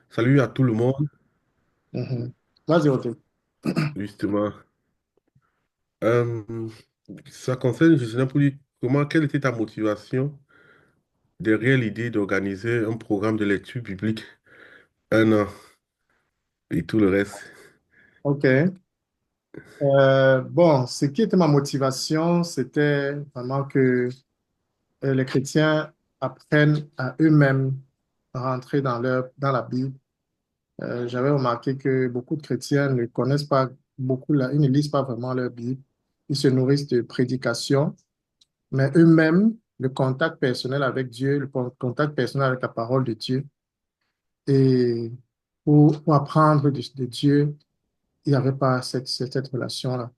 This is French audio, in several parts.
Salut à tout le monde, Mhm. Vas-y, Otto. justement. Euh, Ça concerne justement pour dire quelle était ta motivation derrière l'idée d'organiser un programme de lecture biblique un an et tout le reste. OK. Bon, ce qui était ma motivation, c'était vraiment que les chrétiens apprennent à eux-mêmes à rentrer dans la Bible. J'avais remarqué que beaucoup de chrétiens ne connaissent pas beaucoup, ils ne lisent pas vraiment leur Bible. Ils se nourrissent de prédications, mais eux-mêmes, le contact personnel avec Dieu, le contact personnel avec la parole de Dieu, et pour apprendre de Dieu, il n'y avait pas cette relation-là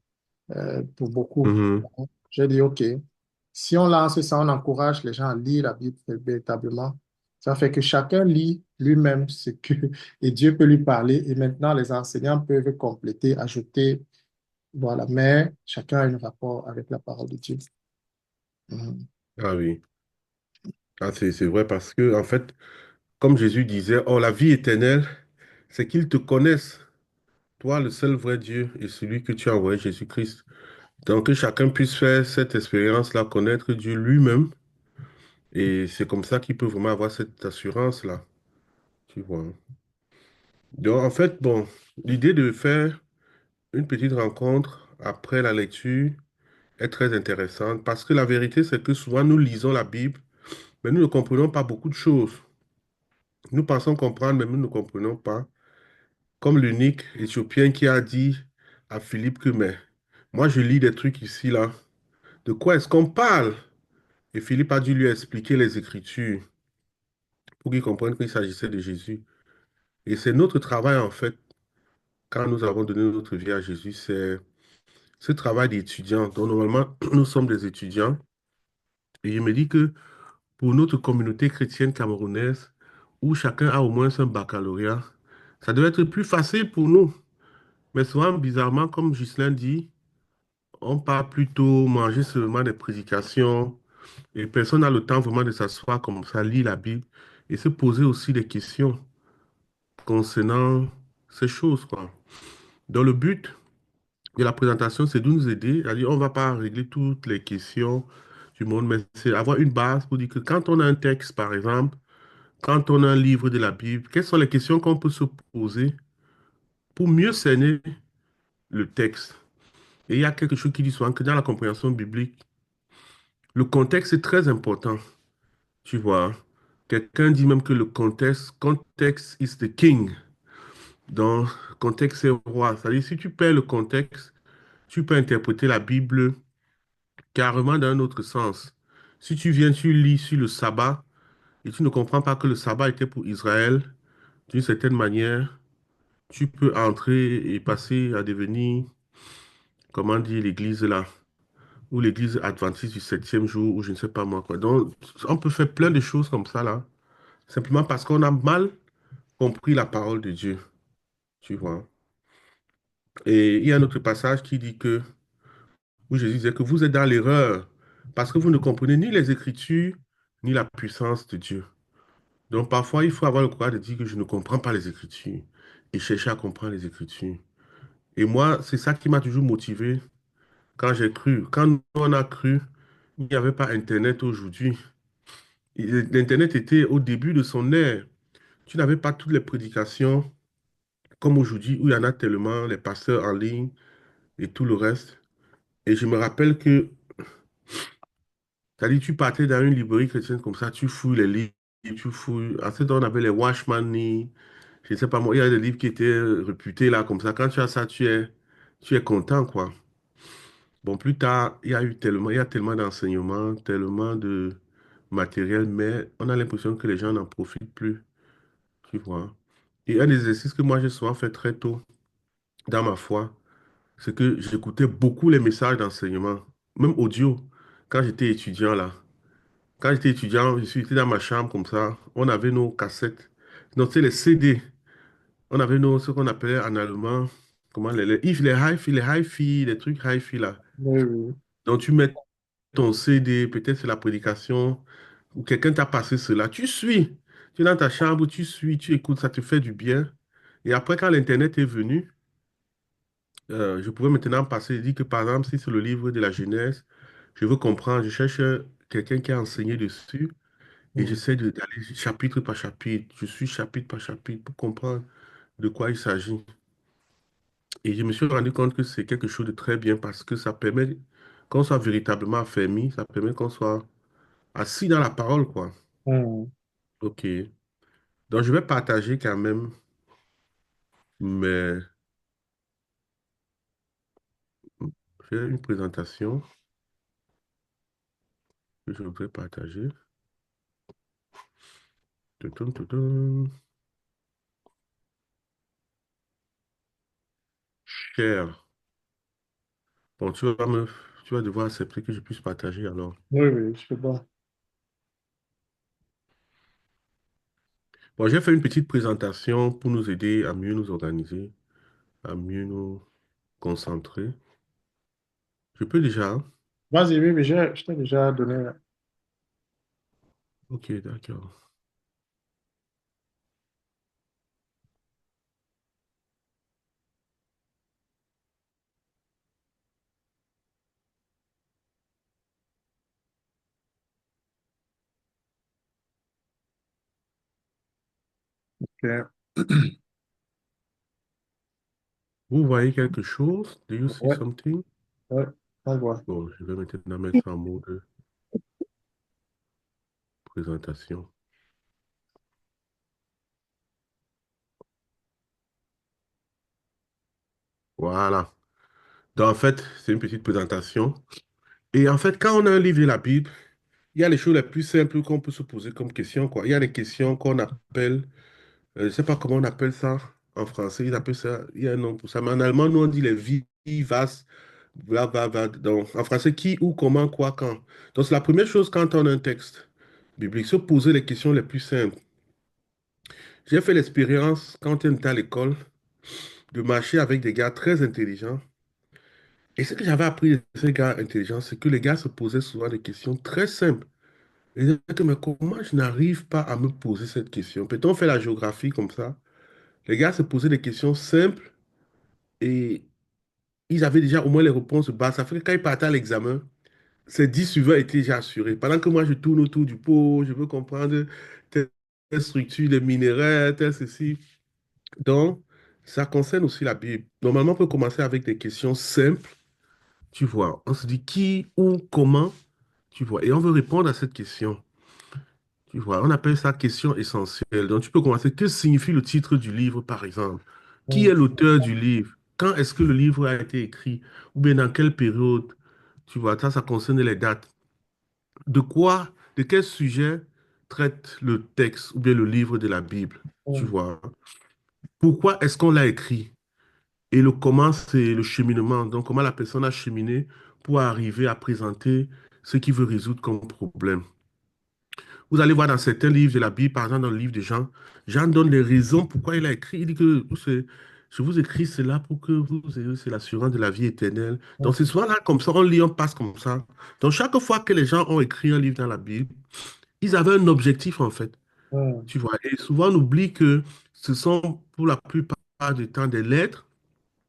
pour beaucoup. Mhm. J'ai dit, OK, si on lance ça, on encourage les gens à lire la Bible véritablement. Ça fait que chacun lit lui-même ce que, et Dieu peut lui parler. Et maintenant, les enseignants peuvent compléter, ajouter, voilà. Mais chacun a un rapport avec la parole de Dieu. Mhm. Ah oui, ah, c'est vrai parce que, en fait, comme Jésus disait, oh, la vie éternelle, c'est qu'ils te connaissent, toi, le seul vrai Dieu et celui que tu as envoyé, Jésus-Christ. Donc, que chacun puisse faire cette expérience-là, connaître Dieu lui-même. Et c'est comme ça qu'il peut vraiment avoir cette assurance-là, tu vois. Donc, en fait, bon, l'idée de faire une petite rencontre après la lecture est très intéressante parce que la vérité, c'est que souvent nous lisons la Bible, mais nous ne comprenons pas beaucoup de choses. Nous pensons comprendre, mais nous ne comprenons pas. Comme l'unique Éthiopien qui a dit à Philippe que, mais moi, je lis des trucs ici, là. De quoi est-ce qu'on parle? Et Philippe a dû lui expliquer les Écritures pour qu'il comprenne qu'il s'agissait de Jésus. Et c'est notre travail, en fait, quand nous avons donné notre vie à Jésus, c'est ce travail d'étudiant. Donc, normalement, nous sommes des étudiants. Et je me dis que pour notre communauté chrétienne camerounaise, où chacun a au moins un baccalauréat, ça devait être plus facile pour nous. Mais souvent, bizarrement, comme Ghislain dit, on part plutôt manger seulement des prédications et personne n'a le temps vraiment de s'asseoir comme ça, lire la Bible et se poser aussi des questions concernant ces choses, quoi. Dans le but de la présentation, c'est de nous aider. C'est-à-dire, on ne va pas régler toutes les questions du monde, mais c'est avoir une base pour dire que quand on a un texte, par exemple, quand on a un livre de la Bible, quelles sont les questions qu'on peut se poser pour mieux cerner le texte? Et il y a quelque chose qui dit souvent que dans la compréhension biblique, le contexte est très important, tu vois. Quelqu'un dit même que le contexte is the king. Donc, contexte est roi. C'est-à-dire, si tu perds le contexte, tu peux interpréter la Bible carrément dans un autre sens. Si tu viens, tu lis sur le sabbat et tu ne comprends pas que le sabbat était pour Israël, d'une certaine manière, tu peux entrer et passer à devenir, comment dire, l'église là, ou l'église adventiste du septième jour, ou je ne sais pas moi quoi. Donc, on peut faire plein de choses comme ça là, simplement parce qu'on a mal compris la parole de Dieu, tu vois. Et il y a un autre passage qui dit que, où Jésus disait que vous êtes dans l'erreur, parce que vous ne comprenez ni les Écritures, ni la puissance de Dieu. Donc parfois, il faut avoir le courage de dire que je ne comprends pas les Écritures et chercher à comprendre les Écritures. Et moi, c'est ça qui m'a toujours motivé quand j'ai cru. Quand on a cru, il n'y avait pas Internet aujourd'hui. L'Internet était au début de son ère. Tu n'avais pas toutes les prédications comme aujourd'hui où il y en a tellement, les pasteurs en ligne et tout le reste. Et je me rappelle que, c'est-à-dire, tu partais dans une librairie chrétienne comme ça, tu fouilles les livres, tu fouilles. À ce temps, on avait les Watchman Nee. Je ne sais pas moi, il y a des livres qui étaient réputés là, comme ça. Quand tu as ça, tu es content, quoi. Bon, plus tard, il y a tellement d'enseignements, tellement de matériel, mais on a l'impression que les gens n'en profitent plus, tu vois. Et un exercice que moi j'ai souvent fait très tôt dans ma foi, c'est que j'écoutais beaucoup les messages d'enseignement, même audio, quand j'étais étudiant là. Quand j'étais étudiant, j'étais dans ma chambre comme ça, on avait nos cassettes, non, c'est les CD. On avait ce qu'on appelait en allemand, comment les hi-fi, les trucs hi-fi là. Oui, oui. Donc tu mets ton CD, peut-être c'est la prédication, ou quelqu'un t'a passé cela, tu suis. Tu es dans ta chambre, tu suis, tu écoutes, ça te fait du bien. Et après, quand l'Internet est venu, je pouvais maintenant passer et dire que, par exemple, si c'est le livre de la Genèse, je veux comprendre, je cherche quelqu'un qui a enseigné dessus et Mhm. j'essaie d'aller chapitre par chapitre. Je suis chapitre par chapitre pour comprendre de quoi il s'agit. Et je me suis rendu compte que c'est quelque chose de très bien parce que ça permet qu'on soit véritablement affermi, ça permet qu'on soit assis dans la parole, quoi. Mhm. OK. Donc, je vais partager quand même mais j'ai une présentation que je voudrais partager. Toutoum, toutoum. Cher. Bon, tu vas devoir accepter que je puisse partager alors. Oui, oui, je peux pas. Bon, j'ai fait une petite présentation pour nous aider à mieux nous organiser, à mieux nous concentrer. Je peux déjà, hein? Vas-y, oui, mais je t'ai déjà donné. Ok, d'accord. Ok. Vous voyez quelque chose? Do you see Ouais, something? ouais, on voit. Bon, je vais maintenant mettre ça en mode présentation. Voilà. Donc, en fait, c'est une petite présentation. Et en fait, quand on a un livre de la Bible, il y a les choses les plus simples qu'on peut se poser comme question, quoi. Il y a des questions qu'on appelle, je ne sais pas comment on appelle ça en français, ils appellent ça, il y a un nom pour ça, mais en allemand, nous, on dit les vivas, bla, bla, bla. Donc, en français, qui, où, comment, quoi, quand. Donc, c'est la première chose quand on a un texte biblique, se poser les questions les plus simples. J'ai fait l'expérience, quand on était à l'école, de marcher avec des gars très intelligents. Et ce que j'avais appris de ces gars intelligents, c'est que les gars se posaient souvent des questions très simples. Et je disais que, mais comment je n'arrive pas à me poser cette question? Peut-être on fait la géographie comme ça. Les gars se posaient des questions simples et ils avaient déjà au moins les réponses de base. Ça fait que quand ils partaient à l'examen, ces 10 suivants étaient déjà assurés. Pendant que moi, je tourne autour du pot, je veux comprendre telle structure des minéraux, tel ceci. Donc, ça concerne aussi la Bible. Normalement, on peut commencer avec des questions simples, tu vois. On se dit qui, où, comment, tu vois. Et on veut répondre à cette question. Tu vois, on appelle ça question essentielle. Donc, tu peux commencer. Que signifie le titre du livre, par exemple? Qui Mhm. est l'auteur du livre? Quand est-ce que le livre a été écrit? Ou bien dans quelle période? Tu vois, ça concerne les dates. De quoi, de quel sujet traite le texte ou bien le livre de la Bible? Tu Mhm. vois. Pourquoi est-ce qu'on l'a écrit? Et le comment, c'est le cheminement. Donc, comment la personne a cheminé pour arriver à présenter ce qu'il veut résoudre comme problème. Vous allez voir dans certains livres de la Bible, par exemple dans le livre de Jean, Jean donne les raisons pourquoi il a écrit. Il dit que je vous écris cela pour que vous ayez c'est l'assurance de la vie éternelle. Donc c'est souvent là comme ça, on lit, on passe comme ça. Donc chaque fois que les gens ont écrit un livre dans la Bible, ils avaient un objectif en fait. Mhm. Tu vois. Et souvent on oublie que ce sont pour la plupart du temps des lettres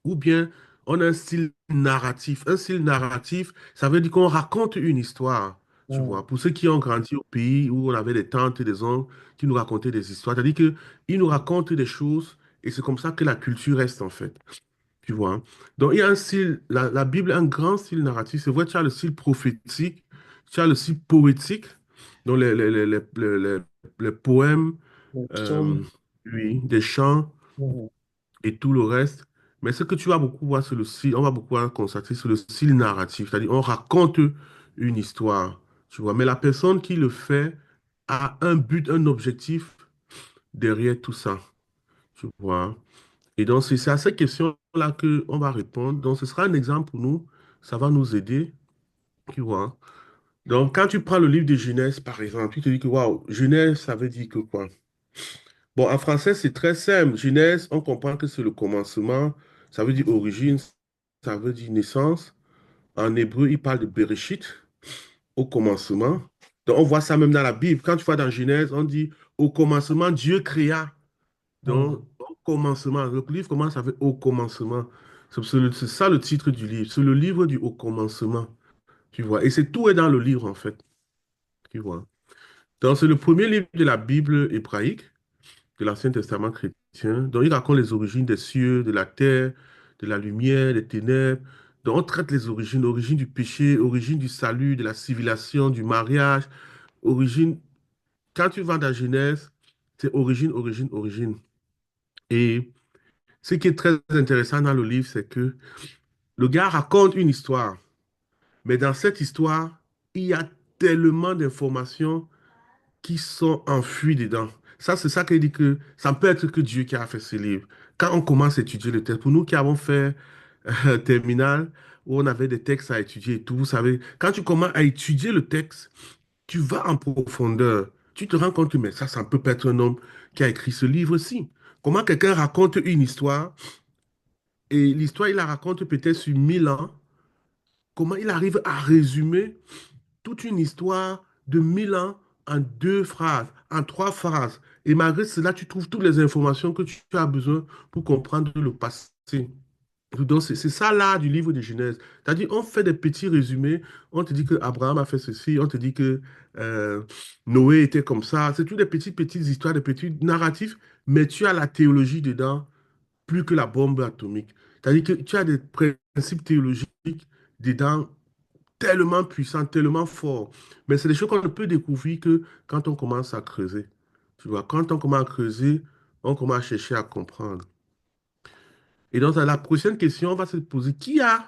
ou bien on a un style narratif. Un style narratif, ça veut dire qu'on raconte une histoire, tu Mhm. vois. Pour ceux qui ont grandi au pays où on avait des tantes et des oncles qui nous racontaient des histoires, c'est-à-dire qu'ils nous racontent des choses et c'est comme ça que la culture reste en fait, tu vois, hein. Donc il y a un style, la Bible a un grand style narratif. C'est vrai, tu as le style prophétique, tu as le style poétique, donc les poèmes, Le euh, psaume. oui, des chants Mhm. et tout le reste. Mais ce que tu vas beaucoup voir, c'est le style, on va beaucoup constater, c'est le style narratif. C'est-à-dire, on raconte une histoire, tu vois. Mais la personne qui le fait a un but, un objectif derrière tout ça, tu vois. Et donc, c'est à ces questions-là qu'on va répondre. Donc, ce sera un exemple pour nous. Ça va nous aider, tu vois. Donc, quand tu prends le livre de Genèse, par exemple, tu te dis que, waouh, Genèse, ça veut dire que quoi? Bon, en français, c'est très simple. Genèse, on comprend que c'est le commencement. Ça veut dire origine, ça veut dire naissance. En hébreu, il parle de Bereshit, au commencement. Donc, on voit ça même dans la Bible. Quand tu vois dans Genèse, on dit, au commencement, Dieu créa. Donc, Hmm. au commencement, le livre commence avec au commencement. C'est ça le titre du livre. C'est le livre du au commencement. Tu vois. Et c'est tout est dans le livre, en fait. Tu vois. Donc, c'est le premier livre de la Bible hébraïque, de l'Ancien Testament chrétien. Donc, il raconte les origines des cieux, de la terre, de la lumière, des ténèbres. Donc, on traite les origines, origine du péché, origine du salut, de la civilisation, du mariage, origine. Quand tu vas dans Genèse, c'est origine, origine, origine. Et ce qui est très intéressant dans le livre, c'est que le gars raconte une histoire, mais dans cette histoire, il y a tellement d'informations qui sont enfouies dedans. Ça, c'est ça qu'il dit que ça peut être que Dieu qui a fait ce livre. Quand on commence à étudier le texte, pour nous qui avons fait terminal, où on avait des textes à étudier et tout, vous savez, quand tu commences à étudier le texte, tu vas en profondeur. Tu te rends compte que mais ça peut pas être un homme qui a écrit ce livre-ci. Comment quelqu'un raconte une histoire et l'histoire, il la raconte peut-être sur 1000 ans. Comment il arrive à résumer toute une histoire de 1000 ans en deux phrases, en trois phrases. Et malgré cela, tu trouves toutes les informations que tu as besoin pour comprendre le passé. Donc, c'est ça l'art du livre de Genèse. C'est-à-dire, on fait des petits résumés. On te dit que Abraham a fait ceci. On te dit que euh, Noé était comme ça. C'est toutes des petites histoires, des petits narratifs. Mais tu as la théologie dedans, plus que la bombe atomique. C'est-à-dire que tu as des principes théologiques dedans tellement puissants, tellement forts. Mais c'est des choses qu'on ne peut découvrir que quand on commence à creuser. Tu vois, quand on commence à creuser, on commence à chercher à comprendre. Et donc, la prochaine question, on va se poser, qui a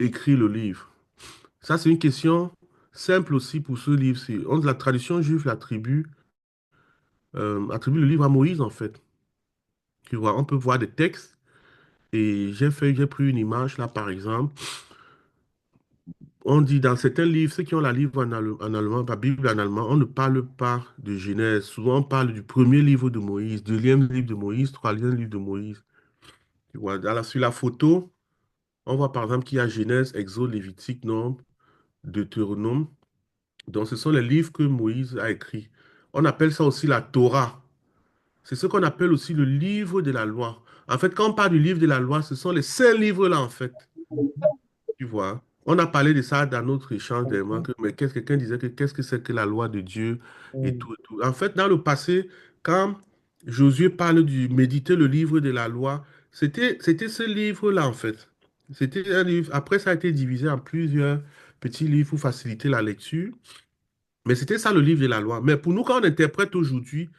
écrit le livre? Ça, c'est une question simple aussi pour ce livre-ci. La tradition juive attribue le livre à Moïse, en fait. Tu vois, on peut voir des textes. Et j'ai pris une image là, par exemple. On dit dans certains livres, ceux qui ont la livre en allemand, la Bible en allemand, on ne parle pas de Genèse. Souvent, on parle du premier livre de Moïse, deuxième livre de Moïse, troisième livre de Moïse. Tu vois, sur la photo, on voit par exemple qu'il y a Genèse, Exode, Lévitique, Nombre, Deutéronome. Donc, ce sont les livres que Moïse a écrits. On appelle ça aussi la Torah. C'est ce qu'on appelle aussi le livre de la loi. En fait, quand on parle du livre de la loi, ce sont les cinq livres-là, en fait. Tu vois, on a parlé de ça dans notre échange dernièrement, mais quelqu'un disait que qu'est-ce que c'est que la loi de Dieu et Hmm. tout, et tout. En fait, dans le passé, quand Josué parle du méditer le livre de la loi, c'était ce livre-là, en fait. C'était un livre. Après, ça a été divisé en plusieurs petits livres pour faciliter la lecture. Mais c'était ça le livre de la loi. Mais pour nous, quand on interprète aujourd'hui,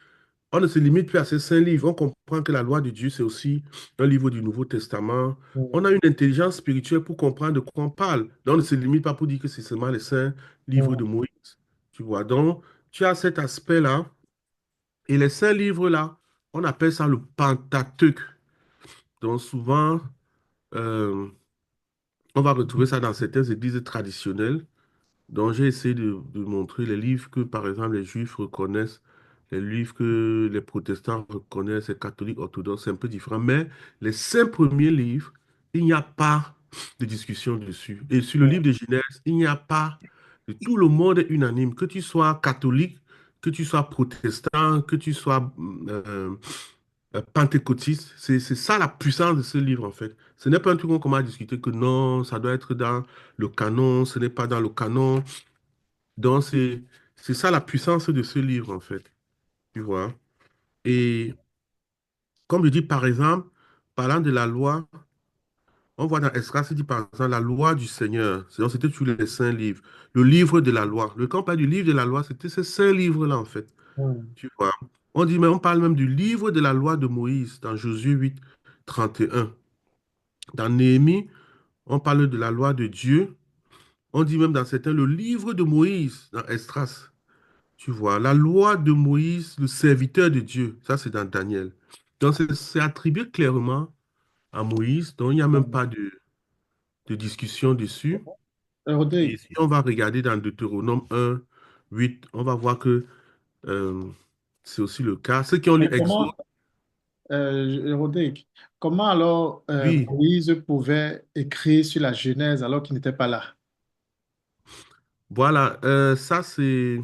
on ne se limite plus à ces cinq livres. On comprend que la loi de Dieu, c'est aussi un livre du Nouveau Testament. On a Hmm. une intelligence spirituelle pour comprendre de quoi on parle. Donc, on ne se limite pas pour dire que c'est seulement les cinq livres de Hmm. Moïse. Tu vois, donc, tu as cet aspect-là. Et les cinq livres-là, on appelle ça le Pentateuque. Donc, souvent, euh, on va retrouver ça dans certaines églises traditionnelles. Donc, j'ai essayé de montrer les livres que, par exemple, les juifs reconnaissent, les livres que les protestants reconnaissent, les catholiques orthodoxes, c'est un peu différent. Mais les cinq premiers livres, il n'y a pas de discussion dessus. Et sur le livre de Genèse, il n'y a pas de tout le monde est unanime, que tu sois catholique, que tu sois protestant, que tu sois pentecôtiste. C'est ça la puissance de ce livre, en fait. Ce n'est pas un truc qu'on commence à discuter que non, ça doit être dans le canon, ce n'est pas dans le canon. Donc, c'est ça la puissance de ce livre, en fait. Tu vois. Et comme je dis, par exemple, parlant de la loi, on voit dans Esdras, il dit par exemple la loi du Seigneur. Donc, c'était tous les cinq livres. Le livre de la loi. Le quand on parle du livre de la loi, c'était ces cinq livres-là, en fait. Hmm. Tu vois. On dit, mais on parle même du livre de la loi de Moïse dans Josué 8, 31. Dans Néhémie, on parle de la loi de Dieu. On dit même dans certains le livre de Moïse dans Esdras. Tu vois, la loi de Moïse, le serviteur de Dieu, ça c'est dans Daniel. Donc c'est attribué clairement à Moïse, donc il n'y a même pas de discussion dessus. Et Rodrigue, si on va regarder dans Deutéronome 1, 8, on va voir que euh, c'est aussi le cas. Ceux qui ont lu mais Exode, Rodrigue, comment alors oui, Moïse pouvait écrire sur la Genèse alors qu'il n'était pas là? Voilà, ça c'est, je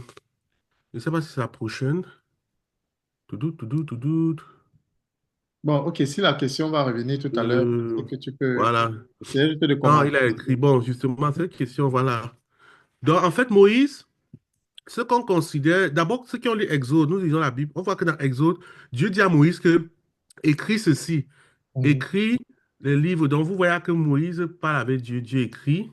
ne sais pas si c'est la prochaine. Tout doute, tout doute, tout doute. Bon, ok, si la question va revenir tout à l'heure, c'est Euh, que tu peux voilà. essayer juste de Non, commenter. il a écrit, bon, justement, cette question, voilà. Donc, en fait, Moïse, ce qu'on considère, d'abord, ceux qui ont lu Exode, nous lisons la Bible, on voit que dans Exode, Dieu dit à Moïse que écris ceci, Mhm, écris les livres. Donc, vous voyez que Moïse parle avec Dieu, Dieu écrit.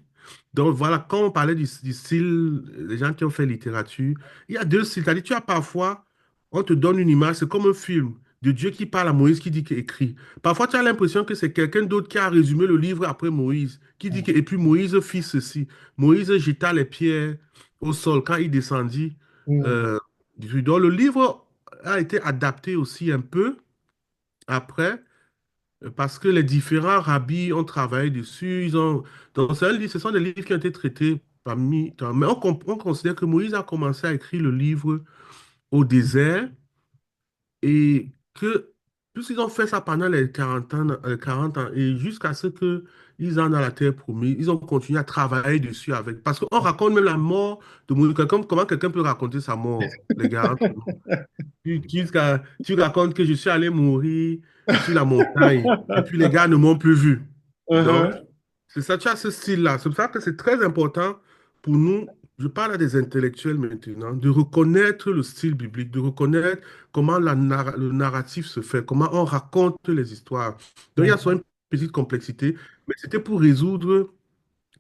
Donc, voilà, quand on parlait du style, les gens qui ont fait littérature, il y a deux styles. C'est-à-dire, tu as parfois, on te donne une image, c'est comme un film de Dieu qui parle à Moïse, qui dit qu'il écrit. Parfois, tu as l'impression que c'est quelqu'un d'autre qui a résumé le livre après Moïse, qui dit que, et puis Moïse fit ceci. Moïse jeta les pierres au sol quand il descendit. mhm, euh, donc, le livre a été adapté aussi un peu après. Parce que les différents rabbis ont travaillé dessus. Donc, ce sont des livres qui ont été traités parmi. Mais on considère que Moïse a commencé à écrire le livre au désert et que, puisqu'ils ont fait ça pendant les 40 ans, 40 ans et jusqu'à ce qu'ils en dans la terre promise, ils ont continué à travailler dessus avec. Parce qu'on raconte même la mort de Moïse. Comment quelqu'un peut raconter sa mort, les gars, entre nous? Tu racontes que je suis allé mourir sur la montagne et puis les gars ne m'ont plus vu. Donc, mhm, c'est ça, tu as ce style-là. C'est pour ça que c'est très important pour nous, je parle à des intellectuels maintenant, de reconnaître le style biblique, de reconnaître comment le narratif se fait, comment on raconte les histoires. Donc, il y a soit mhm, une petite complexité, mais c'était pour résoudre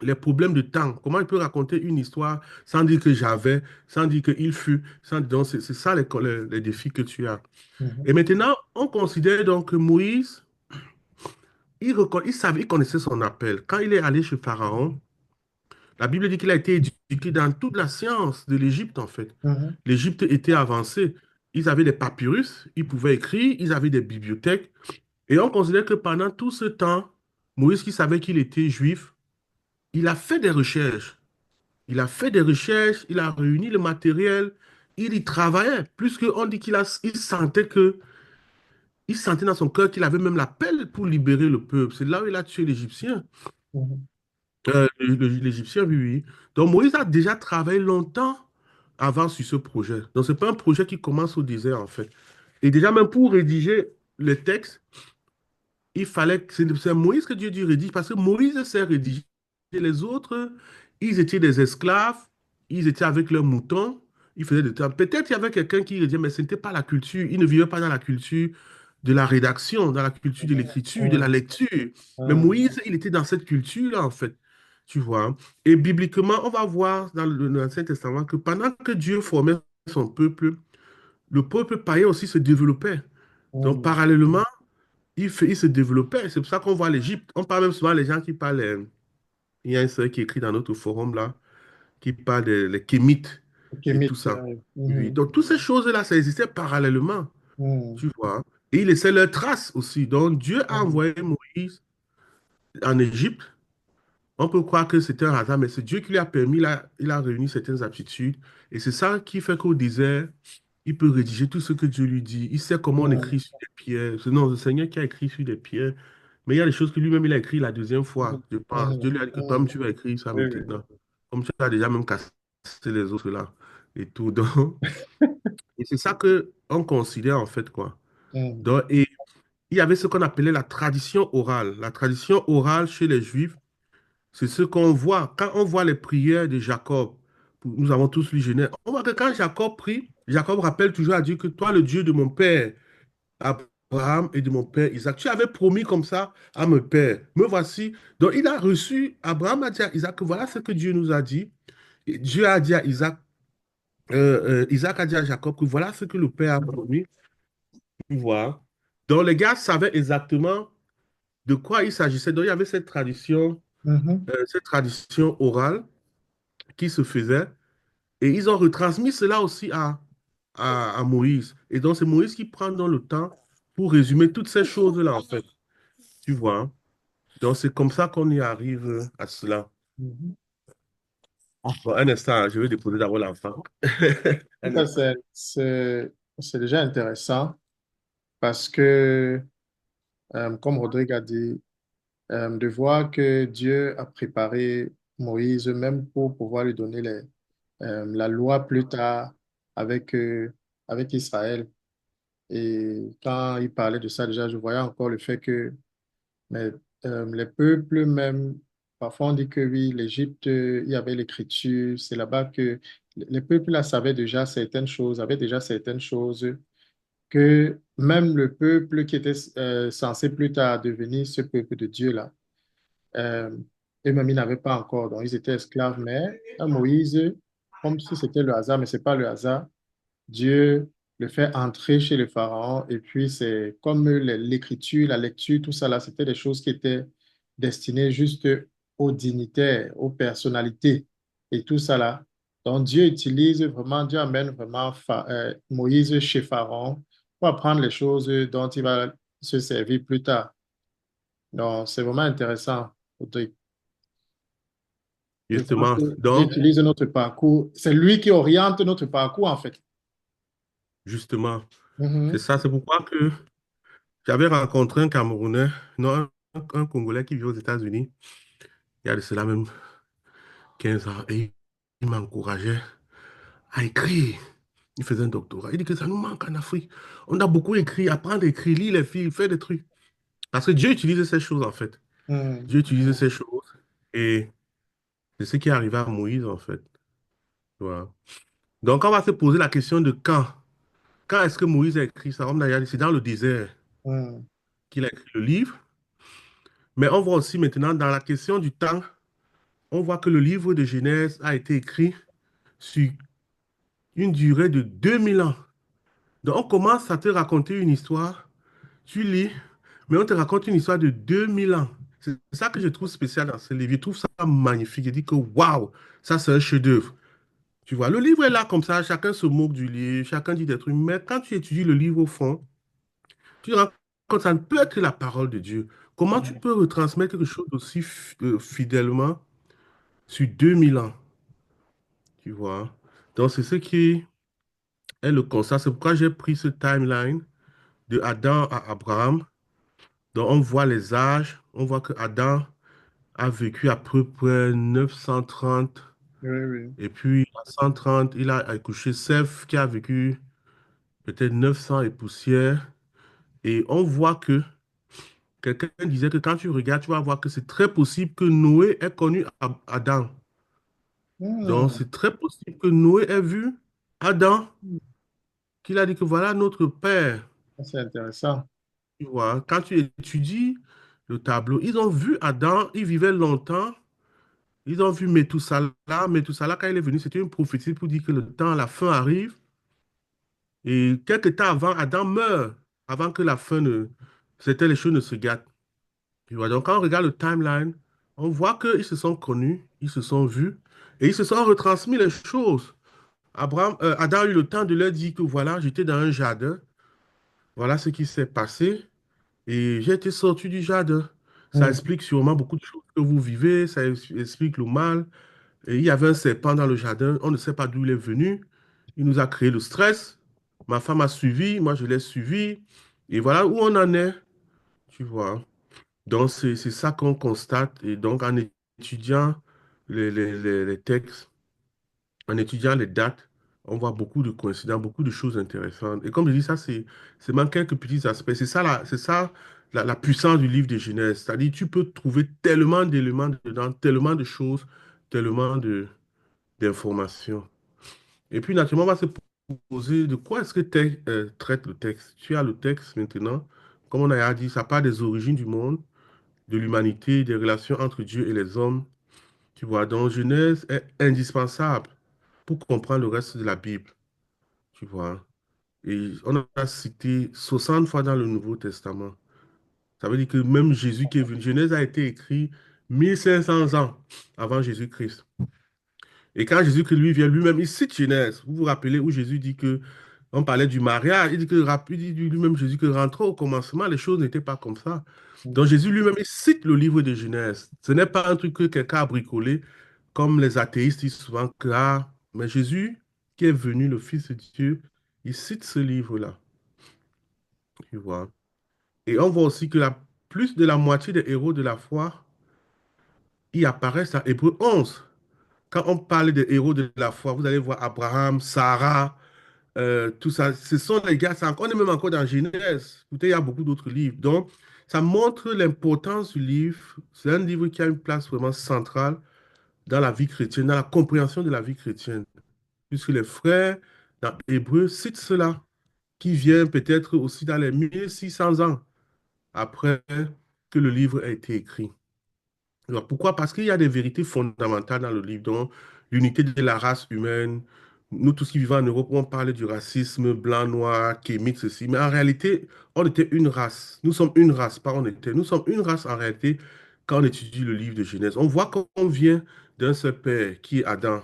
les problèmes de temps. Comment il peut raconter une histoire sans dire que j'avais, sans dire qu'il fut, donc c'est ça les défis que tu as. mhm, Et maintenant, on considère donc que Moïse, il connaissait son appel. Quand il est allé chez Pharaon, la Bible dit qu'il a été éduqué dans toute la science de l'Égypte, en fait. mhm, L'Égypte était avancée. Ils avaient des papyrus, ils pouvaient écrire, ils avaient des bibliothèques. Et on considère que pendant tout ce temps, Moïse, qui savait qu'il était juif, il a fait des recherches. Il a fait des recherches, il a réuni le matériel, il y travaillait. Plus qu'on dit il sentait dans son cœur qu'il avait même l'appel pour libérer le peuple. C'est là où il a tué l'Égyptien. mhm, L'Égyptien, oui, oui. Donc Moïse a déjà travaillé longtemps avant sur ce projet. Donc c'est pas un projet qui commence au désert, en fait. Et déjà, même pour rédiger le texte, il fallait que c'est Moïse que Dieu dit rédige, parce que Moïse s'est rédigé. Et les autres, ils étaient des esclaves, ils étaient avec leurs moutons, ils faisaient des temps. Peut-être il y avait quelqu'un qui rédigeait, mais ce n'était pas la culture. Ils ne vivaient pas dans la culture de la rédaction, dans la culture de l'écriture, de la mhm, lecture. Mais mhm, Moïse, il était dans cette culture-là, en fait. Tu vois. Et bibliquement, on va voir dans l'Ancien Testament que pendant que Dieu formait son peuple, le peuple païen aussi se développait. Donc, mhm, parallèlement, il se développait. C'est pour ça qu'on voit l'Égypte. On parle même souvent les gens qui parlent. Il y a un sœur qui écrit dans notre forum là, qui parle des les Kémites ok, et tout mythe, ça. Oui. mhm, Donc, toutes ces choses-là, ça existait parallèlement, mhm, tu vois. Et il laissait leurs traces aussi. Donc, Dieu a mhm, envoyé Moïse en Égypte. On peut croire que c'était un hasard, mais c'est Dieu qui lui a permis, là, il a réuni certaines aptitudes. Et c'est ça qui fait qu'au désert, il peut rédiger tout ce que Dieu lui dit. Il sait comment on mhm, écrit sur des pierres. Non, le Seigneur qui a écrit sur des pierres. Mais il y a des choses que lui-même, il a écrit la deuxième fois, mhm, je pense. Dieu mhm, lui a dit que toi-même, mhm. tu vas écrire ça Oui, oui. maintenant. Comme tu as déjà même cassé les autres là. Et tout. Donc, et c'est ça que on considère en fait, quoi. Mhm, Donc, et il y avait ce qu'on appelait la tradition orale. La tradition orale chez les Juifs, c'est ce qu'on voit. Quand on voit les prières de Jacob, nous avons tous lu Genèse, on voit que quand Jacob prie, Jacob rappelle toujours à Dieu que toi, le Dieu de mon père, Abraham et de mon père Isaac, tu avais promis comme ça à mon père. Me voici. Donc il a reçu, Abraham a dit à Isaac, que voilà ce que Dieu nous a dit. Et Dieu a dit à Isaac, Isaac a dit à Jacob que voilà ce que le père a promis. Tu vois. Donc les gars savaient exactement de quoi il s'agissait. Donc il y avait mhm, cette tradition orale qui se faisait. Et ils ont retransmis cela aussi à Moïse. Et donc, c'est Moïse qui prend dans le temps pour résumer toutes ces choses-là, en fait. Tu vois, hein. Donc, c'est comme ça qu'on y arrive à cela. mhm. Bon, un instant, je vais déposer d'abord l'enfant. Un Ça, instant. c'est déjà intéressant parce que, comme Rodrigue a dit, de voir que Dieu a préparé Moïse même pour pouvoir lui donner la loi plus tard avec, avec Israël. Et quand il parlait de ça, déjà, je voyais encore le fait que mais, les peuples même, parfois on dit que oui, l'Égypte, il y avait l'écriture, c'est là-bas que les peuples là savaient déjà certaines choses, avaient déjà certaines choses que même le peuple qui était censé plus tard devenir ce peuple de Dieu là, euh, eux-mêmes ils n'avaient pas encore, donc ils étaient esclaves, mais à Moïse, comme si c'était le hasard, mais c'est pas le hasard. Dieu le fait entrer chez le pharaon et puis c'est comme l'écriture, la lecture, tout ça là, c'était des choses qui étaient destinées juste aux dignitaires, aux personnalités et tout ça là. Donc Dieu utilise vraiment, Dieu amène vraiment Moïse chez Pharaon pour apprendre les choses dont il va se servir plus tard. Donc c'est vraiment intéressant, Audrey. Je pense Justement. que Dieu Donc, utilise notre parcours. C'est lui qui oriente notre parcours en fait. justement, c'est Mhm. ça. C'est pourquoi que j'avais rencontré un Camerounais, non, un Congolais qui vit aux États-Unis, il y a de cela même 15 ans, et il m'encourageait à écrire. Il faisait un doctorat. Il dit que ça nous manque en Afrique. On a beaucoup écrit, apprendre à écrire, lire les filles, faire des trucs. Parce que Dieu utilisait ces choses, en fait. Mhm. Dieu utilisait ces choses. Et c'est ce qui est arrivé à Moïse, en fait. Voilà. Donc, on va se poser la question de quand. Quand est-ce que Moïse a écrit ça? On a dit, c'est dans le désert Mhm. qu'il a écrit le livre. Mais on voit aussi maintenant, dans la question du temps, on voit que le livre de Genèse a été écrit sur une durée de 2000 ans. Donc, on commence à te raconter une histoire, tu lis, mais on te raconte une histoire de 2000 ans. C'est ça que je trouve spécial dans ce livre. Je trouve ça magnifique. Je dis que waouh, ça c'est un chef-d'œuvre. Tu vois, le livre est là comme ça, chacun se moque du livre, chacun dit des trucs, mais quand tu étudies le livre au fond, tu te rends compte que ça ne peut être que la parole de Dieu. Comment tu peux retransmettre quelque chose aussi fidèlement sur 2000 ans, tu vois? Donc, c'est ce qui est le constat. C'est pourquoi j'ai pris ce timeline de Adam à Abraham. Donc, on voit les âges. On voit que Adam a vécu à peu près 930. Oui, oui. Et puis, à 130, il a accouché Seth, qui a vécu peut-être 900 et poussière. Et on voit que quelqu'un disait que quand tu regardes, tu vas voir que c'est très possible que Noé ait connu Adam. Donc, Hmm, c'est très possible que Noé ait vu Adam, qu'il a dit que voilà notre père. c'est intéressant. Tu vois, quand tu étudies le tableau, ils ont vu Adam, il vivait longtemps. Ils ont vu Methuselah. Methuselah, quand il est venu, c'était une prophétie pour dire que le temps, la fin arrive. Et quelques temps avant, Adam meurt, avant que la fin ne... C'était les choses ne se gâtent. Tu vois, donc quand on regarde le timeline, on voit qu'ils se sont connus, ils se sont vus, et ils se sont retransmis les choses. Adam a eu le temps de leur dire que voilà, j'étais dans un jardin, voilà ce qui s'est passé. Et j'ai été sorti du jardin. Ça Hmm, explique sûrement beaucoup de choses que vous vivez, ça explique le mal. Et il y avait un serpent dans le jardin, on ne sait pas d'où il est venu. Il nous a créé le stress. Ma femme a suivi, moi je l'ai suivi. Et voilà où on en est, tu vois. Donc c'est ça qu'on constate. Et donc en étudiant les textes, en étudiant les dates, on voit beaucoup de coïncidences, beaucoup de choses intéressantes. Et comme je dis, ça, c'est même quelques petits aspects. C'est ça la puissance du livre de Genèse. C'est-à-dire, tu peux trouver tellement d'éléments dedans, tellement de choses, tellement d'informations. Et puis, naturellement, on va se poser de quoi est-ce que traite le texte. Tu as le texte maintenant, comme on a dit, ça part des origines du monde, de l'humanité, des relations entre Dieu et les hommes. Tu vois, donc Genèse est indispensable pour comprendre le reste de la Bible, tu vois. Et on a cité 60 fois dans le Nouveau Testament. Ça veut dire que même Jésus qui est venu, Genèse a été écrit 1500 ans avant Jésus-Christ. Et quand Jésus-Christ lui vient lui-même, il cite Genèse. Vous vous rappelez où Jésus dit que, on parlait du mariage, il dit lui-même Jésus que rentrant au commencement, les choses n'étaient pas comme ça. Donc Jésus lui-même, il cite le livre de Genèse. Ce n'est pas un truc que quelqu'un a bricolé, comme les athéistes disent souvent que, ah, mais Jésus, qui est venu, le Fils de Dieu, il cite ce livre-là, tu vois. Et on voit aussi que plus de la moitié des héros de la foi y apparaissent à Hébreu 11. Quand on parle des héros de la foi, vous allez voir Abraham, Sarah, tout ça. Ce sont les gars, on est même encore dans Genèse. Écoutez, il y a beaucoup d'autres livres. Donc, ça montre l'importance du livre. C'est un livre qui a une place vraiment centrale dans la vie chrétienne, dans la compréhension de la vie chrétienne. Puisque les frères dans Hébreu citent cela, qui vient peut-être aussi dans les 1600 ans après que le livre a été écrit. Alors, pourquoi? Parce qu'il y a des vérités fondamentales dans le livre, dont l'unité de la race humaine. Nous, tous qui vivons en Europe, on parlait du racisme blanc, noir, kémique, ceci. Mais en réalité, on était une race. Nous sommes une race, pas on était. Nous sommes une race en réalité quand on étudie le livre de Genèse. On voit qu'on vient d'un seul père qui est Adam.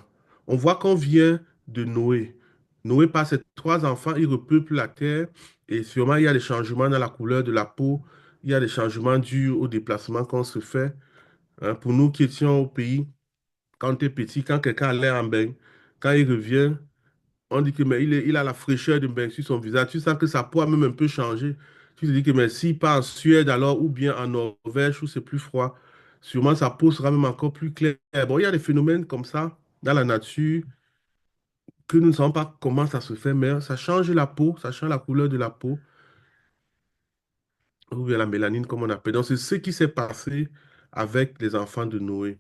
On voit qu'on vient de Noé. Noé, par ses trois enfants, il repeuple la terre et sûrement il y a des changements dans la couleur de la peau. Il y a des changements dus au déplacement qu'on se fait. Hein, pour nous qui étions au pays, quand tu es petit, quand quelqu'un allait en bain, quand il revient, on dit que mais il a la fraîcheur d'un bain sur son visage. Tu sens que sa peau a même un peu changé. Tu te dis que mais s'il part en Suède alors, ou bien en Norvège où c'est plus froid, sûrement sa peau sera même encore plus claire. Bon, il y a des phénomènes comme ça dans la nature que nous ne savons pas comment ça se fait, mais ça change la peau, ça change la couleur de la peau, ou bien la mélanine comme on appelle. Donc c'est ce qui s'est passé avec les enfants de Noé.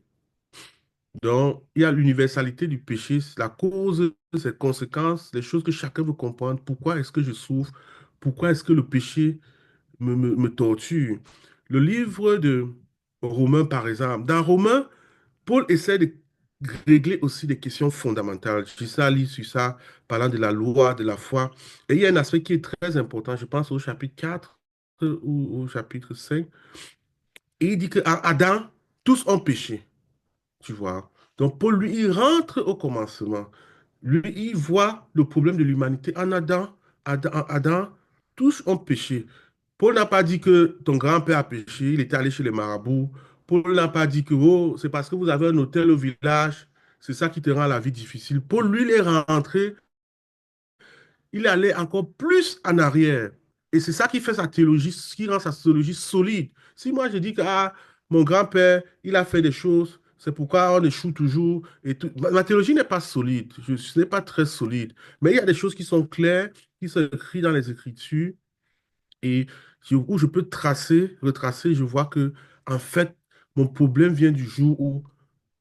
Donc, il y a l'universalité du péché, la cause, ses conséquences, les choses que chacun veut comprendre. Pourquoi est-ce que je souffre? Pourquoi est-ce que le péché me torture? Le livre de Romains, par exemple. Dans Romains, Paul essaie de régler aussi des questions fondamentales. Je dis ça, lis sur ça, parlant de la loi, de la foi. Et il y a un aspect qui est très important, je pense au chapitre 4 ou au chapitre 5. Et il dit qu'en Adam, tous ont péché. Tu vois. Donc, Paul, lui, il rentre au commencement. Lui, il voit le problème de l'humanité en Adam. Adam, tous ont péché. Paul n'a pas dit que ton grand-père a péché, il était allé chez les marabouts. Paul n'a pas dit que oh, c'est parce que vous avez un hôtel au village, c'est ça qui te rend la vie difficile. Paul, lui, il est rentré, il est allé encore plus en arrière. Et c'est ça qui fait sa théologie, ce qui rend sa théologie solide. Si moi je dis que ah, mon grand-père, il a fait des choses, c'est pourquoi on échoue toujours. Et tout. Ma théologie n'est pas solide, ce n'est pas très solide. Mais il y a des choses qui sont claires, qui sont écrites dans les Écritures, et où je peux tracer, retracer, je vois que, en fait, mon problème vient du jour où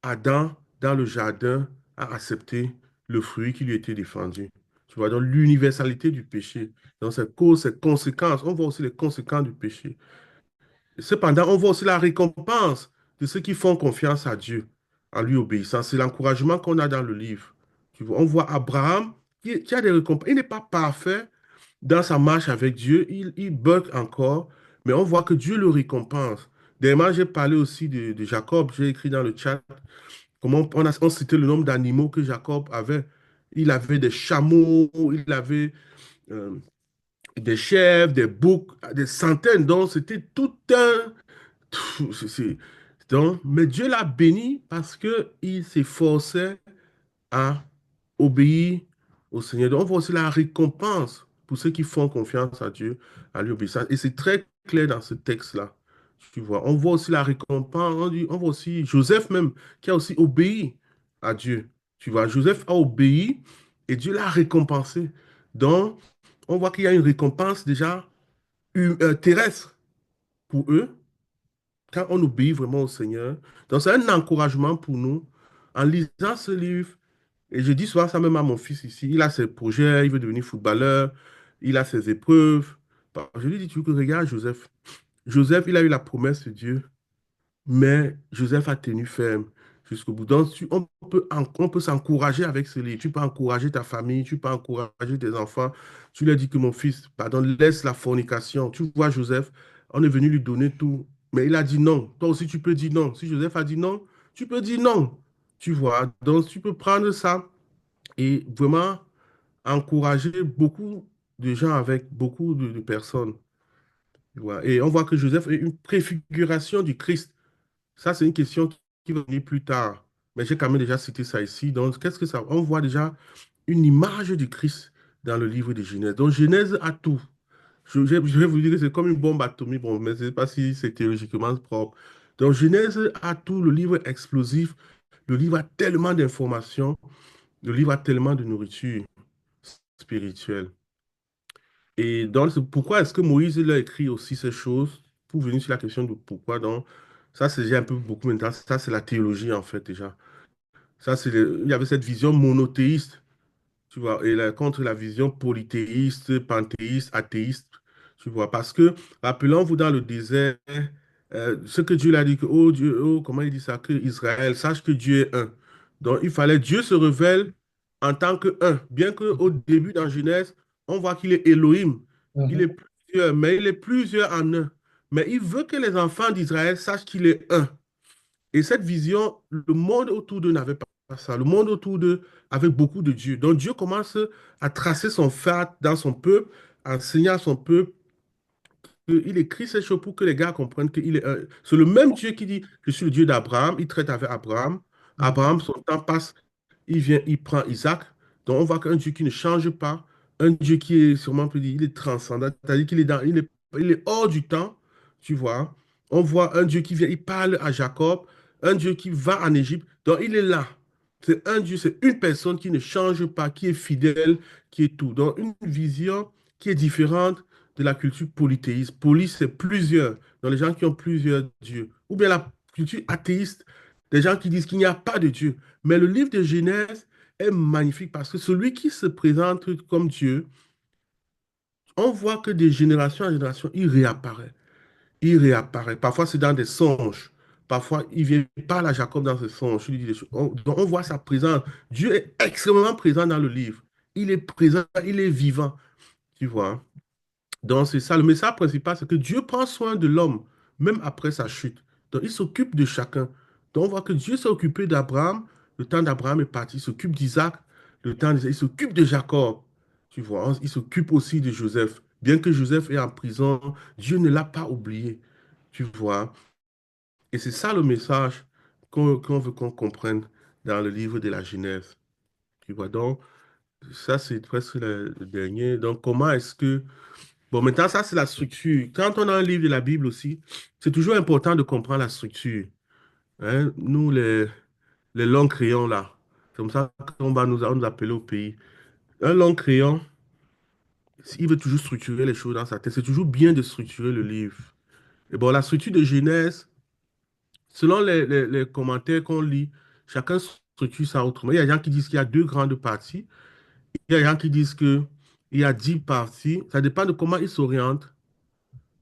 Adam, dans le jardin, a accepté le fruit qui lui était défendu. Tu vois, donc l'universalité du péché, dans ses causes, ses conséquences, on voit aussi les conséquences du péché. Cependant, on voit aussi la récompense de ceux qui font confiance à Dieu en lui obéissant. C'est l'encouragement qu'on a dans le livre. Tu vois, on voit Abraham qui a des récompenses. Il n'est pas parfait dans sa marche avec Dieu, il bug encore, mais on voit que Dieu le récompense. Dernièrement, j'ai parlé aussi de Jacob, j'ai écrit dans le chat comment on citait le nombre d'animaux que Jacob avait. Il avait des chameaux, il avait euh, des chèvres, des boucs, des centaines. Donc, c'était tout un... Donc, mais Dieu l'a béni parce qu'il s'efforçait à obéir au Seigneur. Donc, on voit aussi la récompense pour ceux qui font confiance à Dieu, à lui obéir. Et c'est très clair dans ce texte-là. Tu vois, on voit aussi la récompense, on voit aussi Joseph même, qui a aussi obéi à Dieu. Tu vois, Joseph a obéi et Dieu l'a récompensé. Donc, on voit qu'il y a une récompense déjà terrestre pour eux, quand on obéit vraiment au Seigneur. Donc, c'est un encouragement pour nous. En lisant ce livre, et je dis souvent ça même à mon fils ici. Il a ses projets, il veut devenir footballeur, il a ses épreuves. Bon, je lui dis toujours que regarde Joseph. Joseph, il a eu la promesse de Dieu, mais Joseph a tenu ferme jusqu'au bout. Donc, on peut s'encourager avec ce livre. Tu peux encourager ta famille, tu peux encourager tes enfants. Tu leur dis que mon fils, pardon, laisse la fornication. Tu vois, Joseph, on est venu lui donner tout, mais il a dit non. Toi aussi, tu peux dire non. Si Joseph a dit non, tu peux dire non. Tu vois, donc tu peux prendre ça et vraiment encourager beaucoup de gens avec beaucoup de personnes. Tu vois. Et on voit que Joseph est une préfiguration du Christ. Ça, c'est une question qui va venir plus tard. Mais j'ai quand même déjà cité ça ici. Donc, qu'est-ce que ça... On voit déjà une image du Christ dans le livre de Genèse. Donc, Genèse a tout. Je vais vous dire que c'est comme une bombe atomique, bon, mais je ne sais pas si c'est théologiquement propre. Donc, Genèse a tout, le livre explosif, Le livre a tellement d'informations, le livre a tellement de nourriture spirituelle. Et donc, pourquoi est-ce que Moïse il a écrit aussi ces choses? Pour venir sur la question de pourquoi, donc, ça c'est déjà un peu beaucoup maintenant, ça c'est la théologie en fait déjà. Il y avait cette vision monothéiste. Tu vois, et là, contre la vision polythéiste, panthéiste, athéiste, tu vois, parce que, rappelons-vous dans le désert, ce que Dieu l'a dit, que, oh Dieu, oh, comment il dit ça, que Israël sache que Dieu est un. Donc, il fallait, Dieu se révèle en tant que un, bien qu'au début, dans Genèse, on voit qu'il est Elohim, il est Mhm. plusieurs, mais il est plusieurs en un. Mais il veut que les enfants d'Israël sachent qu'il est un. Et cette vision, le monde autour d'eux n'avait pas ça. Le monde autour d'eux avait beaucoup de Dieu. Donc Dieu commence à tracer son phare dans son peuple, à enseigner à son peuple qu'il écrit ces choses pour que les gars comprennent qu'il est un. C'est le même Dieu qui dit, je suis le Dieu d'Abraham. Il traite avec Abraham. Mhm. Abraham, son temps passe, il vient, il prend Isaac. Donc on voit qu'un Dieu qui ne change pas, un Dieu qui est sûrement plus dit, il est transcendant, c'est-à-dire qu'il est il est hors du temps, tu vois. On voit un Dieu qui vient, il parle à Jacob, un Dieu qui va en Égypte. Donc il est là. C'est un Dieu, c'est une personne qui ne change pas, qui est fidèle, qui est tout. Donc une vision qui est différente de la culture polythéiste. Poly, c'est plusieurs, dans les gens qui ont plusieurs dieux. Ou bien la culture athéiste, des gens qui disent qu'il n'y a pas de Dieu. Mais le livre de Genèse est magnifique parce que celui qui se présente comme Dieu, on voit que de génération en génération, il réapparaît. Il réapparaît. Parfois, c'est dans des songes. Parfois, il vient parler à Jacob dans ses songes. Il dit des choses. Donc, on voit sa présence. Dieu est extrêmement présent dans le livre. Il est présent, il est vivant. Tu vois. Donc, c'est ça. Le message principal, c'est que Dieu prend soin de l'homme, même après sa chute. Donc, il s'occupe de chacun. Donc, on voit que Dieu s'est occupé d'Abraham. Le temps d'Abraham est parti. Il s'occupe d'Isaac. Le temps d'Isaac. Il s'occupe de Jacob. Tu vois, il s'occupe aussi de Joseph. Bien que Joseph est en prison, Dieu ne l'a pas oublié. Tu vois. Et c'est ça le message qu'on veut qu'on comprenne dans le livre de la Genèse. Tu vois. Donc, ça, c'est presque le dernier. Donc, comment est-ce que bon, maintenant, ça, c'est la structure. Quand on a un livre de la Bible aussi, c'est toujours important de comprendre la structure. Hein. Nous, les longs crayons, là, c'est comme ça qu'on va on nous appeler au pays. Un long crayon, il veut toujours structurer les choses dans sa tête. C'est toujours bien de structurer le livre. Et bon, la structure de Genèse, selon les commentaires qu'on lit, chacun structure ça autrement. Il y a des gens qui disent qu'il y a deux grandes parties. Il y a des gens qui disent qu'il y a 10 parties. Ça dépend de comment ils s'orientent.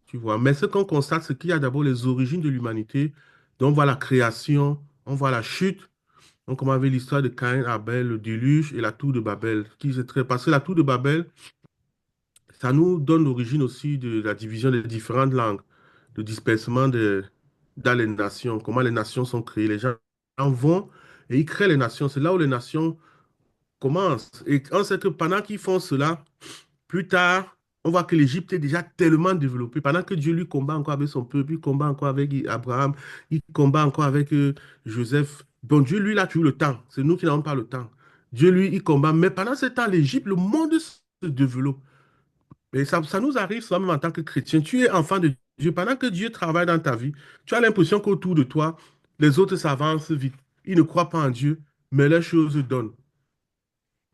Tu vois. Mais ce qu'on constate, c'est qu'il y a d'abord les origines de l'humanité. Donc, on voit la création, on voit la chute. Donc, on avait l'histoire de Caïn, Abel, le déluge et la tour de Babel. Parce que la tour de Babel, ça nous donne l'origine aussi de la division des différentes langues, le dispersement dans les nations, comment les nations sont créées. Les gens vont et ils créent les nations. C'est là où les nations commencent. Et on sait que pendant qu'ils font cela, plus tard, on voit que l'Égypte est déjà tellement développée. Pendant que Dieu lui combat encore avec son peuple, il combat encore avec Abraham, il combat encore avec Joseph. Bon, Dieu, lui, il a toujours le temps. C'est nous qui n'avons pas le temps. Dieu, lui, il combat. Mais pendant ce temps, l'Égypte, le monde se développe. Et ça nous arrive soi même en tant que chrétien. Tu es enfant de Dieu. Pendant que Dieu travaille dans ta vie, tu as l'impression qu'autour de toi, les autres s'avancent vite. Ils ne croient pas en Dieu, mais les choses donnent.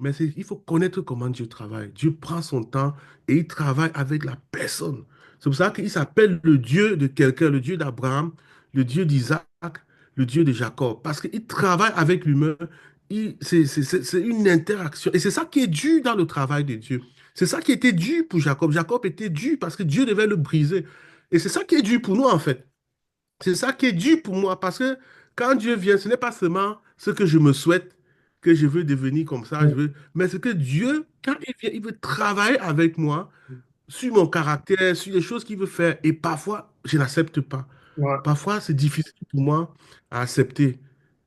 Mais il faut connaître comment Dieu travaille. Dieu prend son temps et il travaille avec la personne. C'est pour ça qu'il s'appelle le Dieu de quelqu'un, le Dieu d'Abraham, le Dieu d'Isaac, le Dieu de Jacob. Parce qu'il travaille avec l'humain. C'est une interaction. Et c'est ça qui est dur dans le travail de Dieu. C'est ça qui était dur pour Jacob. Jacob était dur parce que Dieu devait le briser. Et c'est ça qui est dur pour nous, en fait. C'est ça qui est dur pour moi parce que quand Dieu vient, ce n'est pas seulement ce que je me souhaite, que je veux devenir comme ça, mais c'est que Dieu, quand il vient, il veut travailler avec moi sur mon caractère, sur les choses qu'il veut faire. Et parfois, je n'accepte pas. Ouais. Parfois, c'est difficile pour moi à accepter.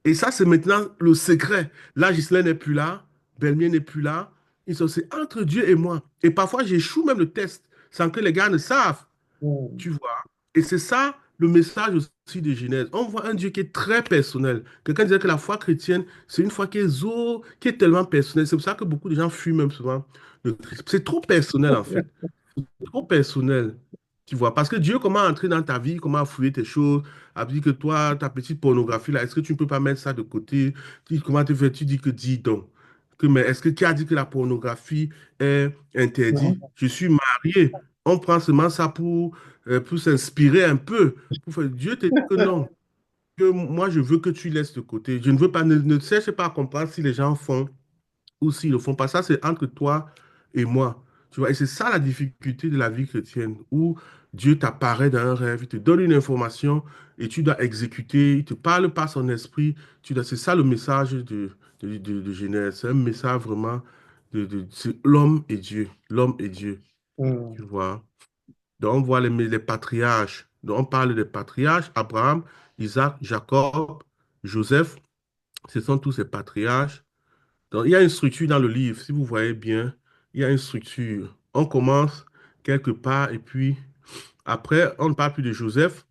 Et ça, c'est maintenant le secret. Là, Ghislaine n'est plus là, Belmien n'est plus là. C'est entre Dieu et moi. Et parfois, j'échoue même le test sans que les gars ne savent. Mm. Tu vois? Et c'est ça le message aussi de Genèse. On voit un Dieu qui est très personnel. Quelqu'un disait que la foi chrétienne, c'est une foi qui est tellement personnelle. C'est pour ça que beaucoup de gens fuient même souvent le Christ. C'est trop personnel en fait. Trop personnel. Tu vois, parce que Dieu, comment entrer dans ta vie, comment fouiller tes choses, a dit que toi, ta petite pornographie, là, est-ce que tu ne peux pas mettre ça de côté? Comment te fais, tu dis que dis donc. Mais est-ce que tu as dit que la pornographie est interdite? Mhm. Je suis marié. On prend seulement ça pour s'inspirer un peu. Dieu te dit que non, que moi, je veux que tu laisses de côté. Je ne veux pas, ne cherche pas à comprendre si les gens font ou s'ils ne le font pas. Ça, c'est entre toi et moi. Tu vois, et c'est ça la difficulté de la vie chrétienne, où Dieu t'apparaît dans un rêve, il te donne une information et tu dois exécuter, il te parle par son esprit. C'est ça le message de Genèse. C'est un message vraiment c'est l'homme et Dieu. L'homme et Dieu. Tu Mhm. vois. Donc, on voit les patriarches. Donc, on parle des patriarches, Abraham, Isaac, Jacob, Joseph. Ce sont tous ces patriarches. Donc, il y a une structure dans le livre, si vous voyez bien, il y a une structure. On commence quelque part et puis après, on ne parle plus de Joseph,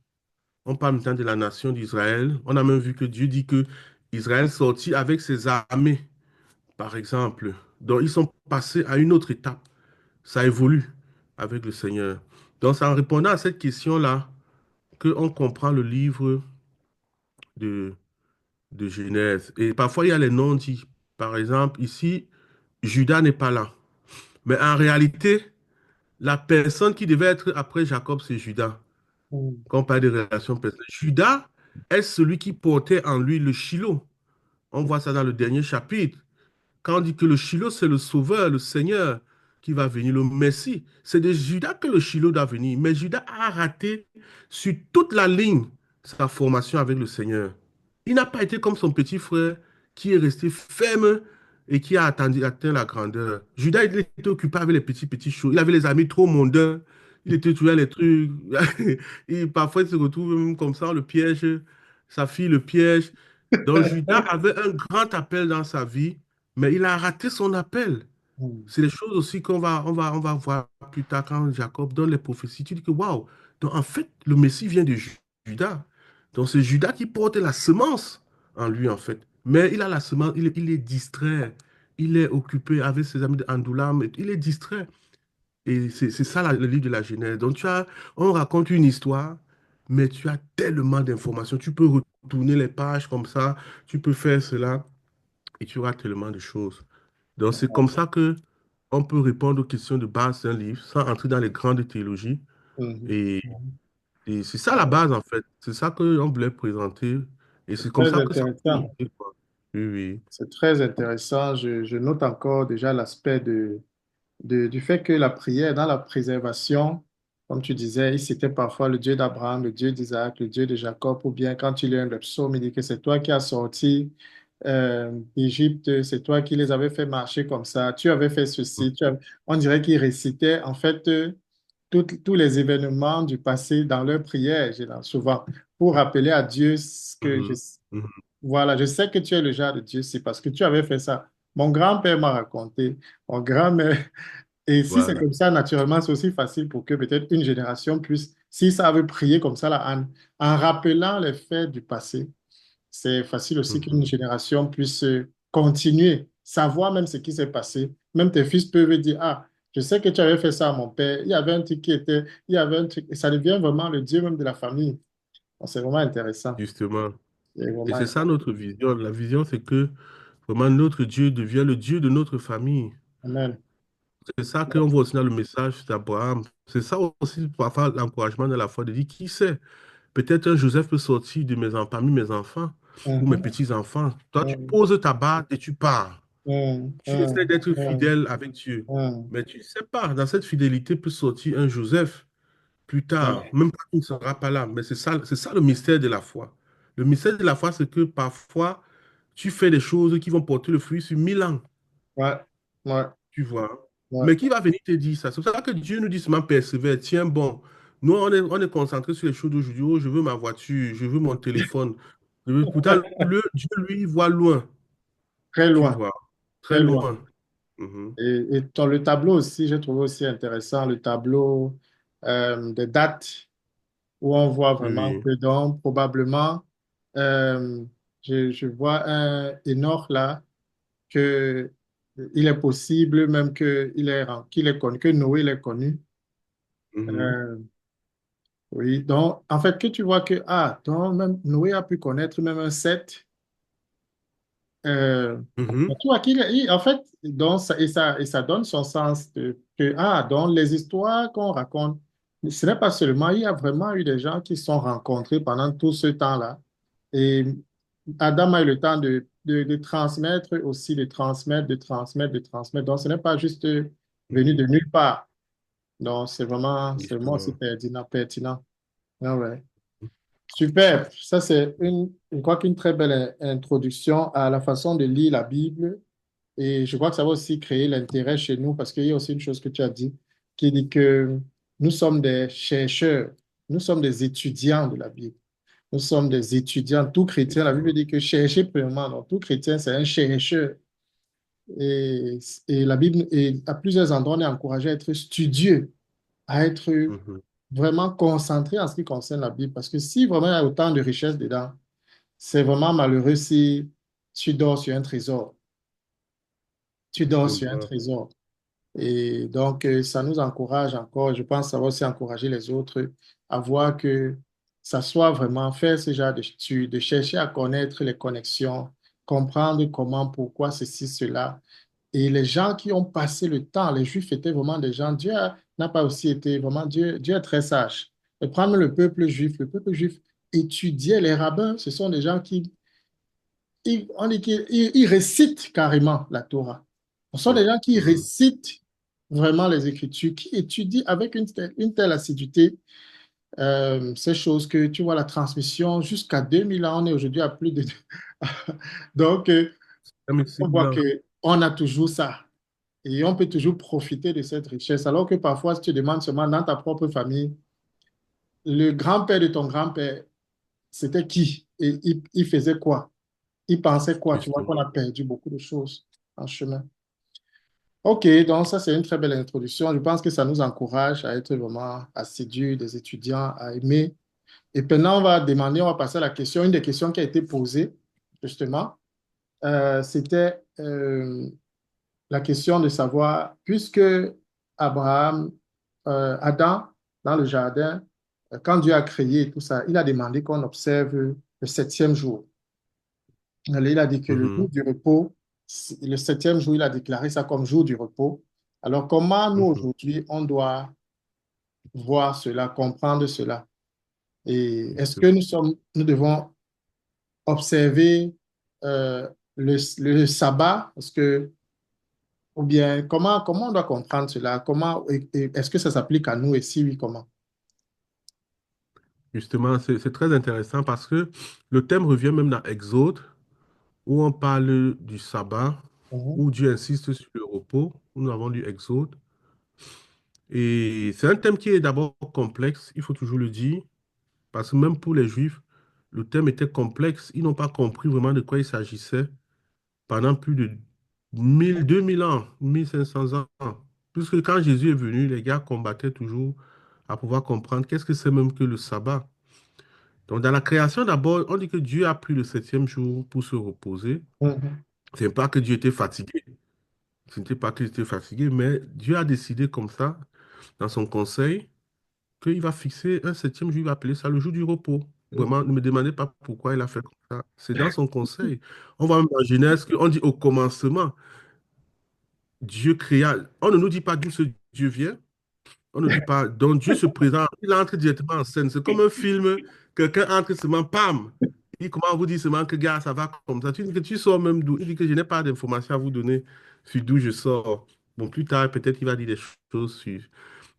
on parle maintenant de la nation d'Israël. On a même vu que Dieu dit que Israël sortit avec ses armées, par exemple. Donc, ils sont passés à une autre étape. Ça évolue avec le Seigneur. Donc, c'est en répondant à cette question-là qu'on comprend le livre de, de Genèse. Et parfois, il y a les non-dits. Par exemple, ici, Judas n'est pas là. Mais en réalité, la personne qui devait être après Jacob, c'est Judas. Mhm. Quand on parle de relations personnelles. Judas est celui qui portait en lui le Shiloh. On voit ça dans le dernier chapitre. Quand on dit que le Shiloh, c'est le Sauveur, le Seigneur qui va venir, le Messie, c'est de Judas que le Shiloh doit venir. Mais Judas a raté sur toute la ligne sa formation avec le Seigneur. Il n'a pas été comme son petit frère qui est resté ferme et qui a atteint la grandeur. Judas, il était occupé avec les petits choses. Il avait les amis trop mondains. Il était toujours à les trucs. Et parfois, il se retrouve même comme ça, on le piège. Sa fille le piège. Donc, Judas avait un grand appel dans sa vie, mais il a raté son appel. Mhm. C'est les choses aussi qu'on va voir plus tard quand Jacob donne les prophéties. Tu dis que waouh, donc en fait, le Messie vient de Judas. Donc c'est Judas qui porte la semence en lui, en fait. Mais il a la semence, il est distrait. Il est occupé avec ses amis d'Andoulam. Il est distrait. Et c'est ça le livre de la Genèse. Donc on raconte une histoire, mais tu as tellement d'informations. Tu peux retourner les pages comme ça, tu peux faire cela, et tu auras tellement de choses. Donc, c'est comme ça que on peut répondre aux questions de base d'un livre sans entrer dans les grandes théologies. Mhm. Et, Mhm. et c'est ça la Ouais. base, en fait. C'est ça qu'on voulait présenter. Et C'est c'est comme très ça que ça peut intéressant. aider, quoi. Oui, oui. C'est très intéressant. Je note encore déjà l'aspect du fait que la prière, dans la préservation, comme tu disais, il citait parfois le Dieu d'Abraham, le Dieu d'Isaac, le Dieu de Jacob, ou bien quand il lit un psaume, il dit que c'est toi qui as sorti d'Égypte, c'est toi qui les avais fait marcher comme ça, tu avais fait ceci, on dirait qu'il récitait en fait tous les événements du passé dans leur prière, souvent, pour rappeler à Dieu ce que Mhm, mhm. voilà, je sais que tu es le genre de Dieu, c'est parce que tu avais fait ça. Mon grand-père m'a raconté, mon grand-mère. Et si c'est Voilà. comme ça, naturellement, c'est aussi facile pour que peut-être une génération puisse, si ça veut prier comme ça, là, en rappelant les faits du passé, c'est facile aussi qu'une Mhm. génération puisse continuer, savoir même ce qui s'est passé. Même tes fils peuvent dire, ah, je sais que tu avais fait ça à mon père, il y avait un truc il y avait un truc, et ça devient vraiment le Dieu même de la famille. Donc, c'est vraiment intéressant. Justement. C'est Et vraiment c'est ça intéressant. notre vision. La vision, c'est que vraiment notre Dieu devient le Dieu de notre famille. Amen. C'est ça qu'on voit aussi dans le message d'Abraham. C'est ça aussi, parfois, l'encouragement de la foi, de dire, qui sait? Peut-être un Joseph peut sortir de parmi mes enfants ou mes Mhm. petits-enfants. Toi, tu Mhm. poses ta barre et tu pars. Mhm. Tu essaies d'être Mhm. fidèle avec Dieu. Mhm. Mais tu ne sais pas, dans cette fidélité peut sortir un Joseph plus tard, Ouais, même quand il ne sera pas là. Mais c'est ça le mystère de la foi. Le mystère de la foi, c'est que parfois, tu fais des choses qui vont porter le fruit sur 1000 ans, ouais, ouais, tu vois. ouais. Mais qui va venir te dire ça? C'est pour ça que Dieu nous dit seulement persévère. Tiens, bon, nous, on est concentré sur les choses d'aujourd'hui. Oh, je veux ma voiture, je veux mon téléphone. Pourtant, Dieu, lui, il voit loin, Très tu loin, vois, très très loin. loin. Mhm. Et dans le tableau aussi, j'ai trouvé aussi intéressant le tableau des dates où on voit Oui, vraiment oui. que donc probablement, euh, je vois un Enoch là, que il est possible même qu'il est connu, que Noé l'ait connu. Mhm. Euh, Oui, donc en fait, que tu vois que, ah, donc même Noé a pu connaître même un Seth. Mhm, Tu vois en fait, donc, et ça donne son sens que, ah, donc les histoires qu'on raconte, ce n'est pas seulement, il y a vraiment eu des gens qui se sont rencontrés pendant tout ce temps-là. Et Adam a eu le temps de transmettre aussi, de transmettre, de transmettre, de transmettre. Donc, ce n'est pas juste venu mhm, de nulle part. Donc, c'est vraiment aussi justement. pertinent, pertinent. Ah ouais. Super. Ça, c'est je crois qu'une très belle introduction à la façon de lire la Bible. Et je crois que ça va aussi créer l'intérêt chez nous parce qu'il y a aussi une chose que tu as dit qui dit que nous sommes des chercheurs, nous sommes des étudiants de la Bible. Nous sommes des étudiants. Tout chrétien, la Bible Justement. dit que chercher premièrement. Donc, tout chrétien, c'est un chercheur. Et, et la Bible, et à plusieurs endroits, on est encouragé à être studieux, à être Mhm, vraiment concentré en ce qui concerne la Bible. Parce que si vraiment il y a autant de richesses dedans, c'est vraiment malheureux si tu dors sur un trésor. Tu dors sur un justement. trésor. Et donc, ça nous encourage encore. Je pense que ça va aussi encourager les autres à voir que ça soit vraiment faire ce genre d'études, de chercher à connaître les connexions, comprendre comment, pourquoi ceci, cela. Et les gens qui ont passé le temps, les Juifs étaient vraiment des gens, n'a pas aussi été vraiment, Dieu est très sage. Et prendre le peuple juif étudiait les rabbins, ce sont des gens qui on dit qu'ils récitent carrément la Torah. Ce sont des gens qui Mhm, récitent vraiment les Écritures, qui étudient avec une telle assiduité ces choses que tu vois la transmission jusqu'à 2000 ans, on est aujourd'hui à plus de... Donc, merci, on voit Milan. qu'on a toujours ça et on peut toujours profiter de cette richesse. Alors que parfois, si tu demandes seulement dans ta propre famille, le grand-père de ton grand-père, c'était qui? Et il faisait quoi? Il pensait quoi? Tu vois qu'on Justement. a perdu beaucoup de choses en chemin. Ok, donc ça c'est une très belle introduction. Je pense que ça nous encourage à être vraiment assidus, des étudiants, à aimer. Et maintenant, on va passer à la question, une des questions qui a été posée, justement, c'était la question de savoir, puisque Abraham, Adam, dans le jardin, quand Dieu a créé tout ça, il a demandé qu'on observe le septième jour. Il a dit que le jour Mhm, du repos, le septième jour, il a déclaré ça comme jour du repos. Alors, comment nous, mhm. aujourd'hui, on doit voir cela, comprendre cela? Et est-ce que Justement. nous devons observer euh, le sabbat? Ou bien, comment on doit comprendre cela? Est-ce que ça s'applique à nous et si oui, comment? Justement, c'est très intéressant parce que le thème revient même dans Exode, où on parle du sabbat, Mhm, où Dieu insiste sur le repos, où nous avons lu Exode. Et c'est un thème qui est d'abord complexe, il faut toujours le dire, parce que même pour les Juifs, le thème était complexe. Ils n'ont pas compris vraiment de quoi il s'agissait pendant plus de 1000, 2000 ans, 1500 ans. Puisque quand Jésus est venu, les gars combattaient toujours à pouvoir comprendre qu'est-ce que c'est même que le sabbat. Donc, dans la création, d'abord, on dit que Dieu a pris le septième jour pour se reposer. mhm, Ce n'est pas que Dieu était fatigué. Ce n'était pas qu'il était fatigué, mais Dieu a décidé comme ça, dans son conseil, qu'il va fixer un septième jour, il va appeler ça le jour du repos. Vraiment, ne me demandez pas pourquoi il a fait comme ça. C'est dans son conseil. On va même dans Genèse qu'on dit au commencement, Dieu créa. On ne nous dit pas d'où ce Dieu vient. On ne dit pas. Donc Dieu se présente, il entre directement en scène. C'est comme un film, quelqu'un entre seulement, pam. Il dit, comment vous dire seulement que, gars, ça va comme ça. Tu dis que tu sors même d'où. Il dit que je n'ai pas d'informations à vous donner sur d'où je sors. Bon, plus tard, peut-être qu'il va dire des choses sur.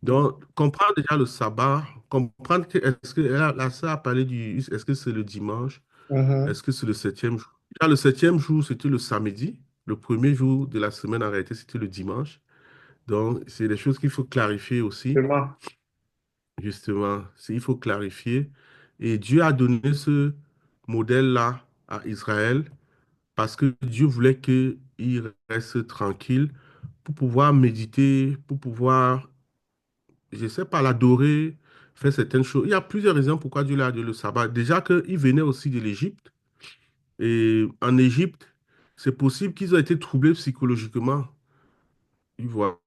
Donc, comprendre déjà le sabbat, comprendre que est-ce que la sœur a parlé du. Est-ce que c'est le dimanche? mhm, Est-ce que c'est le septième jour? Déjà, le septième jour, c'était le samedi. Le premier jour de la semaine, en réalité, c'était le dimanche. Donc, c'est des choses qu'il faut clarifier aussi. vraiment. Justement, il faut clarifier. Et Dieu a donné ce modèle-là à Israël parce que Dieu voulait qu'il reste tranquille pour pouvoir méditer, pour pouvoir, je ne sais pas, l'adorer, faire certaines choses. Il y a plusieurs raisons pourquoi Dieu l'a donné le sabbat. Déjà qu'il venait aussi de l'Égypte. Et en Égypte, c'est possible qu'ils aient été troublés psychologiquement. Ils voient.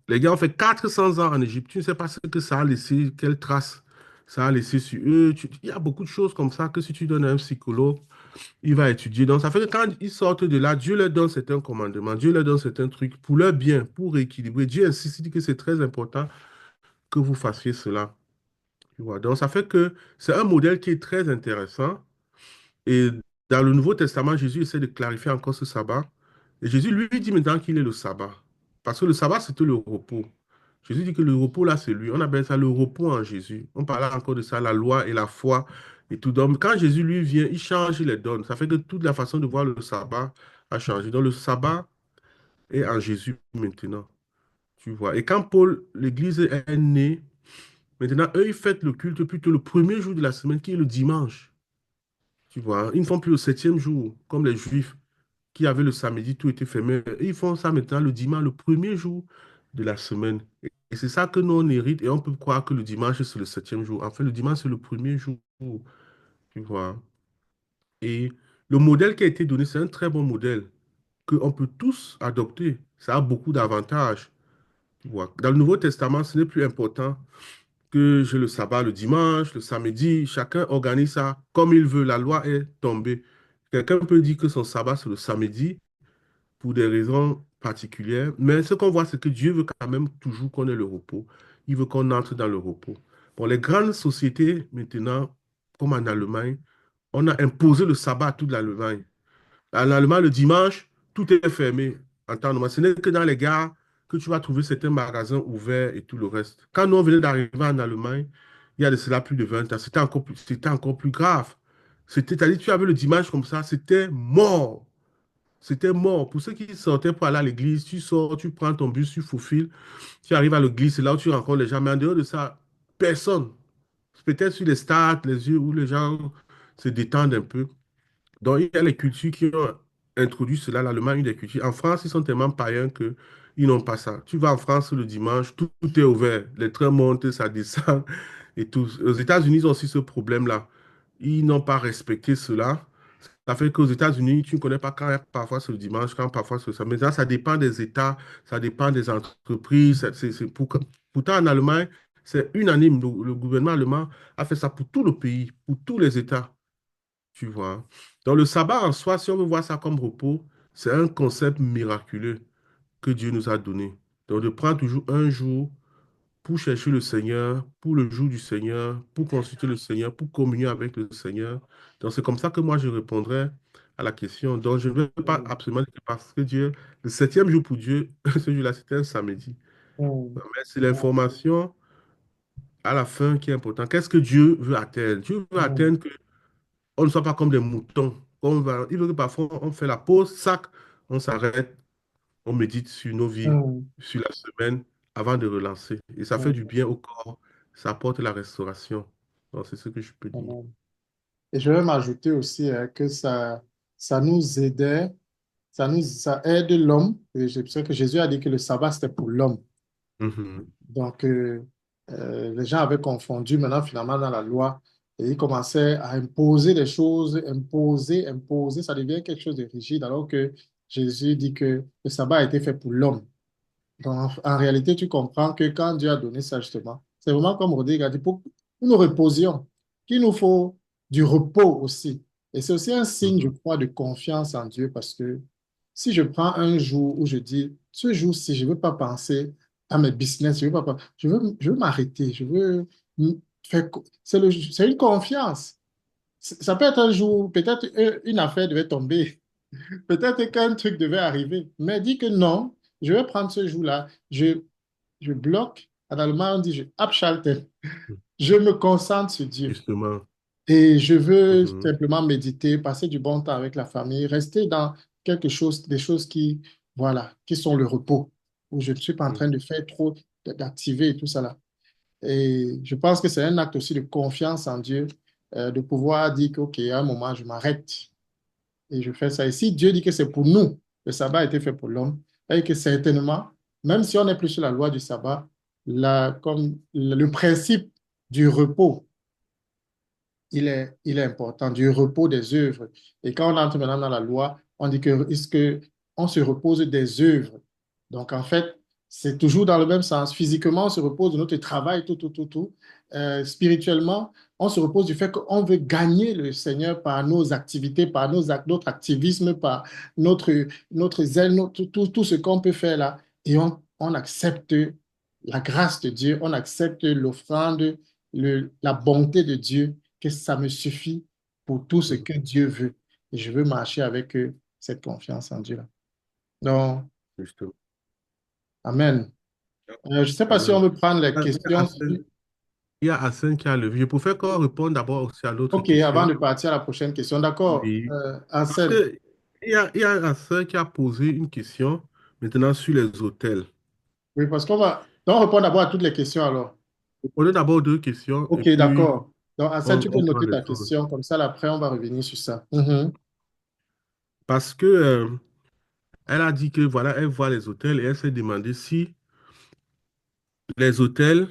Les gars ont fait 400 ans en Égypte. Tu ne sais pas ce que ça a laissé, quelle trace ça a laissé sur eux. Il y a beaucoup de choses comme ça que si tu donnes à un psychologue, il va étudier. Donc, ça fait que quand ils sortent de là, Dieu leur donne certains commandements, Dieu leur donne certains trucs pour leur bien, pour rééquilibrer. Dieu insiste, il dit que c'est très important que vous fassiez cela. Tu vois. Donc, ça fait que c'est un modèle qui est très intéressant. Et dans le Nouveau Testament, Jésus essaie de clarifier encore ce sabbat. Et Jésus lui dit maintenant qu'il est le sabbat. Parce que le sabbat, c'était le repos. Jésus dit que le repos, là, c'est lui. On appelle ça le repos en Jésus. On parlait encore de ça, la loi et la foi et tout. Donc, quand Jésus lui vient, il change, il les donne. Ça fait que toute la façon de voir le sabbat a changé. Donc, le sabbat est en Jésus maintenant. Tu vois. Et quand Paul, l'Église est née, maintenant, eux, ils fêtent le culte plutôt le premier jour de la semaine, qui est le dimanche. Tu vois. Ils ne font plus le septième jour, comme les Juifs qui avaient le samedi, tout était fermé. Et ils font ça maintenant le dimanche, le premier jour de la semaine. Et c'est ça que nous, on hérite. Et on peut croire que le dimanche, c'est le septième jour. En fait, le dimanche, c'est le premier jour. Tu vois. Et le modèle qui a été donné, c'est un très bon modèle qu'on peut tous adopter. Ça a beaucoup d'avantages. Tu vois. Dans le Nouveau Testament, ce n'est plus important que j'ai le sabbat le dimanche, le samedi. Chacun organise ça comme il veut. La loi est tombée. Quelqu'un peut dire que son sabbat, c'est le samedi pour des raisons particulières. Mais ce qu'on voit, c'est que Dieu veut quand même toujours qu'on ait le repos. Il veut qu'on entre dans le repos. Pour les grandes sociétés, maintenant, comme en Allemagne, on a imposé le sabbat à toute l'Allemagne. En Allemagne, le dimanche, tout est fermé en temps normal. Ce n'est que dans les gares que tu vas trouver certains magasins ouverts et tout le reste. Quand nous, on venait d'arriver en Allemagne, il y a de cela plus de 20 ans, c'était encore plus grave. C'est-à-dire, tu avais le dimanche comme ça, c'était mort. C'était mort. Pour ceux qui sortaient pour aller à l'église, tu sors, tu prends ton bus, tu faufiles, tu arrives à l'église, c'est là où tu rencontres les gens. Mais en dehors de ça, personne. Peut-être sur les stades, les yeux où les gens se détendent un peu. Donc, il y a les cultures qui ont introduit cela, l'Allemagne, une des cultures. En France, ils sont tellement païens qu'ils n'ont pas ça. Tu vas en France le dimanche, tout est ouvert. Les trains montent, ça descend et tout. Aux États-Unis, ils ont aussi ce problème-là. Ils n'ont pas respecté cela. Ça fait qu'aux États-Unis, tu ne connais pas quand parfois c'est le dimanche, quand parfois c'est le samedi. Mais ça dépend des États, ça dépend des entreprises. Pourtant, en Allemagne, c'est unanime. Le gouvernement allemand a fait ça pour tout le pays, pour tous les États. Tu vois. Donc, le sabbat en soi, si on veut voir ça comme repos, c'est un concept miraculeux que Dieu nous a donné. Donc, de prendre toujours un jour pour chercher le Seigneur, pour le jour du Seigneur, pour consulter le Seigneur, pour communier avec le Seigneur. Donc, c'est comme ça que moi, je répondrai à la question. Donc, je ne veux pas Mm, absolument dire que parce que Dieu, le septième jour pour Dieu, ce jour-là, c'était un samedi. mm, Mais c'est l'information à la fin qui est importante. Qu'est-ce que Dieu veut atteindre? Dieu veut mm, atteindre qu'on ne soit pas comme des moutons. Il veut que parfois, on fait la pause, sac, on s'arrête, on médite sur nos vies, mm, sur la semaine, avant de relancer. Et ça fait du mm, bien au corps, ça apporte la restauration. Donc, c'est ce que je peux dire. mm. Et je vais m'ajouter aussi que ça nous aidait, ça aide l'homme. Et je sais que Jésus a dit que le sabbat, c'était pour l'homme. Mhm. Donc, les gens avaient confondu maintenant finalement dans la loi et ils commençaient à imposer des choses, imposer, ça devient quelque chose de rigide alors que Jésus dit que le sabbat a été fait pour l'homme. Donc, en réalité, tu comprends que quand Dieu a donné ça justement, c'est vraiment comme Rodrigue a dit, pour que nous reposions, qu'il nous faut du repos aussi. Et c'est aussi un signe, je Mhm. crois, de confiance en Dieu parce que si je prends un jour où je dis, ce jour-ci, je ne veux pas penser à mes business, je veux pas, je veux m'arrêter, je veux faire, c'est une confiance. Ça peut être un jour, peut-être une affaire devait tomber. Peut-être qu'un truc devait arriver, mais dis que non, je vais prendre ce jour-là, je bloque. En allemand, on dit je abschalte. Je me concentre sur Dieu Justement. et je veux Mhm. simplement méditer, passer du bon temps avec la famille, rester dans quelque chose, des choses qui, voilà, qui sont le repos, où je ne suis pas en train Mhm. de faire trop, d'activer et tout ça là. Et je pense que c'est un acte aussi de confiance en Dieu, de pouvoir dire que, OK, à un moment, je m'arrête et je fais ça. Et si Dieu dit que c'est pour nous, le sabbat a été fait pour l'homme, et que certainement, même si on n'est plus sur la loi du sabbat, comme le principe du repos, il est important, du repos des œuvres. Et quand on entre maintenant dans la loi, on dit que, est-ce que on se repose des œuvres? Donc, en fait, c'est toujours dans le même sens. Physiquement, on se repose de notre travail, tout, tout, tout, tout. spirituellement, on se repose du fait qu'on veut gagner le Seigneur par nos activités, par notre activisme, par notre, notre zèle, tout ce qu'on peut faire là. Et on accepte la grâce de Dieu, on accepte l'offrande, la bonté de Dieu, que ça me suffit pour tout ce Mhm. que Dieu veut. Et je veux marcher avec cette confiance en Dieu là. Donc, Justement. Amen. Je ne sais pas si on Amen. veut prendre les Il y a questions. Hassan, il y a Hassan qui a levé. Je préfère qu'on réponde d'abord aussi à l'autre OK, avant question. de partir à la prochaine question. D'accord. Oui. Parce Arsène. que il y a Hassan qui a posé une question maintenant sur les hôtels. Oui, parce qu'on va. Donc, on répond d'abord à toutes les questions alors. On a d'abord deux questions et OK, puis d'accord. Donc, Arsène, tu peux on prend noter les ta autres. question. Comme ça, après, on va revenir sur ça. Mhm. Parce que elle a dit que voilà, elle voit les hôtels et elle s'est demandé si les hôtels,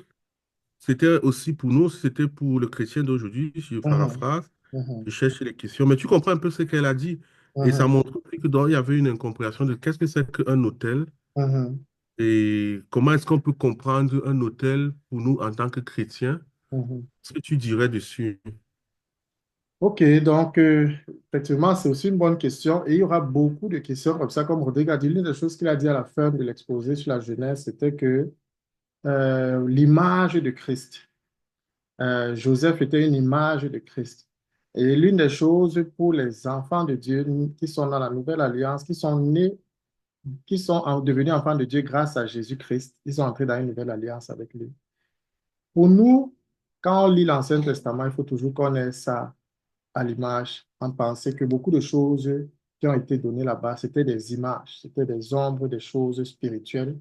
c'était aussi pour nous, si c'était pour le chrétien d'aujourd'hui, si je Mhm. paraphrase, Mhm. je cherche les questions. Mais tu comprends un peu ce qu'elle a dit. Et ça Mhm. montre aussi que il y avait une incompréhension de qu'est-ce que c'est qu'un hôtel Mhm. et comment est-ce qu'on peut comprendre un hôtel pour nous en tant que chrétiens. Mhm. Ce que tu dirais dessus. OK, donc, effectivement, c'est aussi une bonne question. Et il y aura beaucoup de questions comme ça, comme Rodrigue a dit. L'une des choses qu'il a dit à la fin de l'exposé sur la Genèse, c'était que l'image de Christ. Joseph était une image de Christ. Et l'une des choses pour les enfants de Dieu qui sont dans la nouvelle alliance, qui sont nés, devenus enfants de Dieu grâce à Jésus-Christ, ils sont entrés dans une nouvelle alliance avec lui. Pour nous, quand on lit l'Ancien Testament, il faut toujours qu'on ait ça à l'image, en pensant que beaucoup de choses qui ont été données là-bas, c'était des images, c'était des ombres, des choses spirituelles.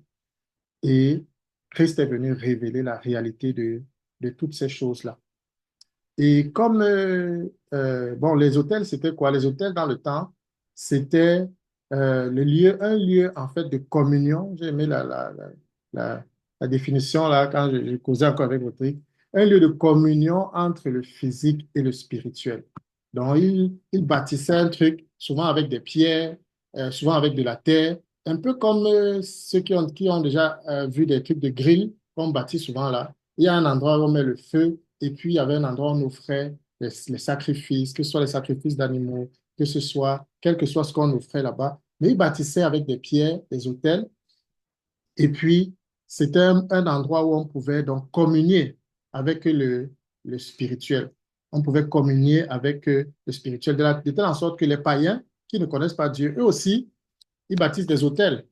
Et Christ est venu révéler la réalité de toutes ces choses-là. Et comme, bon, les hôtels, c'était quoi? Les hôtels, dans le temps, c'était un lieu, en fait, de communion. J'ai aimé la, la définition, là, quand je causais encore avec votre un lieu de communion entre le physique et le spirituel. Donc, il bâtissait un truc, souvent avec des pierres, souvent avec de la terre, un peu comme ceux qui ont déjà vu des trucs de grill qu'on bâtit souvent là. Il y a un endroit où on met le feu, et puis il y avait un endroit où on offrait les sacrifices, que ce soit les sacrifices d'animaux, que ce soit, quel que soit ce qu'on offrait là-bas. Mais ils bâtissaient avec des pierres, des autels, et puis c'était un endroit où on pouvait donc communier avec le spirituel. On pouvait communier avec le spirituel, de telle en sorte que les païens qui ne connaissent pas Dieu, eux aussi, ils bâtissent des autels.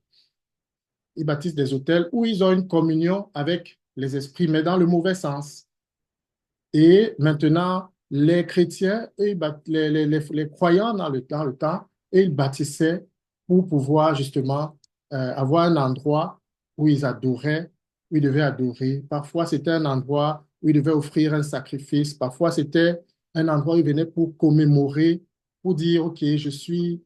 Ils bâtissent des autels où ils ont une communion avec les esprits, mais dans le mauvais sens. Et maintenant, les chrétiens, les croyants dans le temps, ils bâtissaient pour pouvoir justement avoir un endroit où ils adoraient, où ils devaient adorer. Parfois, c'était un endroit où ils devaient offrir un sacrifice. Parfois, c'était un endroit où ils venaient pour commémorer, pour dire, OK, je suis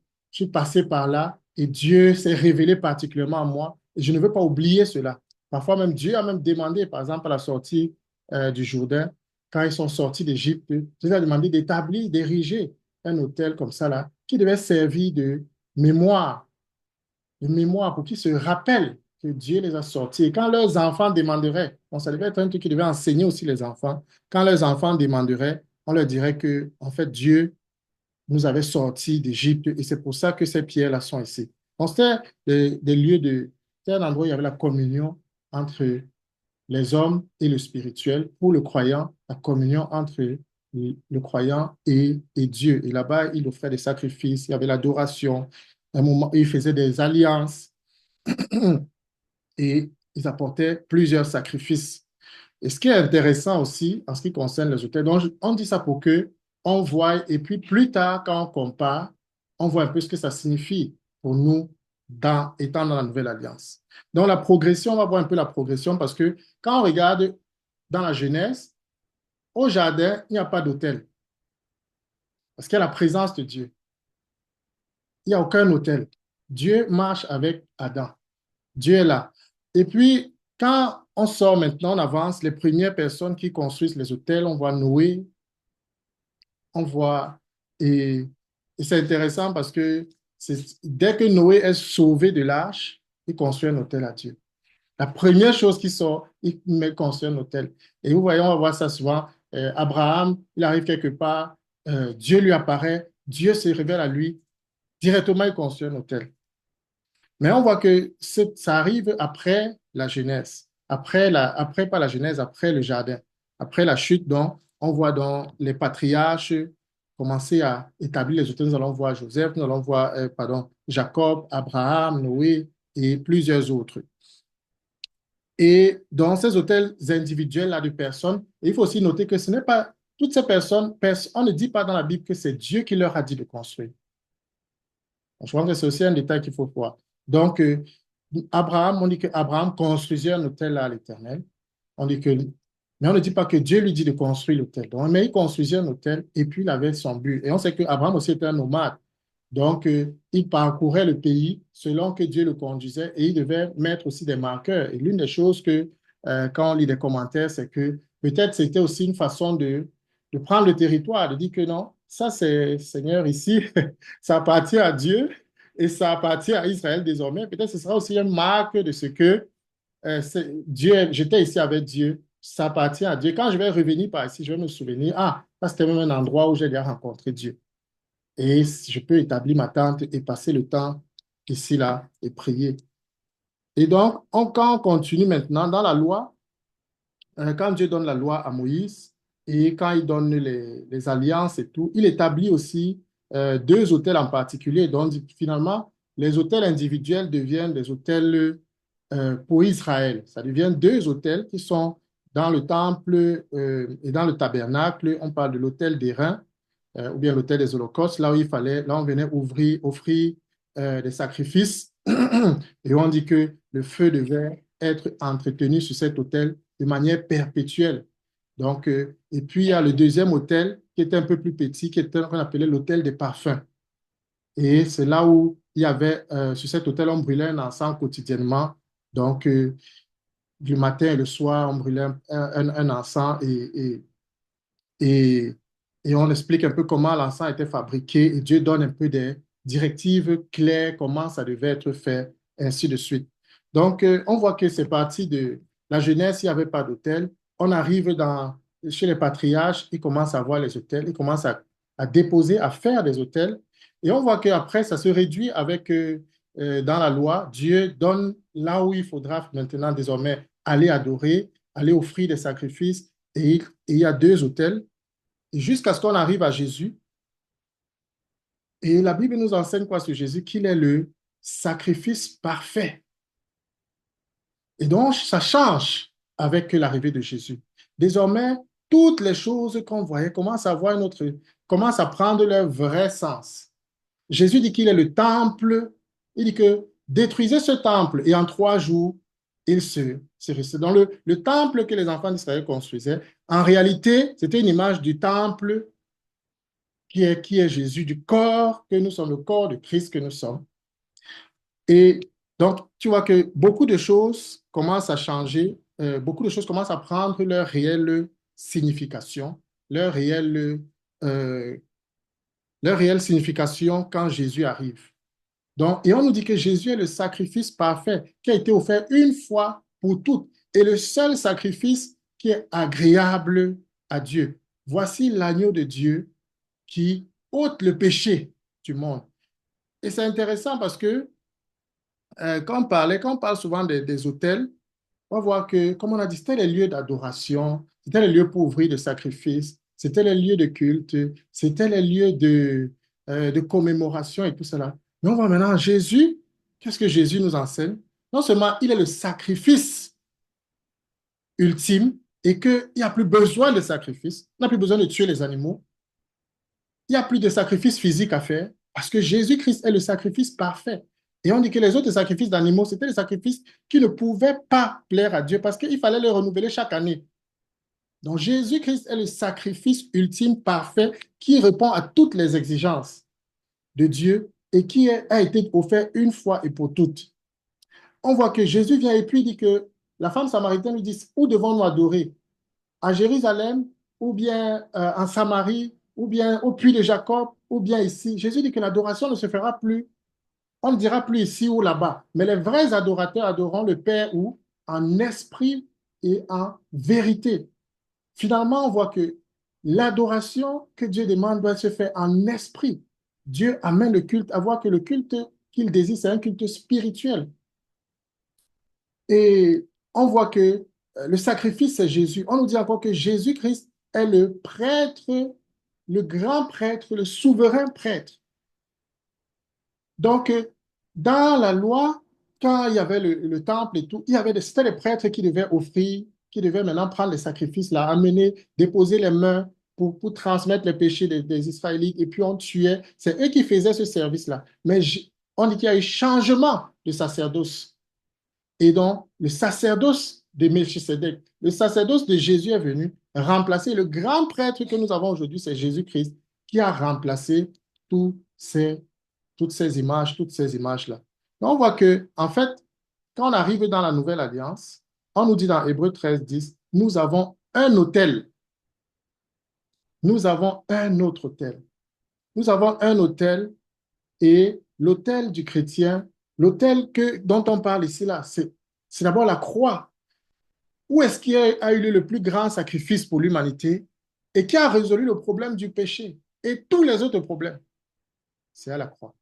passé par là et Dieu s'est révélé particulièrement à moi et je ne veux pas oublier cela. Parfois, même Dieu a même demandé, par exemple, à la sortie du Jourdain, quand ils sont sortis d'Égypte, Jésus a demandé d'établir, d'ériger un hôtel comme ça là, qui devait servir mémoire, de mémoire pour qu'ils se rappellent que Dieu les a sortis. Et quand leurs enfants demanderaient, bon, ça devait être un truc qui devait enseigner aussi les enfants, quand leurs enfants demanderaient, on leur dirait que, en fait, Dieu nous avait sortis d'Égypte et c'est pour ça que ces pierres-là sont ici. Donc, c'était des lieux c'était un endroit où il y avait la communion entre les hommes et le spirituel. Pour le croyant, la communion entre le croyant et Dieu. Et là-bas, il offrait des sacrifices, il y avait l'adoration. À un moment, il faisait des alliances et ils apportaient plusieurs sacrifices. Et ce qui est intéressant aussi en ce qui concerne les autels, donc on dit ça pour que on voit, et puis plus tard, quand on compare, on voit un peu ce que ça signifie pour nous étant dans la nouvelle alliance. Donc la progression, on va voir un peu la progression parce que quand on regarde dans la Genèse, au jardin, il n'y a pas d'autel parce qu'il y a la présence de Dieu. Il n'y a aucun autel. Dieu marche avec Adam. Dieu est là. Et puis, quand on sort maintenant, on avance, les premières personnes qui construisent les hôtels, on voit Noé, on voit, et, et c'est intéressant parce que dès que Noé est sauvé de l'arche, il construit un hôtel à Dieu. La première chose qui sort, il met construire un hôtel. Et vous voyez, on va voir ça souvent. Abraham, il arrive quelque part, Dieu lui apparaît, Dieu se révèle à lui, directement il construit un hôtel. Mais on voit que ça arrive après la Genèse, après pas la Genèse, après le jardin, après la chute, donc on voit donc les patriarches commencer à établir les hôtels. Nous allons voir Joseph, nous allons voir, pardon, Jacob, Abraham, Noé et plusieurs autres. Et dans ces hôtels individuels-là de personnes, il faut aussi noter que ce n'est pas toutes ces personnes, on ne dit pas dans la Bible que c'est Dieu qui leur a dit de construire. Je pense que c'est aussi un détail qu'il faut voir. Donc, Abraham, on dit qu'Abraham construisait un hôtel à l'Éternel. On dit que, mais on ne dit pas que Dieu lui dit de construire l'hôtel. Donc, mais il construisait un hôtel et puis il avait son but. Et on sait qu'Abraham aussi était un nomade. Donc, il parcourait le pays selon que Dieu le conduisait et il devait mettre aussi des marqueurs. Et l'une des choses que, quand on lit des commentaires, c'est que peut-être c'était aussi une façon de prendre le territoire, de dire que non, ça c'est Seigneur ici, ça appartient à Dieu et ça appartient à Israël désormais. Peut-être que ce sera aussi une marque de ce que Dieu, j'étais ici avec Dieu, ça appartient à Dieu. Quand je vais revenir par ici, je vais me souvenir, ah, ça c'était même un endroit où j'ai déjà rencontré Dieu. Et je peux établir ma tente et passer le temps ici, là, et prier. Et donc, quand on continue maintenant dans la loi, quand Dieu donne la loi à Moïse et quand il donne les alliances et tout, il établit aussi deux hôtels en particulier. Donc, finalement, les hôtels individuels deviennent des hôtels pour Israël. Ça devient deux hôtels qui sont dans le temple et dans le tabernacle. On parle de l'hôtel des reins ou bien l'autel des holocaustes, là où il fallait, là on venait offrir des sacrifices et on dit que le feu devait être entretenu sur cet autel de manière perpétuelle. Donc, et puis il y a le deuxième autel qui était un peu plus petit, qui était qu'on appelait l'autel des parfums. Et c'est là où il y avait, sur cet autel, on brûlait un encens quotidiennement. Donc, du matin et le soir, on brûlait un encens et, et on explique un peu comment l'encens était fabriqué et Dieu donne un peu des directives claires, comment ça devait être fait, ainsi de suite. Donc, on voit que c'est parti de la Genèse, il n'y avait pas d'hôtel. On arrive chez les patriarches, ils commencent à voir les hôtels, ils commencent à déposer, à faire des hôtels. Et on voit qu'après, ça se réduit avec, dans la loi, Dieu donne là où il faudra maintenant désormais aller adorer, aller offrir des sacrifices. Et il y a deux hôtels jusqu'à ce qu'on arrive à Jésus. Et la Bible nous enseigne quoi sur Jésus? Qu'il est le sacrifice parfait. Et donc, ça change avec l'arrivée de Jésus. Désormais, toutes les choses qu'on voyait commencent à prendre leur vrai sens. Jésus dit qu'il est le temple. Il dit que détruisez ce temple et en 3 jours, il se restaure. Donc, le temple que les enfants d'Israël construisaient, en réalité, c'était une image du temple qui est Jésus, du corps que nous sommes, le corps de Christ que nous sommes. Et donc, tu vois que beaucoup de choses commencent à changer, beaucoup de choses commencent à prendre leur réelle signification, leur réelle, euh, leur réelle signification quand Jésus arrive. Donc, et on nous dit que Jésus est le sacrifice parfait qui a été offert une fois pour toutes et le seul sacrifice qui est agréable à Dieu. Voici l'agneau de Dieu qui ôte le péché du monde. Et c'est intéressant parce que quand on parle souvent des hôtels, on va voir que, comme on a dit, c'était les lieux d'adoration, c'était les lieux pour ouvrir des sacrifices, c'était les lieux de culte, c'était les lieux de commémoration et tout cela. Mais on voit maintenant Jésus, qu'est-ce que Jésus nous enseigne? Non seulement il est le sacrifice ultime et qu'il n'y a plus besoin de sacrifice, il n'y a plus besoin de tuer les animaux, il n'y a plus de sacrifice physique à faire parce que Jésus-Christ est le sacrifice parfait. Et on dit que les autres sacrifices d'animaux, c'était des sacrifices qui ne pouvaient pas plaire à Dieu parce qu'il fallait les renouveler chaque année. Donc Jésus-Christ est le sacrifice ultime parfait qui répond à toutes les exigences de Dieu et qui a été offert une fois et pour toutes. On voit que Jésus vient et puis dit que la femme samaritaine lui dit, où devons-nous adorer? À Jérusalem, ou bien en Samarie, ou bien au puits de Jacob, ou bien ici. Jésus dit que l'adoration ne se fera plus, on ne dira plus ici ou là-bas, mais les vrais adorateurs adoreront le Père où? en esprit et en vérité. Finalement, on voit que l'adoration que Dieu demande doit se faire en esprit. Dieu amène le culte à voir que le culte qu'il désire, c'est un culte spirituel. Et on voit que le sacrifice, c'est Jésus. On nous dit encore que Jésus-Christ est le prêtre, le grand prêtre, le souverain prêtre. Donc, dans la loi, quand il y avait le temple et tout, c'était les prêtres qui devaient offrir, qui devaient maintenant prendre les sacrifices, là, amener, déposer les mains pour transmettre les péchés des Israélites, et puis on tuait. C'est eux qui faisaient ce service-là. Mais on dit qu'il y a eu changement de sacerdoce. Et donc, le sacerdoce de Melchisedec, le sacerdoce de Jésus est venu remplacer le grand prêtre que nous avons aujourd'hui, c'est Jésus-Christ, qui a remplacé tous ces toutes ces images-là. On voit que, en fait, quand on arrive dans la Nouvelle Alliance, on nous dit dans Hébreux 13:10, nous avons un autel. Nous avons un autre autel. Nous avons un autel et l'autel du chrétien, dont on parle ici, là, c'est d'abord la croix. Où est-ce qu'il y a eu le plus grand sacrifice pour l'humanité et qui a résolu le problème du péché et tous les autres problèmes? C'est à la croix.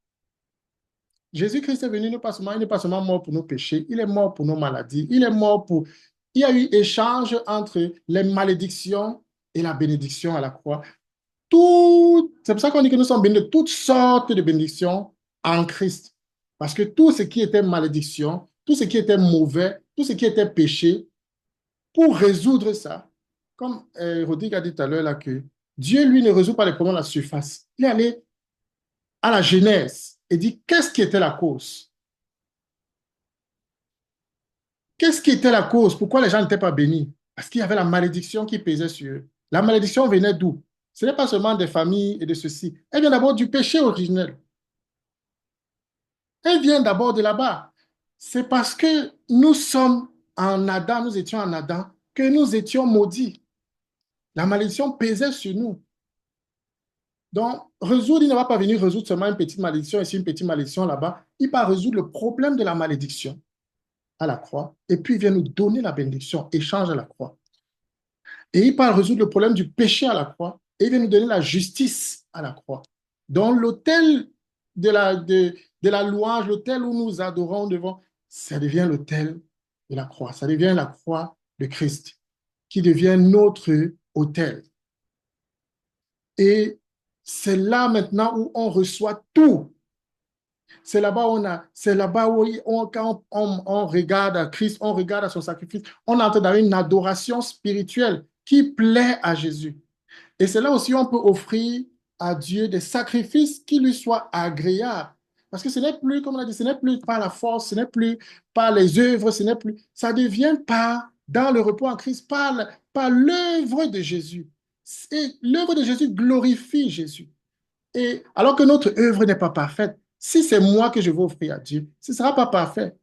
Jésus-Christ est venu, il n'est pas seulement mort pour nos péchés, il est mort pour nos maladies, il est mort pour... Il y a eu échange entre les malédictions et la bénédiction à la croix. C'est pour ça qu'on dit que nous sommes bénis de toutes sortes de bénédictions en Christ. Parce que tout ce qui était malédiction, tout ce qui était mauvais, tout ce qui était péché, pour résoudre ça, comme Rodrigue a dit tout à l'heure là, que Dieu, lui, ne résout pas les problèmes à la surface. Il est allé à la genèse et dit qu'est-ce qui était la cause? Qu'est-ce qui était la cause? Pourquoi les gens n'étaient pas bénis? Parce qu'il y avait la malédiction qui pesait sur eux. La malédiction venait d'où? Ce n'est pas seulement des familles et de ceci. Elle vient d'abord du péché originel. Elle vient d'abord de là-bas. C'est parce que nous sommes en Adam, nous étions en Adam, que nous étions maudits. La malédiction pesait sur nous. Donc, il ne va pas venir résoudre seulement une petite malédiction ici, une petite malédiction là-bas. Il va résoudre le problème de la malédiction à la croix, et puis il vient nous donner la bénédiction, échange à la croix. Et il part résoudre le problème du péché à la croix, et il vient nous donner la justice à la croix. Donc l'autel de la louange, l'autel où nous adorons devant, ça devient l'autel de la croix, ça devient la croix de Christ, qui devient notre autel. Et c'est là maintenant où on reçoit tout. C'est là-bas où quand on regarde à Christ, on regarde à son sacrifice, on entre dans une adoration spirituelle qui plaît à Jésus. Et c'est là aussi où on peut offrir à Dieu des sacrifices qui lui soient agréables. Parce que ce n'est plus, comme on a dit, ce n'est plus par la force, ce n'est plus par les œuvres, ça devient dans le repos en Christ, par l'œuvre de Jésus. Et l'œuvre de Jésus glorifie Jésus. Et alors que notre œuvre n'est pas parfaite, si c'est moi que je veux offrir à Dieu, ce ne sera pas parfait.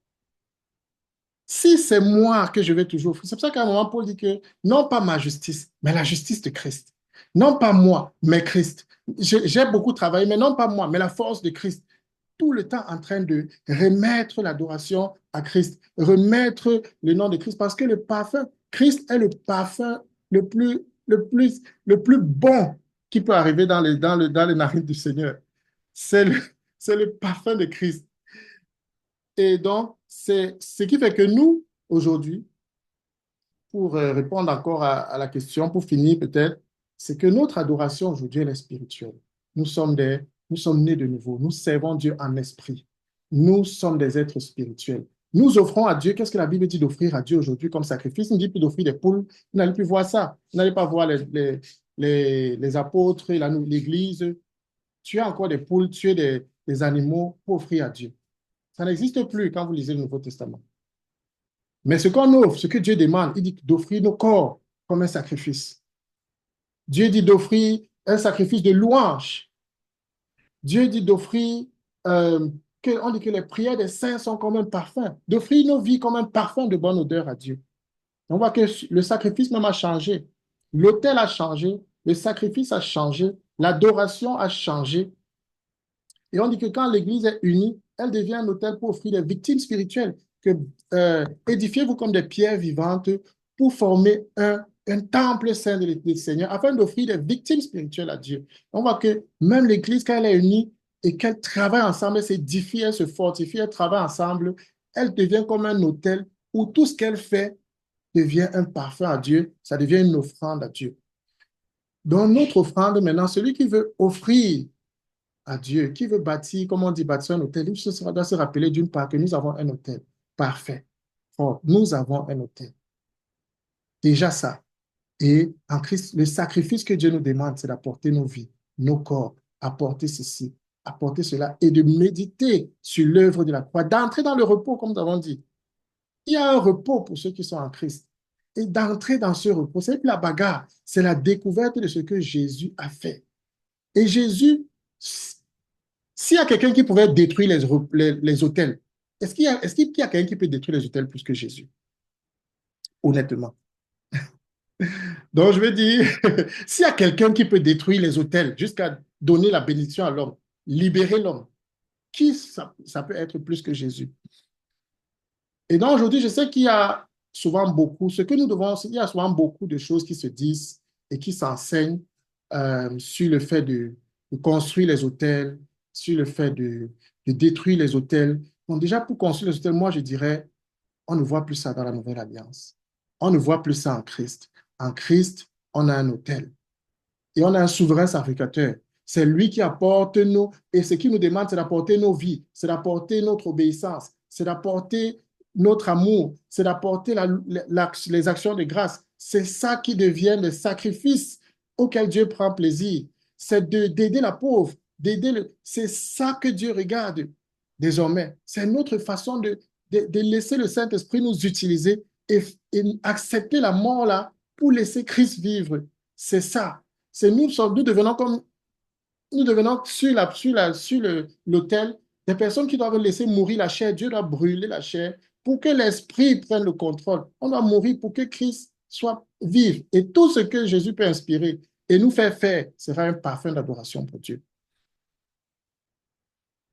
Si c'est moi que je vais toujours offrir, c'est pour ça qu'à un moment, Paul dit que non pas ma justice, mais la justice de Christ. Non pas moi, mais Christ. J'ai beaucoup travaillé, mais non pas moi, mais la force de Christ. Tout le temps en train de remettre l'adoration à Christ, remettre le nom de Christ, parce que le parfum, Christ est le parfum le plus bon qui peut arriver dans les narines du Seigneur. C'est le parfum de Christ. Et donc, c'est ce qui fait que nous, aujourd'hui, pour répondre encore à la question, pour finir peut-être, c'est que notre adoration aujourd'hui, elle est spirituelle. Nous sommes nés de nouveau. Nous servons Dieu en esprit. Nous sommes des êtres spirituels. Nous offrons à Dieu, qu'est-ce que la Bible dit d'offrir à Dieu aujourd'hui comme sacrifice? Il ne dit plus d'offrir des poules. Vous n'allez plus voir ça. Vous n'allez pas voir les apôtres et l'Église. Tu as encore des poules, tu as des animaux pour offrir à Dieu. Ça n'existe plus quand vous lisez le Nouveau Testament. Mais ce qu'on offre, ce que Dieu demande, il dit d'offrir nos corps comme un sacrifice. Dieu dit d'offrir un sacrifice de louange. Dieu dit d'offrir, on dit que les prières des saints sont comme un parfum, d'offrir nos vies comme un parfum de bonne odeur à Dieu. On voit que le sacrifice même a changé. L'autel a changé, le sacrifice a changé, l'adoration a changé. Et on dit que quand l'Église est unie, elle devient un autel pour offrir des victimes spirituelles. que édifiez-vous comme des pierres vivantes pour former un temple saint de l'Église du Seigneur, afin d'offrir des victimes spirituelles à Dieu. On voit que même l'Église, quand elle est unie et qu'elle travaille ensemble, elle s'édifie, elle se fortifie, elle travaille ensemble, elle devient comme un autel où tout ce qu'elle fait devient un parfum à Dieu, ça devient une offrande à Dieu. Donc, notre offrande, maintenant, celui qui veut offrir à Dieu, qui veut bâtir, comme on dit, bâtir un hôtel, il doit se rappeler d'une part que nous avons un hôtel parfait. Or, nous avons un hôtel. Déjà ça. Et en Christ, le sacrifice que Dieu nous demande, c'est d'apporter nos vies, nos corps, apporter ceci, apporter cela, et de méditer sur l'œuvre de la croix, d'entrer dans le repos, comme nous avons dit. Il y a un repos pour ceux qui sont en Christ. Et d'entrer dans ce repos, c'est la bagarre, c'est la découverte de ce que Jésus a fait. Et Jésus, s'il y a quelqu'un qui pouvait détruire les hôtels, est-ce qu'il y a quelqu'un qui peut détruire les hôtels plus que Jésus? Honnêtement. Donc, je veux dire, s'il y a quelqu'un qui peut détruire les hôtels jusqu'à donner la bénédiction à l'homme, libérer l'homme, qui ça peut être plus que Jésus? Et donc, aujourd'hui, je sais qu'il y a souvent beaucoup, ce que nous devons, il y a souvent beaucoup de choses qui se disent et qui s'enseignent sur le fait de construire les hôtels, sur le fait de détruire les hôtels. Donc, déjà, pour construire les hôtels, moi, je dirais, on ne voit plus ça dans la Nouvelle Alliance. On ne voit plus ça en Christ. En Christ, on a un hôtel et on a un souverain sacrificateur. C'est lui qui apporte nos, et ce qu'il nous demande, c'est d'apporter nos vies, c'est d'apporter notre obéissance, c'est d'apporter notre amour, c'est d'apporter les actions de grâce. C'est ça qui devient le sacrifice auquel Dieu prend plaisir. C'est d'aider la pauvre, c'est ça que Dieu regarde désormais. C'est notre façon de laisser le Saint-Esprit nous utiliser et accepter la mort là pour laisser Christ vivre. C'est ça. C'est nous devenons comme nous devenons sur l'autel des personnes qui doivent laisser mourir la chair. Dieu doit brûler la chair pour que l'esprit prenne le contrôle. On doit mourir pour que Christ soit vif. Et tout ce que Jésus peut inspirer et nous faire sera un parfum d'adoration pour Dieu.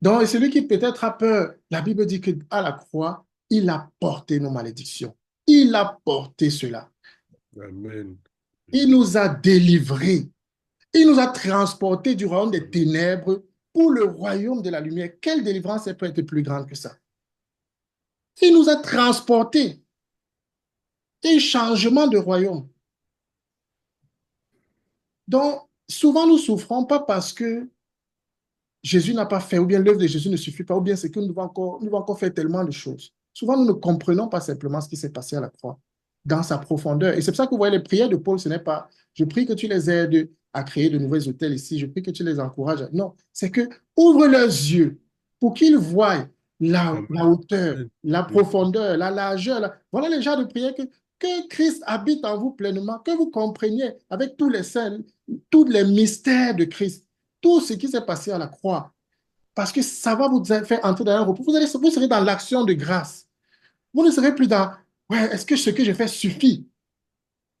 Donc, celui qui peut-être a peur, la Bible dit qu'à la croix, il a porté nos malédictions. Il a porté cela. Amen. Il nous a délivrés. Il nous a transportés du royaume des ténèbres pour le royaume de la lumière. Quelle délivrance peut être plus grande que ça? Il nous a transportés. Un changement de royaume. Donc, souvent nous souffrons pas parce que Jésus n'a pas fait, ou bien l'œuvre de Jésus ne suffit pas, ou bien c'est que nous devons encore faire tellement de choses. Souvent, nous ne comprenons pas simplement ce qui s'est passé à la croix, dans sa profondeur. Et c'est pour ça que vous voyez, les prières de Paul, ce n'est pas, je prie que tu les aides à créer de nouveaux hôtels ici, je prie que tu les encourages. Non, c'est que ouvre leurs yeux pour qu'ils voient la hauteur, Amen. la profondeur, la largeur. Voilà les genres de prières que Christ habite en vous pleinement, que vous compreniez avec tous les saints, tous les mystères de Christ, tout ce qui s'est passé à la croix, parce que ça va vous faire entrer dans un repos. Vous serez dans l'action de grâce. Vous ne serez plus dans, ouais, est-ce que ce que je fais suffit?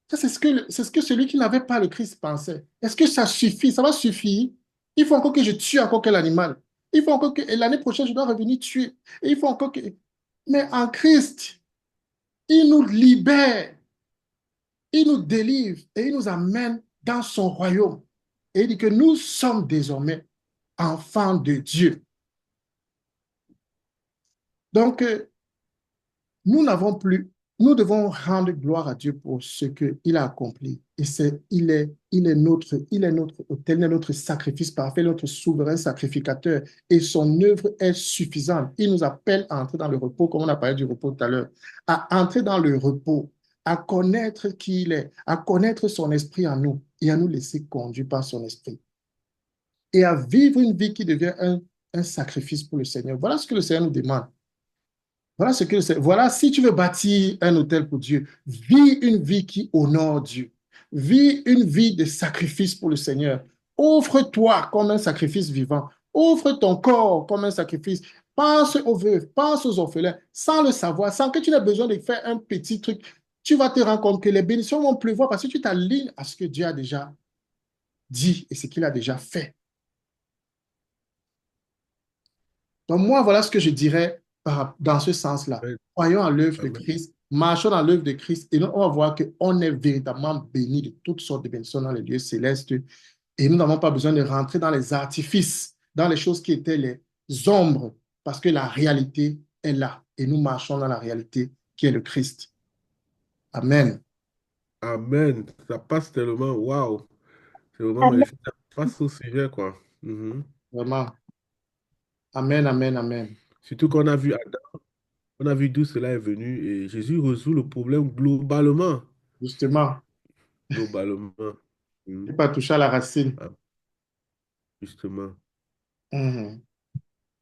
Ça, c'est ce que celui qui n'avait pas le Christ pensait. Est-ce que ça suffit? Ça va suffire? Il faut encore que je tue encore quel animal? Il faut encore que, et l'année prochaine, je dois revenir tuer. Et il faut encore que, mais en Christ, il nous libère, il nous délivre et il nous amène dans son royaume. Et il dit que nous sommes désormais enfants de Dieu. Donc, nous n'avons plus, nous devons rendre gloire à Dieu pour ce qu'il a accompli. Et il est notre autel, il est notre sacrifice parfait, notre souverain sacrificateur. Et son œuvre est suffisante. Il nous appelle à entrer dans le repos, comme on a parlé du repos tout à l'heure, à entrer dans le repos, à connaître qui il est, à connaître son esprit en nous et à nous laisser conduire par son esprit. Et à vivre une vie qui devient un sacrifice pour le Seigneur. Voilà ce que le Seigneur nous demande. Voilà ce que c'est. Voilà, si tu veux bâtir un hôtel pour Dieu, vis une vie qui honore Dieu. Vis une vie de sacrifice pour le Seigneur. Offre-toi comme un sacrifice vivant. Offre ton corps comme un sacrifice. Pense aux veuves, pense aux orphelins, sans le savoir, sans que tu n'aies besoin de faire un petit truc. Tu vas te rendre compte que les bénédictions vont pleuvoir parce que tu t'alignes à ce que Dieu a déjà dit et ce qu'il a déjà fait. Donc moi, voilà ce que je dirais dans ce sens-là. Amen. Croyons en l'œuvre de Amen. Christ, marchons dans l'œuvre de Christ et nous, on va voir qu'on est véritablement béni de toutes sortes de bénédictions dans les lieux célestes et nous n'avons pas besoin de rentrer dans les artifices, dans les choses qui étaient les ombres, parce que la réalité est là et nous marchons dans la réalité qui est le Christ. Amen. Amen. Ça passe tellement. Waouh. C'est vraiment Amen. magnifique. Ça passe au sujet, quoi. Mhm. Vraiment. Amen, amen, amen. Surtout qu'on a vu Adam, on a vu d'où cela est venu et Jésus résout le problème globalement. Justement, Globalement. ne Mhm. pas toucher à la racine. Ah, justement. Mhm.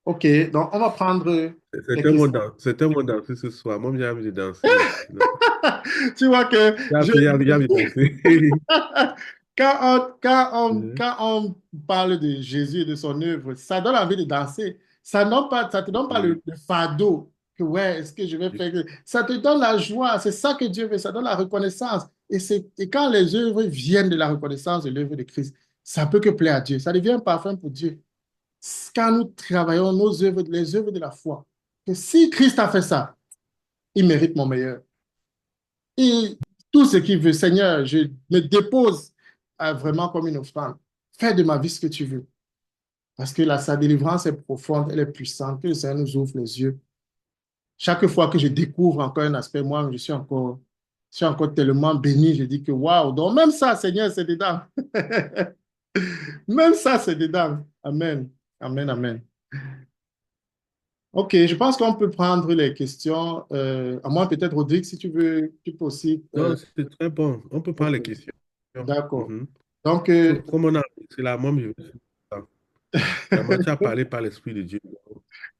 OK, donc on va prendre les questions. C'est un bon danser ce soir. Moi, j'ai envie de danser maintenant. Tu vois que je, J'ai envie de danser. Mhm. quand on parle de Jésus et de son œuvre, ça donne envie de danser. Ça te donne pas Oui. le fardeau que, ouais, est-ce que je vais faire? Ça te donne la joie. C'est ça que Dieu veut. Ça donne la reconnaissance. Et quand les œuvres viennent de la reconnaissance de l'œuvre de Christ, ça peut que plaire à Dieu. Ça devient un parfum pour Dieu. Quand nous travaillons nos œuvres, les œuvres de la foi, que si Christ a fait ça, il mérite mon meilleur. Et tout ce qu'il veut, Seigneur, je me dépose vraiment comme une offrande. Fais de ma vie ce que tu veux. Parce que sa délivrance est profonde, elle est puissante. Que le Seigneur nous ouvre les yeux. Chaque fois que je découvre encore un aspect, moi, je suis encore tellement béni. Je dis que waouh, donc même ça, Seigneur, c'est dedans. Même ça, c'est dedans. Amen. Amen, amen. OK, je pense qu'on peut prendre les questions. À moins peut-être, Rodrigue, si tu veux, tu peux aussi. Non, c'est très bon. On peut prendre OK, les questions. d'accord. Mhm. Donc, Comme on a, c'est la même. Vraiment, tu as parlé par l'Esprit de Dieu.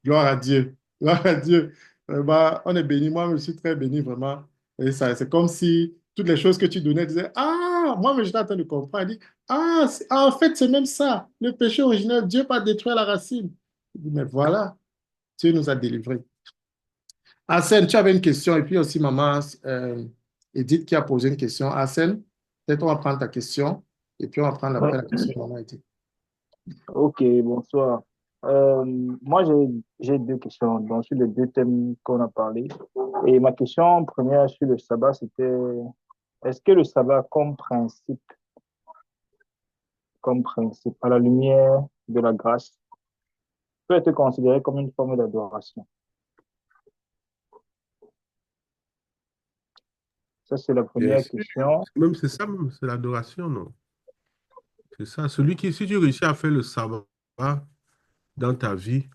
gloire à Dieu. Gloire à Dieu. Bah, on est béni. Moi, je suis très béni, vraiment. Et ça, c'est comme si toutes les choses que tu donnais, tu disais, ah, moi, mais j'étais en train de comprendre. Il dit, ah, en fait, c'est même ça. Le péché originel, Dieu pas détruire la racine. Il dit, mais voilà, Dieu nous a délivrés. Arsène, tu avais une question. Et puis aussi, maman Edith qui a posé une question. Arsène, peut-être on va prendre ta question. Et puis, on va prendre après la question de maman Edith. Ok, bonsoir. Moi, j'ai deux questions donc, sur les deux thèmes qu'on a parlé. Et ma question première sur le sabbat, c'était est-ce que le sabbat, comme principe, à la lumière de la grâce, peut être considéré comme une forme d'adoration? Ça, c'est la Bien première sûr. question. Même c'est ça, même, c'est l'adoration, non? C'est ça. Si tu réussis à faire le sabbat dans ta vie,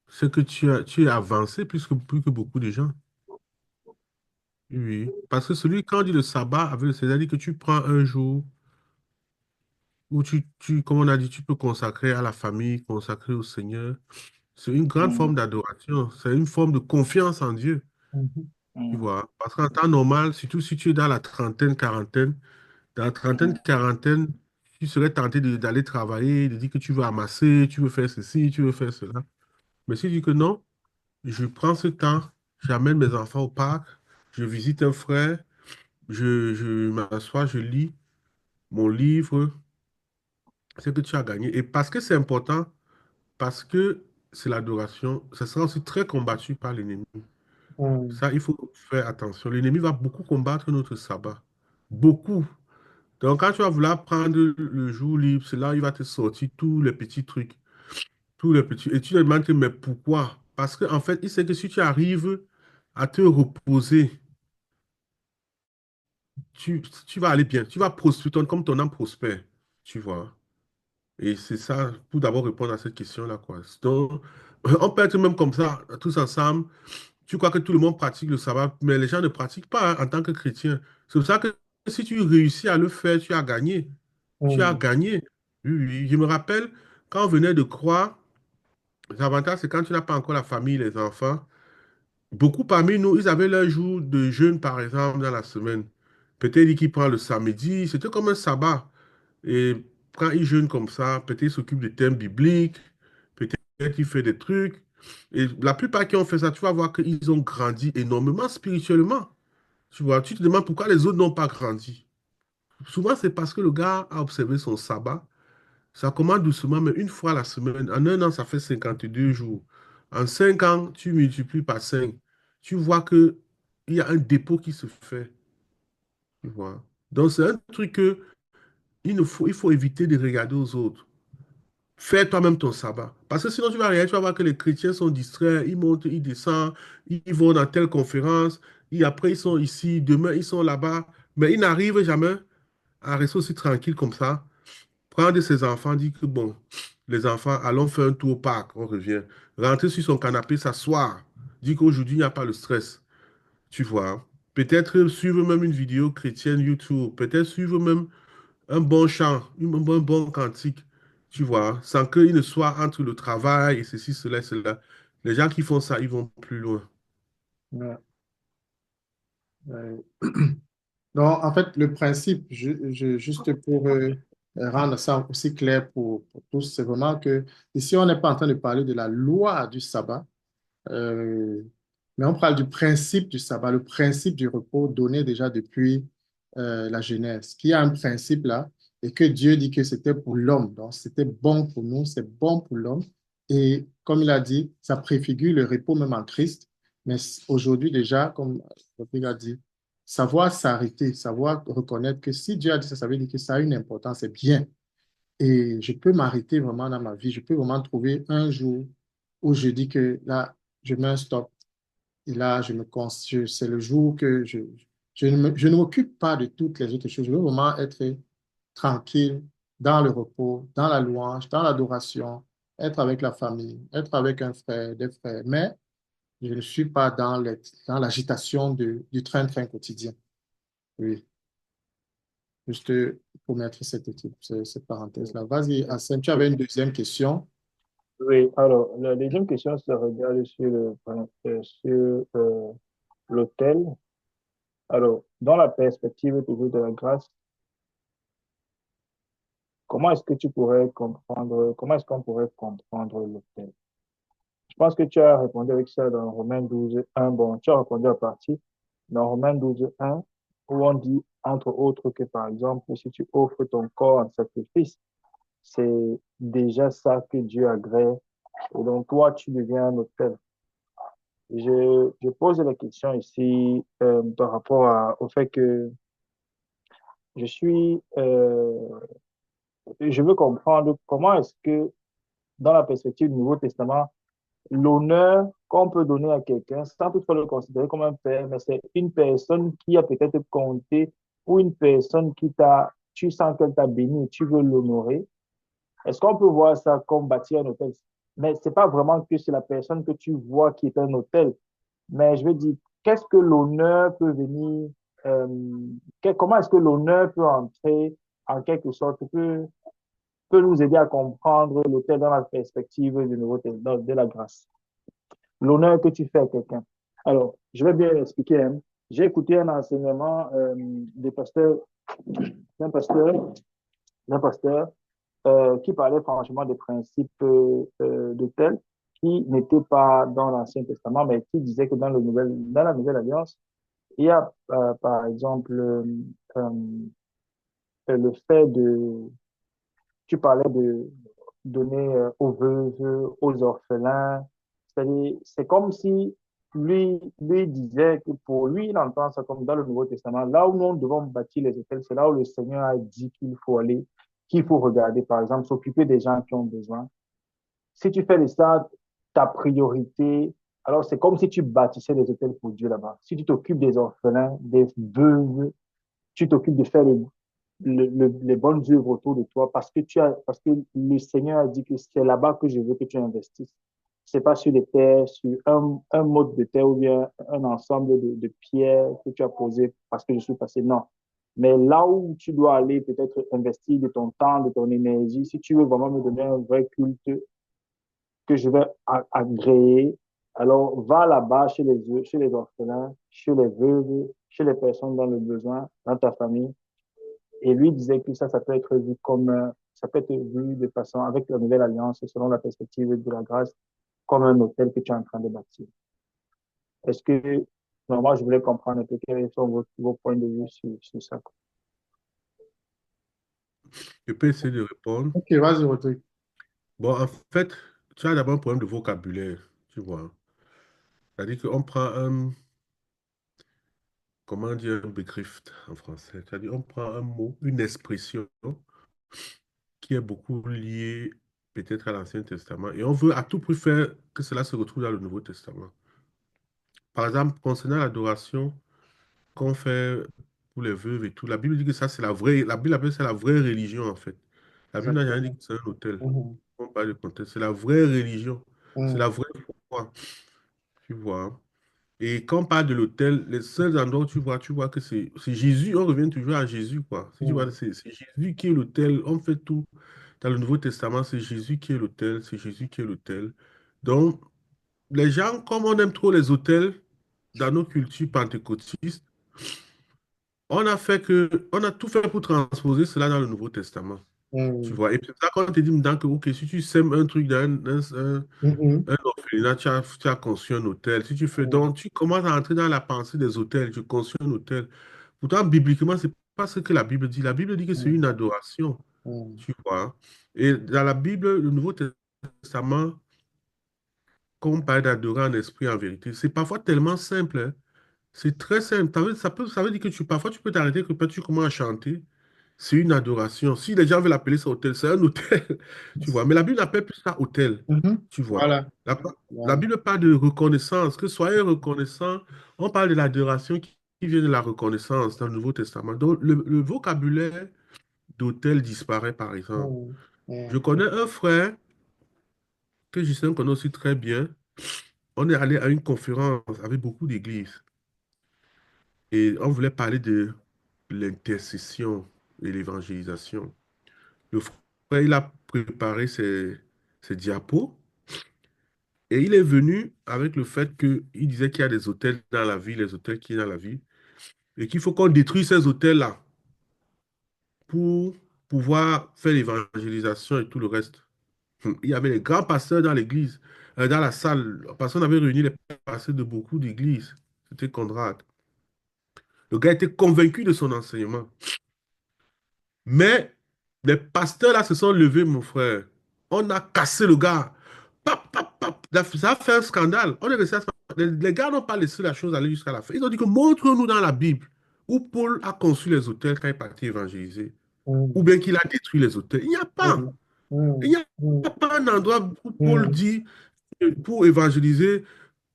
c'est que tu es avancé plus que beaucoup de gens. Oui. Oui. Parce que quand on dit le sabbat, c'est-à-dire que tu prends un jour où comme on a dit, tu peux consacrer à la famille, consacrer au Seigneur. C'est une grande Mhm, forme d'adoration. C'est une forme de confiance en Dieu. Mhm. Tu mhm, vois. Parce qu'en temps normal, surtout si tu es dans la trentaine, quarantaine, dans la trentaine, mhm, quarantaine, tu serais tenté d'aller travailler, de dire que tu veux amasser, tu veux faire ceci, tu veux faire cela. Mais si tu dis que non, je prends ce temps, j'amène mes enfants au parc, je visite un frère, je m'assois, je lis mon livre, c'est que tu as gagné. Et parce que c'est important, parce que c'est l'adoration, ça sera aussi très combattu par l'ennemi. Mhm. Ça, il faut faire attention. L'ennemi va beaucoup combattre notre sabbat. Beaucoup. Donc, quand tu vas vouloir prendre le jour libre, c'est là où il va te sortir tous les petits trucs. Tous les petits. Et tu te demandes, mais pourquoi? Parce qu'en fait, il sait que si tu arrives à te reposer, tu vas aller bien. Tu vas prospérer comme ton âme prospère. Tu vois. Et c'est ça, pour d'abord répondre à cette question-là, quoi. Donc, on peut être même comme ça, tous ensemble. Tu crois que tout le monde pratique le sabbat, mais les gens ne pratiquent pas, hein, en tant que chrétien. C'est pour ça que si tu réussis à le faire, tu as gagné. Tu as Mhm. gagné. Oui, oui. Je me rappelle, quand on venait de croire, l'avantage, c'est quand tu n'as pas encore la famille, les enfants. Beaucoup parmi nous, ils avaient leur jour de jeûne, par exemple, dans la semaine. Peut-être qu'ils prennent le samedi, c'était comme un sabbat. Et quand ils jeûnent comme ça, peut-être ils s'occupent des thèmes bibliques, peut-être qu'ils font des trucs. Et la plupart qui ont fait ça, tu vas voir qu'ils ont grandi énormément spirituellement. Tu vois, tu te demandes pourquoi les autres n'ont pas grandi. Souvent, c'est parce que le gars a observé son sabbat. Ça commence doucement, mais une fois la semaine. En un an, ça fait 52 jours. En 5 ans, tu multiplies par 5. Tu vois qu'il y a un dépôt qui se fait. Tu vois. Donc, c'est un truc que il faut éviter de regarder aux autres. Fais toi-même ton sabbat. Parce que sinon, tu vas regarder, tu vas voir que les chrétiens sont distraits, ils montent, ils descendent, ils vont dans telle conférence, et après ils sont ici, demain ils sont là-bas, mais ils n'arrivent jamais à rester aussi tranquille comme ça. Prendre ses enfants, dire que bon, les enfants, allons faire un tour au parc, on revient. Rentrer sur son canapé, s'asseoir, dire qu'aujourd'hui il n'y a pas le stress, tu vois. Peut-être suivre même une vidéo chrétienne YouTube, peut-être suivre même un bon chant, un bon cantique, tu vois, sans qu'il ne soit entre le travail et ceci, cela, cela. Les gens qui font ça, ils vont plus loin. Ouais, ouais. Donc, en fait, le principe, juste pour rendre ça aussi clair pour tous, c'est vraiment que ici, on n'est pas en train de parler de la loi du sabbat, euh, mais on parle du principe du sabbat, le principe du repos donné déjà depuis la Genèse, qui a un principe là, et que Dieu dit que c'était pour l'homme. Donc, c'était bon pour nous, c'est bon pour l'homme. Et comme il a dit, ça préfigure le repos même en Christ. Mais aujourd'hui déjà, comme il a dit, savoir s'arrêter, savoir reconnaître que si Dieu a dit ça, ça veut dire que ça a une importance, c'est bien. Et je peux m'arrêter vraiment dans ma vie. Je peux vraiment trouver un jour où je dis que là, je mets un stop. Et là, c'est le jour que je ne m'occupe pas de toutes les autres choses. Je veux vraiment être tranquille dans le repos, dans la louange, dans l'adoration, être avec la famille, être avec un frère, des frères. Mais je ne suis pas dans l'agitation du train-train quotidien. Oui, juste pour mettre cette parenthèse-là. Vas-y, Hassan, tu avais une deuxième question. Oui, alors, la deuxième question se regarde sur l'autel. Alors, dans la perspective toujours de la grâce, comment est-ce que tu pourrais comprendre, comment est-ce qu'on pourrait comprendre l'autel? Je pense que tu as répondu avec ça dans Romains 12, 1. Bon, tu as répondu à partir dans Romains 12, 1, où on dit, entre autres, que par exemple, si tu offres ton corps en sacrifice, c'est déjà ça que Dieu agrée. Et donc, toi, tu deviens un autel. Je pose la question ici par rapport au fait que je suis, je veux comprendre comment est-ce que, dans la perspective du Nouveau Testament, l'honneur qu'on peut donner à quelqu'un, sans toutefois le considérer comme un père, mais c'est une personne qui a peut-être compté ou une personne qui t'a, tu sens qu'elle t'a béni et tu veux l'honorer. Est-ce qu'on peut voir ça comme bâtir un hôtel? Mais c'est pas vraiment que c'est la personne que tu vois qui est un hôtel, mais je veux dire, qu'est-ce que l'honneur peut venir, euh, comment est-ce que l'honneur peut entrer en quelque sorte, peut nous aider à comprendre l'autel dans la perspective du nouveau, de la grâce. L'honneur que tu fais à quelqu'un. Alors, je vais bien l'expliquer, hein. J'ai écouté un enseignement des pasteurs, d'un pasteur, d'un pasteur qui parlait franchement des principes d'autel qui n'étaient pas dans l'Ancien Testament, mais qui disait que dans la Nouvelle Alliance, il y a par exemple le fait de, tu parlais de donner aux veuves, aux orphelins. C'est-à-dire, c'est comme si lui disait que pour lui, il entend ça comme dans le Nouveau Testament, là où nous devons bâtir les hôtels, c'est là où le Seigneur a dit qu'il faut aller, qu'il faut regarder, par exemple, s'occuper des gens qui ont besoin. Si tu fais de ça ta priorité, alors c'est comme si tu bâtissais des hôtels pour Dieu là-bas. Si tu t'occupes des orphelins, des veuves, tu t'occupes de faire les bonnes œuvres autour de toi parce que le Seigneur a dit que c'est là-bas que je veux que tu investisses. C'est pas sur des terres, sur un mode de terre ou bien un ensemble de pierres que tu as posé parce que je suis passé. Non. Mais là où tu dois aller, peut-être investir de ton temps, de ton énergie, si tu veux vraiment me donner un vrai culte que je vais agréer, alors va là-bas chez les orphelins, chez les veuves, chez les personnes dans le besoin, dans ta famille. Et lui disait que ça peut être vu comme, ça peut être vu de façon, avec la nouvelle alliance, selon la perspective de la grâce, comme un hôtel que tu es en train de bâtir. Est-ce que, non, moi, je voulais comprendre un peu quels sont vos points de vue sur ça. Je peux essayer de répondre. Ok, vas-y, Rodrigue. Bon, en fait, tu as d'abord un problème de vocabulaire. tu vois. C'est-à-dire qu'on prend comment dire un begriff en français? C'est-à-dire on prend un mot, une expression qui est beaucoup liée peut-être à l'Ancien Testament et on veut à tout prix faire que cela se retrouve dans le Nouveau Testament. Par exemple, concernant l'adoration qu'on fait pour les veuves et tout, la Bible dit que ça, c'est la vraie, la Bible appelle ça la vraie religion, en fait. La Bible n'a jamais dit Exactement. que c'est un hôtel. Mhm. On parle de contexte. C'est la vraie religion. C'est la Mhm. vraie foi, tu vois. Et quand on parle de l'autel, les seuls endroits où tu vois que c'est Jésus, on revient toujours à Jésus, quoi. Si tu vois, Mhm. c'est Jésus qui est l'autel. On fait tout. Dans le Nouveau Testament, c'est Jésus qui est l'autel, c'est Jésus qui est l'autel. Donc, les gens, comme on aime trop les autels dans nos cultures pentecôtistes, on a tout fait pour transposer cela dans le Nouveau Testament. Tu Mhm. vois, et puis ça, quand on te dit maintenant que, ok, si tu sèmes un truc dans Mhm. un orphelinat, tu as conçu un hôtel. Si tu fais, Mhm. donc, tu commences à entrer dans la pensée des hôtels, tu conçus un hôtel. Pourtant, bibliquement, c'est pas ce que la Bible dit. La Bible dit que c'est Mhm. une adoration, Mhm. tu vois. Et dans la Bible, le Nouveau Testament, quand on parle d'adorer en esprit, en vérité, c'est parfois tellement simple, hein. C'est très simple. Ça veut dire que parfois, tu peux t'arrêter, que tu commences à chanter. C'est une adoration. Si les gens veulent appeler ça hôtel, c'est un hôtel, tu vois. Mais la Bible n'appelle plus ça hôtel, Mhm. tu vois. Voilà. La, la Voilà. Bible parle de reconnaissance, que soyez reconnaissants. On parle de l'adoration qui vient de la reconnaissance dans le Nouveau Testament. Donc, le vocabulaire d'hôtel disparaît, par exemple. Mhm. Je Mhm. connais un frère que Justin connaît aussi très bien. On est allé à une conférence avec beaucoup d'églises et on voulait parler de l'intercession et l'évangélisation. Le frère, il a préparé ses diapos et il est venu avec le fait qu'il disait qu'il y a des hôtels dans la vie, les hôtels qui sont dans la vie, et qu'il faut qu'on détruise ces hôtels-là pour pouvoir faire l'évangélisation et tout le reste. Il y avait les grands pasteurs dans l'église, dans la salle, parce qu'on avait réuni les pasteurs de beaucoup d'églises. C'était Conrad. Le gars était convaincu de son enseignement. Mais les pasteurs là se sont levés, mon frère. On a cassé le gars. Pap, pap, pap. Ça a fait un scandale. On est resté les gars n'ont pas laissé la chose aller jusqu'à la fin. Ils ont dit que montre-nous dans la Bible où Paul a conçu les hôtels quand il est parti évangéliser. Ou Mhm. bien qu'il a détruit les hôtels. Il n'y a pas. Mhm. Il n'y Mhm. a pas un endroit où Paul Mhm. dit pour évangéliser,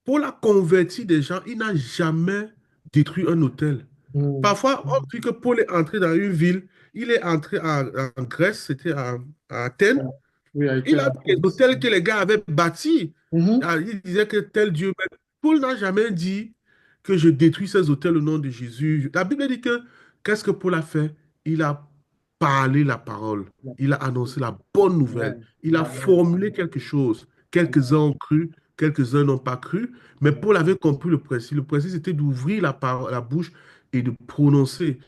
Paul a converti des gens. Il n'a jamais détruit un hôtel. Mhm. Parfois, on dit que Paul est entré dans une ville, il est entré en Grèce, c'était à Athènes. Mhm. Oui, a été Il a en vu les France. hôtels que les gars avaient bâtis. Mhm. Ah, il disait que tel Dieu. Mais Paul n'a jamais dit que je détruis ces hôtels au nom de Jésus. La Bible dit que qu'est-ce que Paul a fait? Il a parlé la parole. Il a annoncé la bonne nouvelle. Amen. Il a Amen. formulé quelque chose. Quelques-uns Amen. ont cru, quelques-uns n'ont pas cru. Mais Amen. Paul avait compris le principe. Le principe, c'était d'ouvrir la bouche et de prononcer.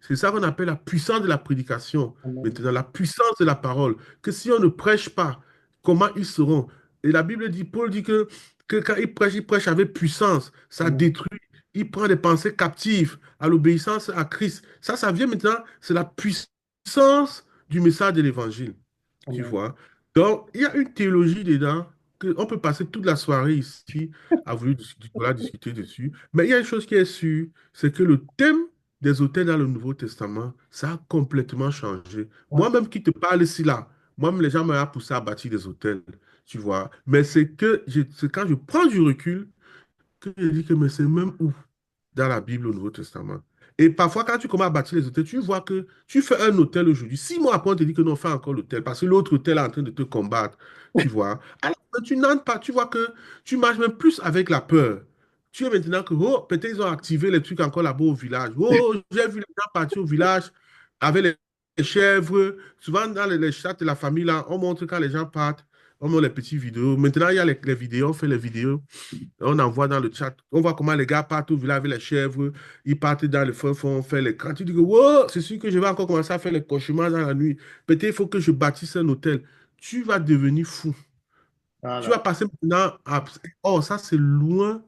C'est ça qu'on appelle la puissance de la prédication. Amen. Maintenant, la puissance de la parole. Que si on ne prêche pas, comment ils seront? Et la Bible dit, Paul dit que quand il prêche avec puissance. Ça Amen. détruit. Il prend des pensées captives à l'obéissance à Christ. Ça vient maintenant, c'est la puissance du message de l'évangile. Tu Amen. vois? Donc, il y a une théologie dedans que on peut passer toute la soirée ici à vouloir voilà, discuter dessus. Mais il y a une chose qui est sûre, c'est que le thème des hôtels dans le Nouveau Testament, ça a complètement changé. Ouais. Moi-même qui te parle ici, là, moi-même, les gens m'ont poussé à bâtir des hôtels, tu vois. Mais c'est quand je prends du recul que je dis que mais c'est même où dans la Bible au Nouveau Testament. Et parfois, quand tu commences à bâtir les hôtels, tu vois que tu fais un hôtel aujourd'hui. 6 mois après, on te dit que non, fais encore l'hôtel parce que l'autre hôtel est en train de te combattre. Tu vois. Alors que tu n'entres pas, tu vois que tu marches même plus avec la peur. Tu es maintenant que, oh, peut-être ils ont activé les trucs encore là-bas au village. Oh, j'ai vu les gens partir au village avec les chèvres. Souvent, dans les chats de la famille, là, on montre quand les gens partent, on montre les petites vidéos. Maintenant, il y a les vidéos, on fait les vidéos. On envoie dans le chat. On voit comment les gars partent au village avec les chèvres. Ils partent dans le fin fond, on fait les crans. Tu dis que, wow, c'est sûr que je vais encore commencer à faire les cauchemars dans la nuit. Peut-être il faut que je bâtisse un hôtel. Tu vas devenir fou. Tu vas Voilà. passer maintenant à... Oh, ça, c'est loin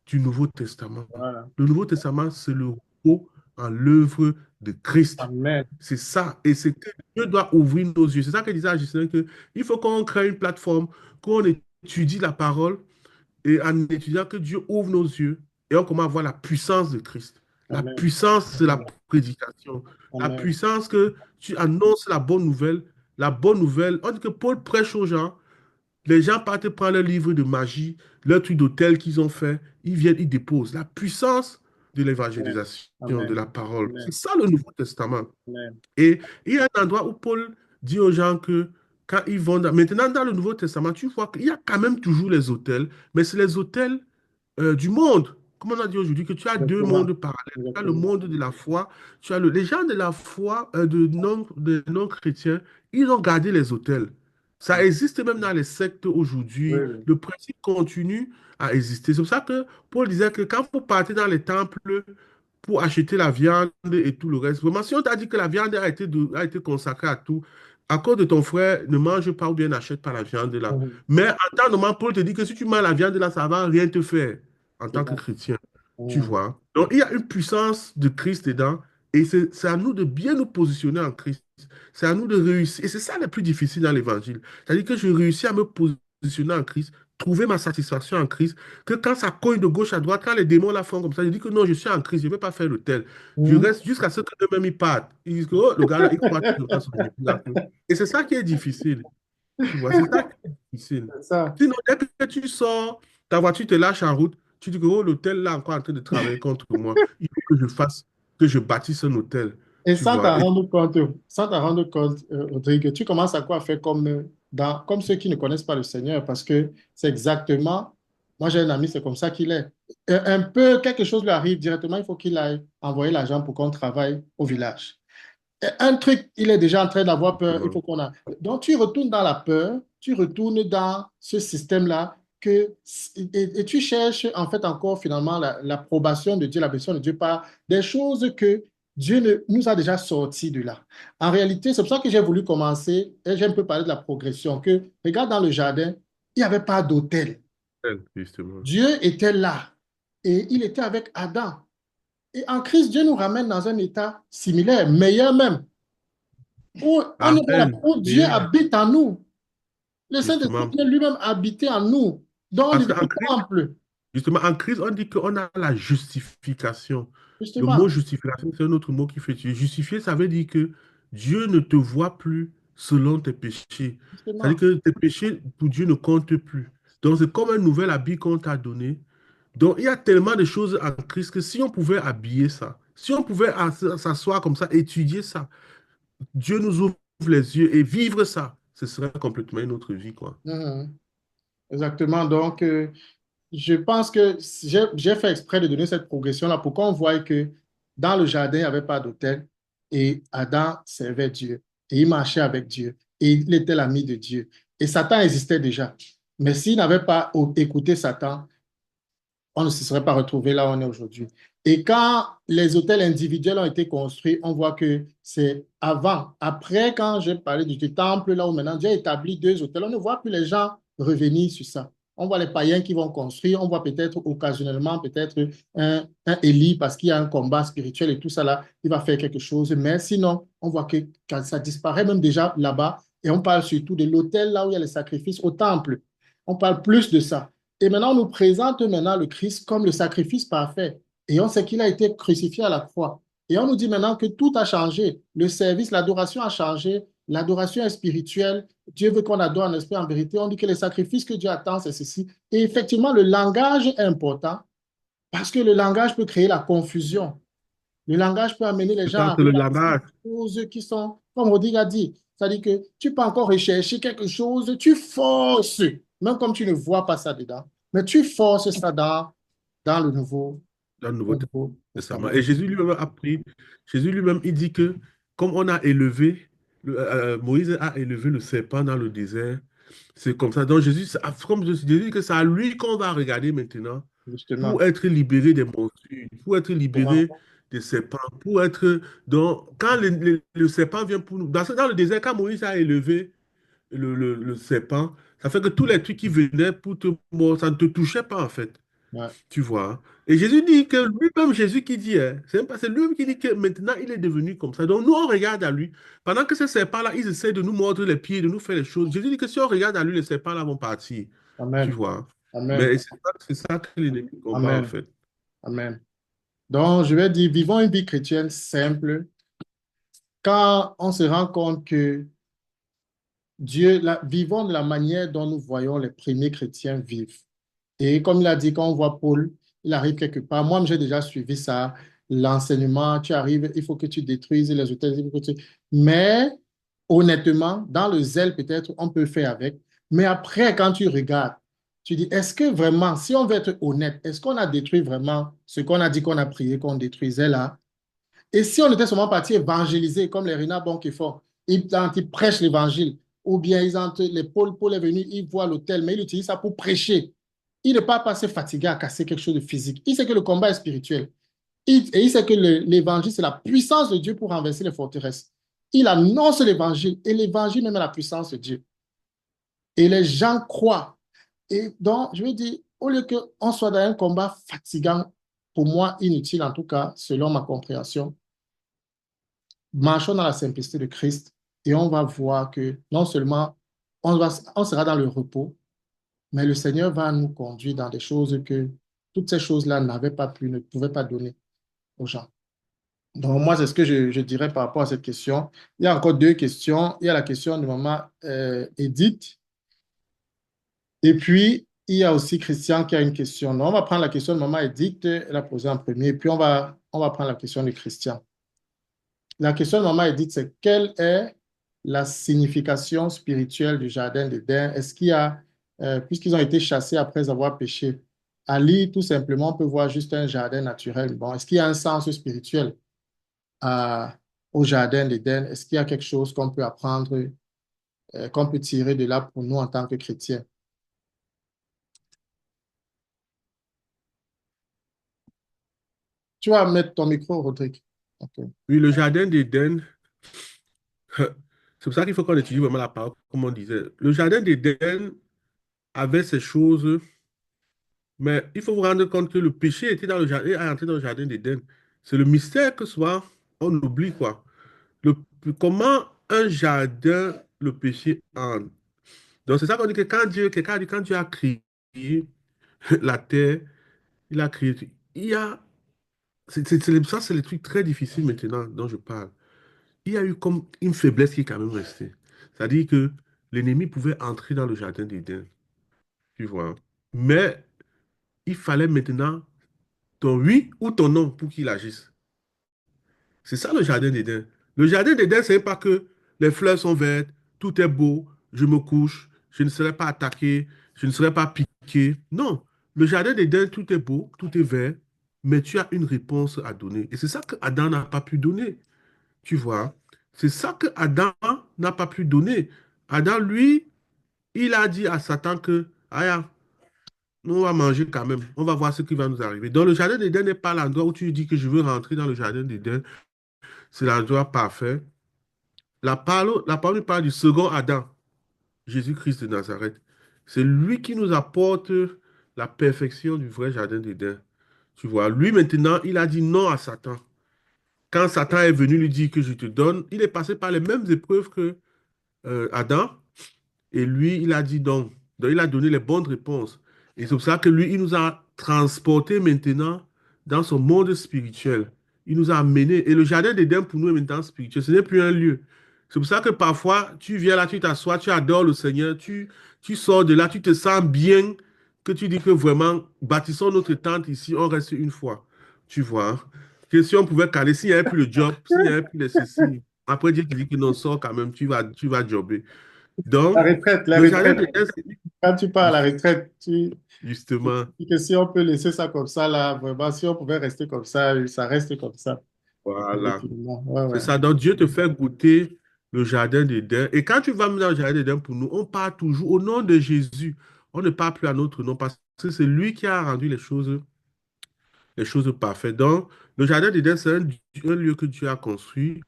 du Nouveau Testament. Voilà. Le Nouveau Testament, c'est le repos en l'œuvre de Christ. Amen. C'est ça. Et c'est que Dieu doit ouvrir nos yeux. C'est ça que disait Justin, que il faut qu'on crée une plateforme, qu'on étudie la parole et en étudiant que Dieu ouvre nos yeux et on commence à voir la puissance de Christ, la Amen. puissance de la Amen. prédication, la Amen. puissance que tu annonces la bonne nouvelle. La bonne nouvelle, on dit que Paul prêche aux gens, les gens partent prendre leur livre de magie, leur truc d'hôtel qu'ils ont fait, ils viennent, ils déposent. La puissance de Amen. l'évangélisation, de Amen. la parole. C'est Amen. ça le Nouveau Testament. Amen. Et il y a un endroit où Paul dit aux gens que quand ils vont maintenant dans le Nouveau Testament, tu vois qu'il y a quand même toujours les hôtels, mais c'est les hôtels du monde. Comme on a dit aujourd'hui, que tu as deux mondes Exactement. parallèles. Tu as le Exactement. monde de la foi, les gens de la foi, de non-chrétiens, ils ont gardé les hôtels. Ça existe même dans les sectes Oui, aujourd'hui. oui. Le principe continue à exister. C'est pour ça que Paul disait que quand vous partez dans les temples, pour acheter la viande et tout le reste. Vraiment, si on t'a dit que la viande a été consacrée à tout, à cause de ton frère, ne mange pas ou bien n'achète pas la viande là. Mhm. Mais en temps normal, Paul te dit que si tu manges la viande là, ça ne va rien te faire en C'est tant que ça. chrétien. Tu Mhm. vois. Donc, il y a une puissance de Christ dedans et c'est à nous de bien nous positionner en Christ. C'est à nous de réussir. Et c'est ça le plus difficile dans l'évangile. C'est-à-dire que je réussis à me positionner en Christ, trouver ma satisfaction en Christ, que quand ça cogne de gauche à droite, quand les démons la font comme ça, je dis que non, je suis en Christ, je ne vais pas faire le tel. Je Mhm. reste jusqu'à ce qu'eux-mêmes ils partent. Ils disent que oh, le gars là, il croit toujours à son Jésus là. Et c'est ça qui est difficile. Tu vois, c'est ça qui est difficile. C'est ça. Sinon, dès que tu sors, ta voiture te lâche en route, tu dis que oh, l'hôtel là est encore en train de travailler contre moi. Il faut que je fasse, que je bâtisse un hôtel. Et Tu vois. Et sans t'en rendre compte, Rodrigue, tu commences à quoi faire comme, comme ceux qui ne connaissent pas le Seigneur, parce que c'est exactement, moi j'ai un ami, c'est comme ça qu'il est. Un peu, quelque chose lui arrive directement, il faut qu'il aille envoyer l'argent pour qu'on travaille au village. Et un truc, il est déjà en train d'avoir peur, il faut qu'on a. Donc tu retournes dans la peur, tu retournes dans ce système-là, et tu cherches en fait encore finalement l'approbation de Dieu, la bénédiction de Dieu par des choses que nous a déjà sortis de là. En réalité, c'est pour ça que j'ai voulu commencer, et j'ai un peu parlé de la progression, que regarde dans le jardin, il n'y avait pas d'autel. justement. Dieu était là et il était avec Adam. Et en Christ, Dieu nous ramène dans un état similaire, meilleur même, où, on est dans Amen. où Dieu Meilleur, habite en nous. Le Saint-Esprit justement. vient lui-même habiter en nous. Donc, on Parce devient qu'en Christ, temple, justement, en Christ, on dit qu'on a la justification. Le mot justement. justification, c'est un autre mot qui fait tuer. Justifier, ça veut dire que Dieu ne te voit plus selon tes péchés. C'est-à-dire Justement. que tes péchés, pour Dieu, ne comptent plus. Donc, c'est comme un nouvel habit qu'on t'a donné. Donc, il y a tellement de choses en Christ que si on pouvait habiller ça, si on pouvait s'asseoir comme ça, étudier ça, Dieu nous ouvre les yeux et vivre ça, ce serait complètement une autre vie, quoi. Mhm. Exactement. Donc, je pense que j'ai fait exprès de donner cette progression-là pour qu'on voie que dans le jardin, il n'y avait pas d'autel et Adam servait Dieu et il marchait avec Dieu et il était l'ami de Dieu. Et Satan existait déjà. Mais s'il n'avait pas écouté Satan, on ne se serait pas retrouvé là où on est aujourd'hui. Et quand les hôtels individuels ont été construits, on voit que c'est avant. Après, quand j'ai parlé du temple, là où maintenant Dieu a établi deux hôtels, on ne voit plus les gens revenir sur ça. On voit les païens qui vont construire, on voit peut-être occasionnellement, peut-être un Élie, parce qu'il y a un combat spirituel et tout ça là, il va faire quelque chose. Mais sinon, on voit que quand ça disparaît même déjà là-bas. Et on parle surtout de l'hôtel là où il y a les sacrifices au temple. On parle plus de ça. Et maintenant, on nous présente maintenant le Christ comme le sacrifice parfait. Et on sait qu'il a été crucifié à la croix. Et on nous dit maintenant que tout a changé. Le service, l'adoration a changé. L'adoration est spirituelle. Dieu veut qu'on adore en esprit, en vérité. On dit que les sacrifices que Dieu attend, c'est ceci. Et effectivement, le langage est important parce que le langage peut créer la confusion. Le langage peut amener les C'est gens ça, à c'est le réaliser langage. des choses qui sont, comme Rodrigue a dit, c'est-à-dire que tu peux encore rechercher quelque chose, tu forces, même comme tu ne vois pas ça dedans, mais tu forces ça dans Dans le Nouveau le Nouveau Testament. Testament. Et Jésus lui-même a pris, Jésus lui-même, il dit que comme on a élevé, Moïse a élevé le serpent dans le désert, c'est comme ça. Donc Jésus, comme Jésus dit que c'est à lui qu'on va regarder maintenant pour Justement. être libéré des morsures, pour être libéré des serpents, pour être... Donc, quand le serpent vient pour nous... Dans le désert, quand Moïse a élevé le serpent, ça fait que tous les trucs qui venaient pour te mordre, ça ne te touchait pas en fait. Ouais. Tu vois. Et Jésus dit que lui-même, Jésus qui dit, hein, c'est lui-même qui dit que maintenant il est devenu comme ça. Donc nous, on regarde à lui. Pendant que ces serpents-là, ils essaient de nous mordre les pieds, de nous faire les choses. Jésus dit que si on regarde à lui, les serpents-là vont partir. Tu Amen. vois. Amen. Mais c'est ça que l'ennemi combat, en Amen. fait. Amen. Donc, je vais dire, vivons une vie chrétienne simple quand on se rend compte que vivons de la manière dont nous voyons les premiers chrétiens vivre. Et comme il a dit, quand on voit Paul, il arrive quelque part. Moi, j'ai déjà suivi ça, l'enseignement. Tu arrives, il faut que tu détruises les hôtels. Mais honnêtement, dans le zèle, peut-être, on peut faire avec. Mais après, quand tu regardes, tu dis, est-ce que vraiment, si on veut être honnête, est-ce qu'on a détruit vraiment ce qu'on a dit qu'on a prié, qu'on détruisait là? Et si on était seulement parti évangéliser, comme les Rina qui font, ils prêchent l'évangile, ou bien Paul est venu, il voit l'autel, mais il utilise ça pour prêcher. Il n'est pas passé fatigué à casser quelque chose de physique. Il sait que le combat est spirituel. Et il sait que l'évangile, c'est la puissance de Dieu pour renverser les forteresses. Il annonce l'évangile, et l'évangile même est la puissance de Dieu. Et les gens croient. Et donc, je veux dire, au lieu qu'on soit dans un combat fatigant, pour moi, inutile en tout cas, selon ma compréhension, marchons dans la simplicité de Christ et on va voir que non seulement on sera dans le repos, mais le Seigneur va nous conduire dans des choses que toutes ces choses-là n'avaient pas pu, ne pouvaient pas donner aux gens. Donc, moi, c'est ce que je dirais par rapport à cette question. Il y a encore deux questions. Il y a la question de maman Edith. Et puis, il y a aussi Christian qui a une question. Donc, on va prendre la question de maman Edith, elle a posée en premier, et puis on va prendre la question de Christian. La question de maman Edith, c'est quelle est la signification spirituelle du jardin d'Éden? Est-ce qu'il y a, puisqu'ils ont été chassés après avoir péché, Ali, tout simplement, on peut voir juste un jardin naturel. Bon, est-ce qu'il y a un sens spirituel au jardin d'Éden? Est-ce qu'il y a quelque chose qu'on peut apprendre, qu'on peut tirer de là pour nous en tant que chrétiens? Tu vas mettre ton micro, Rodrigue. OK. Oui, le jardin d'Éden, c'est pour ça qu'il faut qu'on étudie vraiment la parole, comme on disait. Le jardin d'Éden avait ces choses, mais il faut vous rendre compte que le péché était dans le jardin, est entré dans le jardin d'Éden. C'est le mystère que soit on oublie quoi. Le, comment un jardin, le péché entre. Donc c'est ça qu'on dit que quand Dieu, quelqu'un a dit, quand Dieu a créé la terre, il a créé. Il y a, ça, c'est le truc très difficile maintenant dont je parle. Il y a eu comme une faiblesse qui est quand même restée. C'est-à-dire que l'ennemi pouvait entrer dans le jardin d'Éden, tu vois. Mais il fallait maintenant ton oui ou ton non pour qu'il agisse. C'est ça le jardin d'Éden. Le jardin d'Éden, c'est pas que les fleurs sont vertes, tout est beau, je me couche, je ne serai pas attaqué, je ne serai pas piqué. Non, le jardin d'Éden, tout est beau, tout est vert, mais tu as une réponse à donner. Et c'est ça que Adam n'a pas pu donner, tu vois. C'est ça que Adam n'a pas pu donner. Adam, lui, il a dit à Satan que, ah, nous, on va manger quand même, on va voir ce qui va nous arriver. Donc, le jardin d'Éden n'est pas l'endroit où tu dis que je veux rentrer dans le jardin d'Éden. C'est l'endroit parfait. La parole nous parle du second Adam, Jésus-Christ de Nazareth. C'est lui qui nous apporte la perfection du vrai jardin d'Éden. Tu vois, lui maintenant, il a dit non à Satan. Quand Satan est venu lui dire que je te donne, il est passé par les mêmes épreuves que Adam. Et lui, il a dit non. Donc, il a donné les bonnes réponses. Et c'est pour ça que lui, il nous a transportés maintenant dans son monde spirituel. Il nous a amenés. Et le jardin d'Éden, pour nous, est maintenant spirituel. Ce n'est plus un lieu. C'est pour ça que parfois, tu viens là, tu t'assois, tu adores le Seigneur, tu sors de là, tu te sens bien, que tu dis que vraiment, bâtissons notre tente ici, on reste une fois. Tu vois. Que si on pouvait caler, s'il n'y avait plus le job, s'il n'y avait plus les ceci, après Dieu te dit que non, sors quand même, tu vas jobber. La Donc, retraite, la le jardin retraite. d'Éden, c'est Quand tu pars à la retraite, justement, que si on peut laisser ça comme ça, là, vraiment, si on pouvait rester comme ça reste comme ça. voilà. Effectivement. Ouais, C'est ouais. ça. Donc, Dieu te fait goûter le jardin d'Éden. Et quand tu vas dans le jardin d'Éden pour nous, on parle toujours au nom de Jésus. On ne parle plus à notre nom parce que c'est lui qui a rendu les choses parfaites. Donc, le jardin d'Éden, c'est un lieu que Dieu a construit.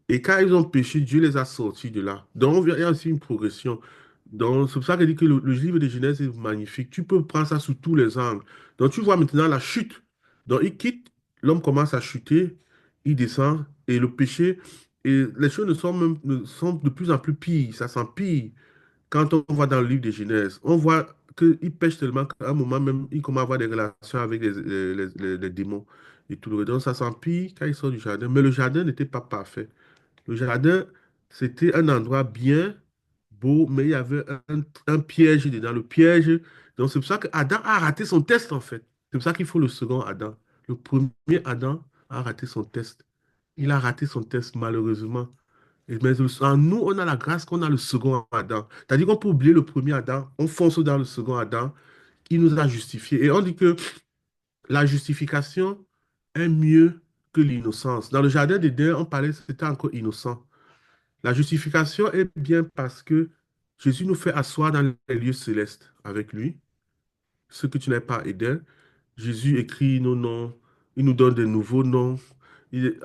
Et quand ils ont péché, Dieu les a sortis de là. Donc, il y a aussi une progression. Donc, c'est pour ça que dit que le livre de Genèse est magnifique. Tu peux prendre ça sous tous les angles. Donc, tu vois maintenant la chute. Donc, il quitte, l'homme commence à chuter, il descend, et le péché, et les choses sont de plus en plus pires, ça s'empire. Quand on voit dans le livre de Genèse, on voit qu'il pêche tellement qu'à un moment même, il commence à avoir des relations avec les démons et tout le reste. Donc ça s'empire quand il sort du jardin. Mais le jardin n'était pas parfait. Le jardin, c'était un endroit bien beau, mais il y avait un piège dedans. Le piège, donc c'est pour ça qu'Adam a raté son test en fait. C'est pour ça qu'il faut le second Adam. Le premier Adam a raté son test. Il a raté son test malheureusement. Mais en nous, on a la grâce qu'on a le second Adam. C'est-à-dire qu'on peut oublier le premier Adam, on fonce dans le second Adam, il nous a justifiés. Et on dit que la justification est mieux que l'innocence. Dans le jardin d'Éden, on parlait, c'était encore innocent. La justification est bien parce que Jésus nous fait asseoir dans les lieux célestes avec lui. Ce que tu n'es pas Éden, Jésus écrit nos noms, il nous donne de nouveaux noms.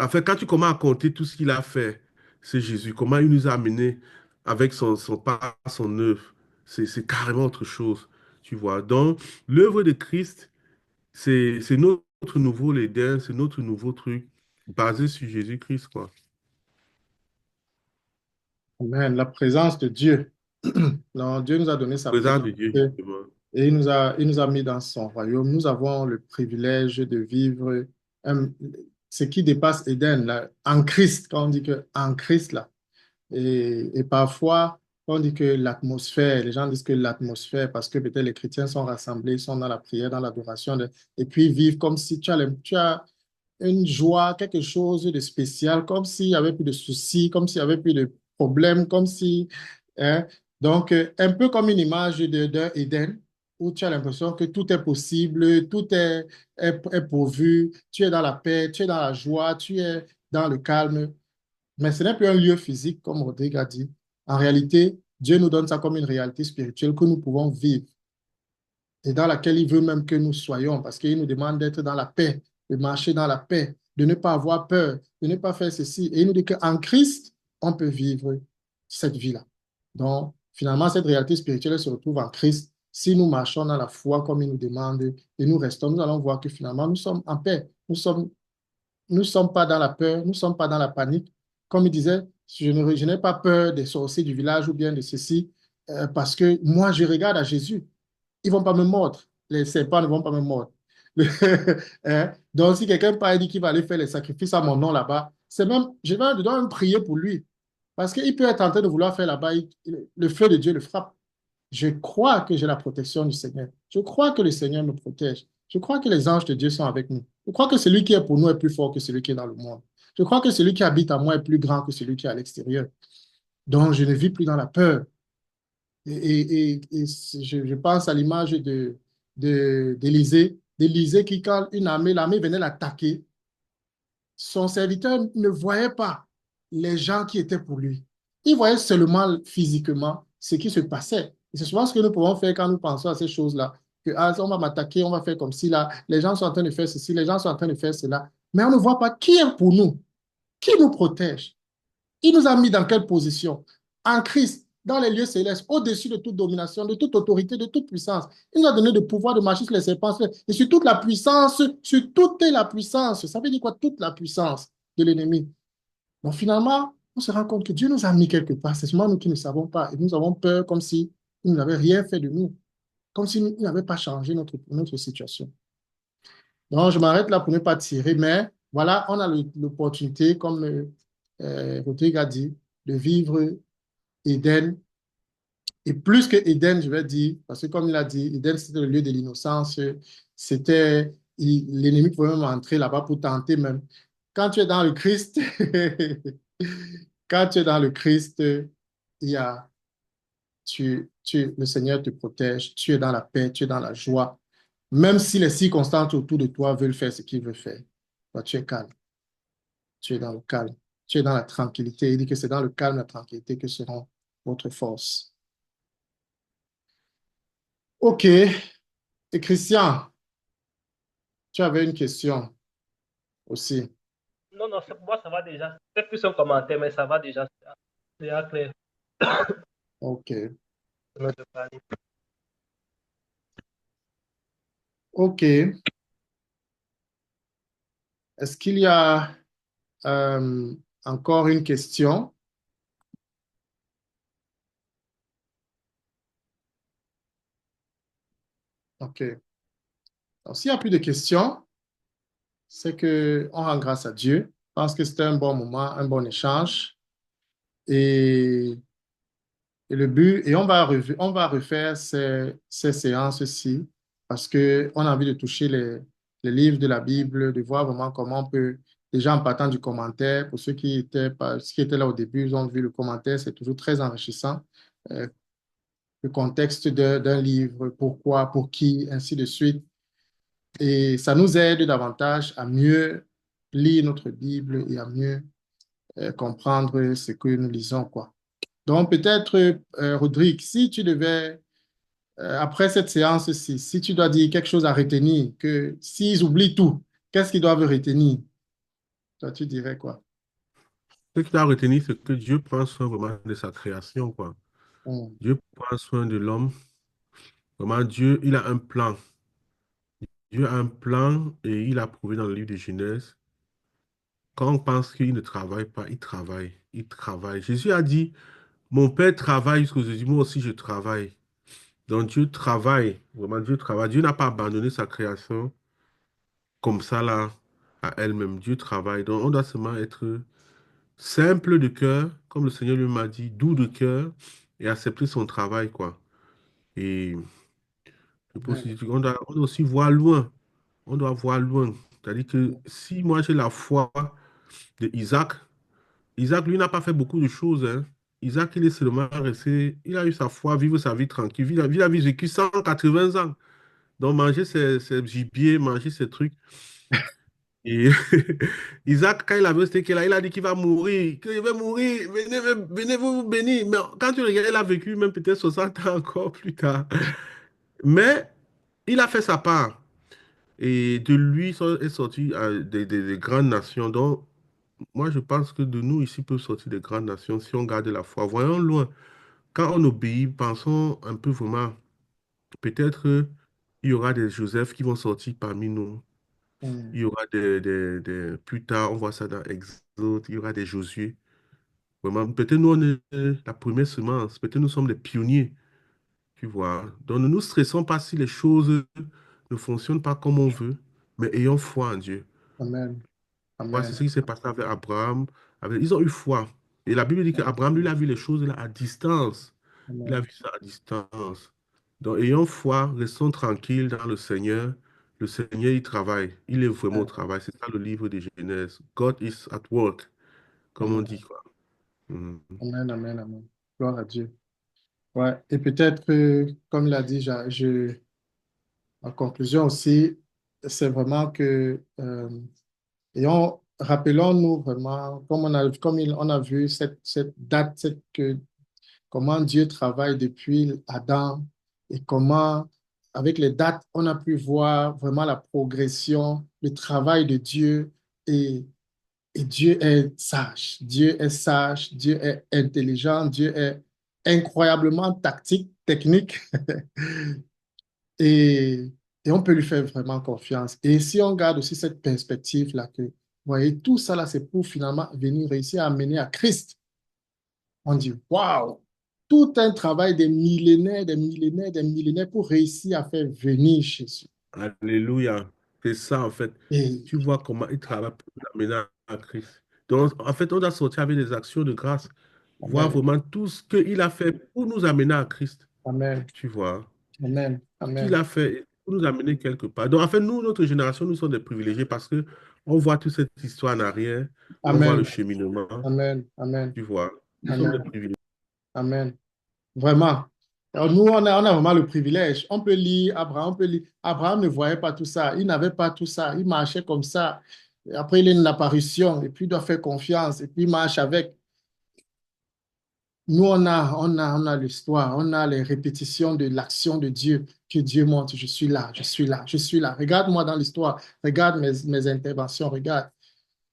En fait, quand tu commences à compter tout ce qu'il a fait, c'est Jésus, comment il nous a amenés avec son pas, son œuvre, c'est carrément autre chose, tu vois. Donc, l'œuvre de Christ, c'est notre nouveau Éden, c'est notre nouveau truc basé sur Jésus-Christ, quoi. Amen. La présence de Dieu. Non, Dieu nous a donné sa Présent présence de Dieu, et justement. il nous a mis dans son royaume. Nous avons le privilège de vivre un- ce qui dépasse Éden, là, en Christ, quand on dit que en Christ, là. Et parfois, on dit que l'atmosphère, les gens disent que l'atmosphère, parce que peut-être les chrétiens sont rassemblés, sont dans la prière, dans l'adoration, et puis vivent comme si tu as une joie, quelque chose de spécial, comme s'il n'y avait plus de soucis, comme s'il n'y avait plus de problèmes, comme si... hein. Donc, un peu comme une image d'un Éden, où tu as l'impression que tout est possible, est pourvu, tu es dans la paix, tu es dans la joie, tu es dans le calme. Mais ce n'est plus un lieu physique, comme Rodrigue a dit. En réalité, Dieu nous donne ça comme une réalité spirituelle que nous pouvons vivre et dans laquelle il veut même que nous soyons, parce qu'il nous demande d'être dans la paix, de marcher dans la paix, de ne pas avoir peur, de ne pas faire ceci. Et il nous dit qu'en Christ, on peut vivre cette vie-là. Donc, finalement, cette réalité spirituelle se retrouve en Christ. Si nous marchons dans la foi comme il nous demande et nous restons, nous allons voir que finalement, nous sommes en paix. Nous ne sommes pas dans la peur, nous ne sommes pas dans la panique. Comme il disait, je n'ai pas peur des sorciers du village ou bien de ceci, parce que moi, je regarde à Jésus. Ils ne vont pas me mordre. Les serpents ne vont pas me mordre. Hein? Donc, si quelqu'un parle et dit qu'il va aller faire les sacrifices à mon nom là-bas, c'est même, je dois même prier pour lui. Parce qu'il peut être en train de vouloir faire là-bas, le feu de Dieu le frappe. Je crois que j'ai la protection du Seigneur. Je crois que le Seigneur me protège. Je crois que les anges de Dieu sont avec nous. Je crois que celui qui est pour nous est plus fort que celui qui est dans le monde. Je crois que celui qui habite en moi est plus grand que celui qui est à l'extérieur. Donc, je ne vis plus dans la peur. Et je pense à l'image d'Élisée qui, quand l'armée venait l'attaquer, son serviteur ne voyait pas les gens qui étaient pour lui. Il voyait seulement physiquement ce qui se passait. Et c'est souvent ce que nous pouvons faire quand nous pensons à ces choses-là. Que, ah, on va m'attaquer, on va faire comme si là, les gens sont en train de faire ceci, les gens sont en train de faire cela. Mais on ne voit pas qui est pour nous, qui nous protège. Il nous a mis dans quelle position? En Christ, dans les lieux célestes, au-dessus de toute domination, de toute autorité, de toute puissance. Il nous a donné le pouvoir de marcher sur les serpents et sur toute la puissance, sur toute la puissance. Ça veut dire quoi, toute la puissance de l'ennemi? Donc finalement, on se rend compte que Dieu nous a mis quelque part. C'est seulement nous qui ne savons pas. Et nous avons peur comme si il n'avait rien fait de nous, comme s'il n'avait pas changé notre situation. Donc je m'arrête là pour ne pas tirer, mais voilà, on a l'opportunité, comme Rodrigue a dit, de vivre Éden. Et plus que Éden, je vais dire, parce que comme il a dit, Éden, c'était le lieu de l'innocence. L'ennemi pouvait même entrer là-bas pour tenter même. Quand tu es dans le Christ, quand tu es dans le Christ, il y a, le Seigneur te protège, tu es dans la paix, tu es dans la joie. Même si les circonstances autour de toi veulent faire ce qu'ils veulent faire, toi, tu es calme, tu es dans le calme, tu es dans la tranquillité. Il dit que c'est dans le calme, la tranquillité que seront votre force. OK. Et Christian, tu avais une question aussi. Non, non, pour moi, ça va déjà. C'est plus un commentaire, mais ça va déjà. C'est clair. OK. OK. Est-ce qu'il y a encore une question? OK. Donc, s'il n'y a plus de questions, c'est que on rend grâce à Dieu. Je pense que c'était un bon moment, un bon échange. Et, et le but, et on va refaire ces séances-ci parce qu'on a envie de toucher les livres de la Bible, de voir vraiment comment on peut, déjà en partant du commentaire, pour ceux qui étaient là au début, ils ont vu le commentaire, c'est toujours très enrichissant. Euh, le contexte d'un livre, pourquoi, pour qui, ainsi de suite. Et ça nous aide davantage à mieux lire notre Bible et à mieux comprendre ce que nous lisons, quoi. Donc, peut-être, Rodrigue, si tu devais, après cette séance-ci, si tu dois dire quelque chose à retenir, que s'ils oublient tout, qu'est-ce qu'ils doivent retenir? Toi, tu dirais quoi? Ce qu'il a retenu, c'est que Dieu prend soin vraiment de sa création, quoi. Hum, Dieu prend soin de l'homme. Vraiment, Dieu, il a un plan. Dieu a un plan et il a prouvé dans le livre de Genèse. Quand on pense qu'il ne travaille pas, il travaille. Il travaille. Jésus a dit, mon Père travaille jusqu'aux aujourd'hui, moi aussi je travaille. Donc Dieu travaille. Vraiment, Dieu travaille. Dieu n'a pas abandonné sa création comme ça, là, à elle-même. Dieu travaille. Donc on doit seulement être simple de cœur, comme le Seigneur lui m'a dit, doux de cœur et accepter son travail, quoi. Et je pense amen, on doit aussi voir loin. On doit voir loin. C'est-à-dire que si moi j'ai la foi de Isaac, Isaac, lui, n'a pas fait beaucoup de choses, hein. Isaac, il est seulement resté, il a eu sa foi, vivre sa vie tranquille. Il a vécu 180 ans. Donc, manger ses gibiers, manger ses trucs. Et Isaac, quand il avait ce qu'il a, il a dit qu'il va mourir, qu'il va mourir. Venez, venez vous bénir. Mais quand tu regardes, il a vécu même peut-être 60 ans encore plus tard. Mais il a fait sa part. Et de lui est sorti des grandes nations. Donc, moi, je pense que de nous ici peuvent sortir des grandes nations si on garde la foi. Voyons loin. Quand on obéit, pensons un peu vraiment. Peut-être il y aura des Joseph qui vont sortir parmi nous. Il hum, y aura plus tard, on voit ça dans Exode, il y aura des Josué. Vraiment, peut-être nous, on est la première semence. Peut-être nous sommes les pionniers, tu vois. Donc, ne nous stressons pas si les choses ne fonctionnent pas comme on veut, mais ayons foi en Dieu. amen, Ouais, c'est amen, ce qui s'est passé avec Abraham. Ils ont eu foi. Et la Bible dit qu'Abraham, lui, il a vu les choses là, à distance. Il a amen, vu ça à distance. Donc, ayons foi, restons tranquilles dans le Seigneur. Le Seigneur, il travaille. Il est vraiment au travail. C'est ça le livre de Genèse. God is at work, comme on amen, dit, quoi. Mhm. amen, amen, amen. Gloire à Dieu. Ouais. Et peut-être, comme l'a dit, en conclusion aussi, c'est vraiment que, rappelons-nous vraiment, on a vu cette date, comment Dieu travaille depuis Adam et comment, avec les dates, on a pu voir vraiment la progression, le travail de Dieu et, et Dieu est sage, Dieu est sage, Dieu est intelligent, Dieu est incroyablement tactique, technique. Et, et on peut lui faire vraiment confiance. Et si on garde aussi cette perspective-là, que, vous voyez, tout ça là, c'est pour finalement venir réussir à mener à Christ. On dit, waouh, tout un travail des millénaires, des millénaires, des millénaires pour réussir à faire venir Jésus. Alléluia. C'est ça, en fait. Et, Tu vois comment il travaille pour nous amener à Christ. Donc, en fait, on doit sortir avec des actions de grâce. Voir Amen, vraiment tout ce qu'il a fait pour nous amener à Christ. Amen, Tu vois. Amen, Qu'il Amen, a fait pour nous amener quelque part. Donc, en fait, nous, notre génération, nous sommes des privilégiés parce que on voit toute cette histoire en arrière, on voit le Amen, cheminement, Amen, Amen, tu vois. Nous sommes des Amen, privilégiés. Amen. Vraiment. Alors, nous, on a vraiment le privilège. On peut lire Abraham, on peut lire. Abraham ne voyait pas tout ça. Il n'avait pas tout ça. Il marchait comme ça. Et après, il a une apparition et puis il doit faire confiance et puis il marche avec. Nous, on a l'histoire, on a les répétitions de l'action de Dieu, que Dieu montre, je suis là, je suis là, je suis là. Regarde-moi dans l'histoire, regarde mes interventions, regarde.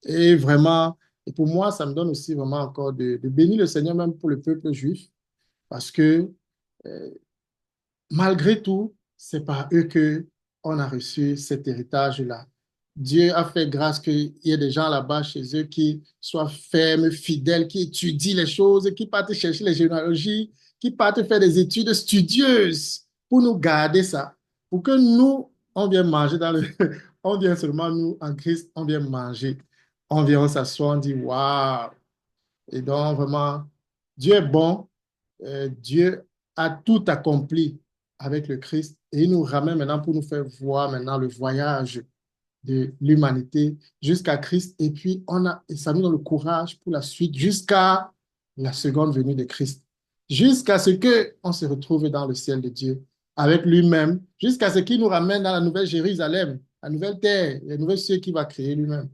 Et vraiment, et pour moi, ça me donne aussi vraiment encore de bénir le Seigneur même pour le peuple juif, parce que euh, malgré tout, c'est par eux que on a reçu cet héritage-là. Dieu a fait grâce qu'il y ait des gens là-bas chez eux qui soient fermes, fidèles, qui étudient les choses, qui partent chercher les généalogies, qui partent faire des études studieuses pour nous garder ça. pour que nous, on vienne manger dans le... On vient seulement, nous, en Christ, on vient manger. On vient, on s'assoit, on dit, waouh! Et donc, vraiment, Dieu est bon. Dieu a tout accompli avec le Christ et il nous ramène maintenant pour nous faire voir maintenant le voyage de l'humanité jusqu'à Christ. Et puis, et ça nous donne le courage pour la suite jusqu'à la seconde venue de Christ, jusqu'à ce qu'on se retrouve dans le ciel de Dieu avec lui-même, jusqu'à ce qu'il nous ramène dans la nouvelle Jérusalem, la nouvelle terre, les nouvelles cieux qu'il va créer lui-même.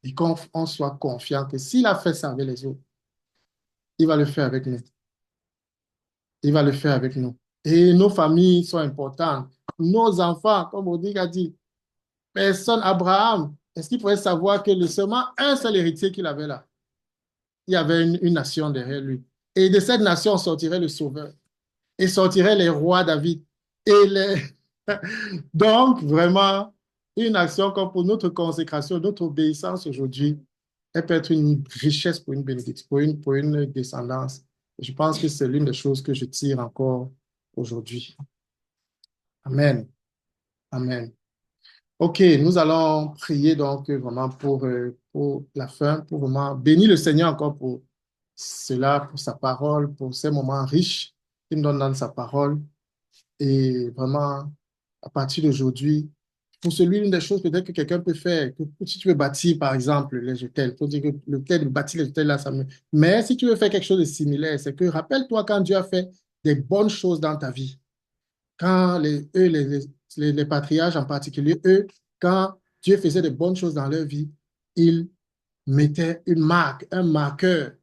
Et qu'on soit confiant que s'il a fait ça avec les autres, il va le faire avec nous. Il va le faire avec nous. Et nos familles sont importantes. Nos enfants, comme Odile a dit, personne, Abraham, est-ce qu'il pouvait savoir que seulement un seul héritier qu'il avait là, il y avait une nation derrière lui. Et de cette nation sortirait le Sauveur. Et sortiraient les rois David. Et les... Donc, vraiment, une action comme pour notre consécration, notre obéissance aujourd'hui, elle peut être une richesse pour une bénédiction, pour une descendance. Je pense que c'est l'une des choses que je tire encore aujourd'hui. Amen. Amen. OK, nous allons prier donc vraiment pour la fin, pour vraiment bénir le Seigneur encore pour cela, pour sa parole, pour ces moments riches qu'il nous donne dans sa parole. Et vraiment, à partir d'aujourd'hui, pour celui, l'une des choses peut-être que quelqu'un peut faire, que si tu veux bâtir, par exemple, les hôtels, pour dire que l'hôtel, bâtir les hôtels là, ça me... Mais si tu veux faire quelque chose de similaire, c'est que rappelle-toi quand Dieu a fait des bonnes choses dans ta vie, quand les patriarches en particulier, eux, quand Dieu faisait de bonnes choses dans leur vie, ils mettaient une marque, un marqueur,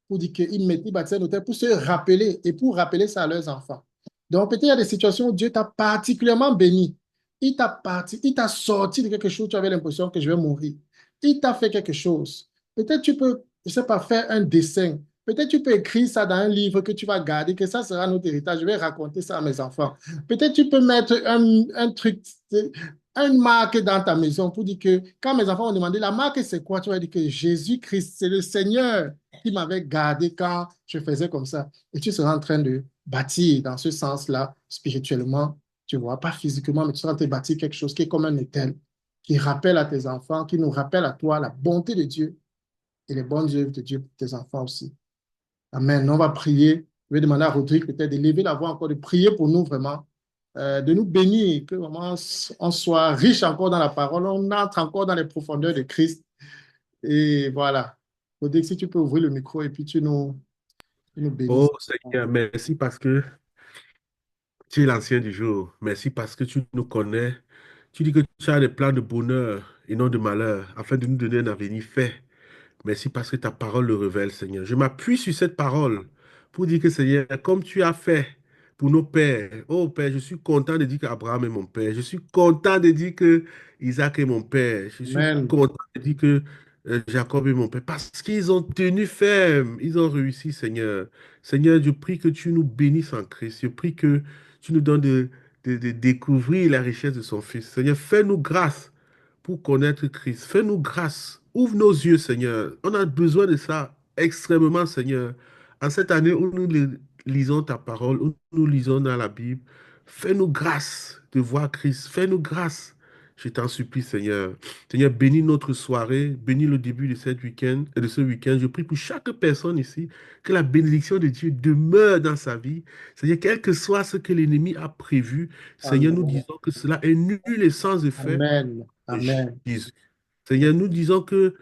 pour dire qu'ils bâtissaient un hôtel pour se rappeler et pour rappeler ça à leurs enfants. Donc, peut-être il y a des situations où Dieu t'a particulièrement béni. Il t'a sorti de quelque chose, tu avais l'impression que je vais mourir. Il t'a fait quelque chose. Peut-être tu peux, je ne sais pas, faire un dessin. Peut-être tu peux écrire ça dans un livre que tu vas garder, que ça sera notre héritage. Je vais raconter ça à mes enfants. Peut-être tu peux mettre un truc, une marque dans ta maison pour dire que quand mes enfants ont demandé la marque, c'est quoi? Tu vas dire que Jésus-Christ, c'est le Seigneur qui m'avait gardé quand je faisais comme ça. Et tu seras en train de bâtir dans ce sens-là, spirituellement, tu vois, pas physiquement, mais tu seras en train de bâtir quelque chose qui est comme un étel, qui rappelle à tes enfants, qui nous rappelle à toi la bonté de Dieu et les bonnes œuvres de Dieu pour tes enfants aussi. Amen. On va prier. Je vais demander à Rodrigue peut-être de lever la voix encore, de prier pour nous vraiment, de nous bénir, que vraiment on soit riche encore dans la parole, on entre encore dans les profondeurs de Christ. Et voilà. Rodrigue, si tu peux ouvrir le micro et puis tu nous bénis. Oh Seigneur, merci parce que tu es l'ancien du jour. Merci parce que tu nous connais. Tu dis que tu as des plans de bonheur et non de malheur, afin de nous donner un avenir fait. Merci parce que ta parole le révèle, Seigneur. Je m'appuie sur cette parole pour dire que, Seigneur, comme tu as fait pour nos pères, oh Père, je suis content de dire qu'Abraham est mon père. Je suis content de dire que Isaac est mon père. Je suis Amen. content de dire que Jacob est mon père. Parce qu'ils ont tenu ferme. Ils ont réussi, Seigneur. Seigneur, je prie que tu nous bénisses en Christ. Je prie que tu nous donnes de découvrir la richesse de son Fils. Seigneur, fais-nous grâce pour connaître Christ. Fais-nous grâce. Ouvre nos yeux, Seigneur. On a besoin de ça extrêmement, Seigneur. En cette année où nous lisons ta parole, où nous lisons dans la Bible, fais-nous grâce de voir Christ. Fais-nous grâce. Je t'en supplie, Seigneur. Seigneur, bénis notre soirée, bénis le début de de ce week-end. Je prie pour chaque personne ici, que la bénédiction de Dieu demeure dans sa vie. Seigneur, quel que soit ce que l'ennemi a prévu, Seigneur, nous Amen. disons que cela est nul et sans effet Amen. de Amen. Jésus. Seigneur, nous disons que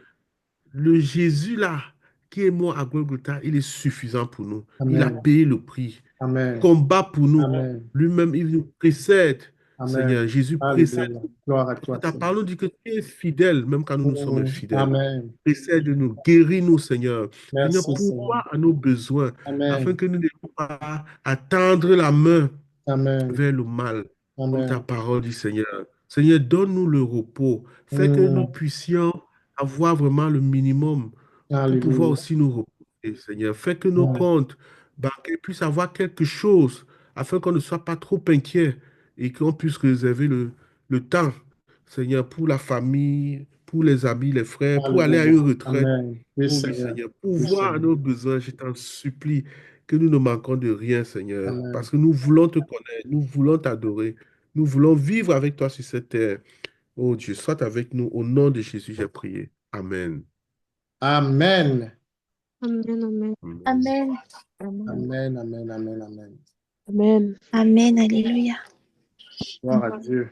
le Jésus là, qui est mort à Golgotha, il est suffisant pour nous. Il a Amen. payé le prix. Amen. Combat pour nous. Amen. Lui-même, il nous précède. Seigneur, Amen. Jésus précède. Alléluia. Gloire à Parce que toi, ta Seigneur. parole nous dit que tu es fidèle, même quand nous nous sommes infidèles. Amen. Précède-nous, guéris-nous, Seigneur. Seigneur, Merci, Seigneur. pourvois à nos besoins, afin Amen. que nous n'ayons pas à tendre la main Amen. vers le mal, comme ta Amen. parole dit, Seigneur. Seigneur, donne-nous le repos. Fais que nous Mm. puissions avoir vraiment le minimum pour pouvoir Alléluia. aussi nous reposer, Seigneur. Fais que nos Mm. comptes bancaires puissent avoir quelque chose afin qu'on ne soit pas trop inquiet et qu'on puisse réserver le temps, Seigneur, pour la famille, pour les amis, les frères, pour aller à Alléluia. une retraite. Amen. Oui, Oh oui, Seigneur. Seigneur, Oui, pourvoir à Seigneur. nos besoins, je t'en supplie que nous ne manquons de rien, Seigneur, parce Amen. que nous voulons te connaître, nous voulons t'adorer. Nous voulons vivre avec toi sur cette terre. Oh Dieu, sois avec nous. Au nom de Jésus, j'ai prié. Amen. Amen. Amen, amen, Amen. Amen. amen, Amen, amen, amen, amen. amen. Amen. Alléluia. Gloire à Dieu.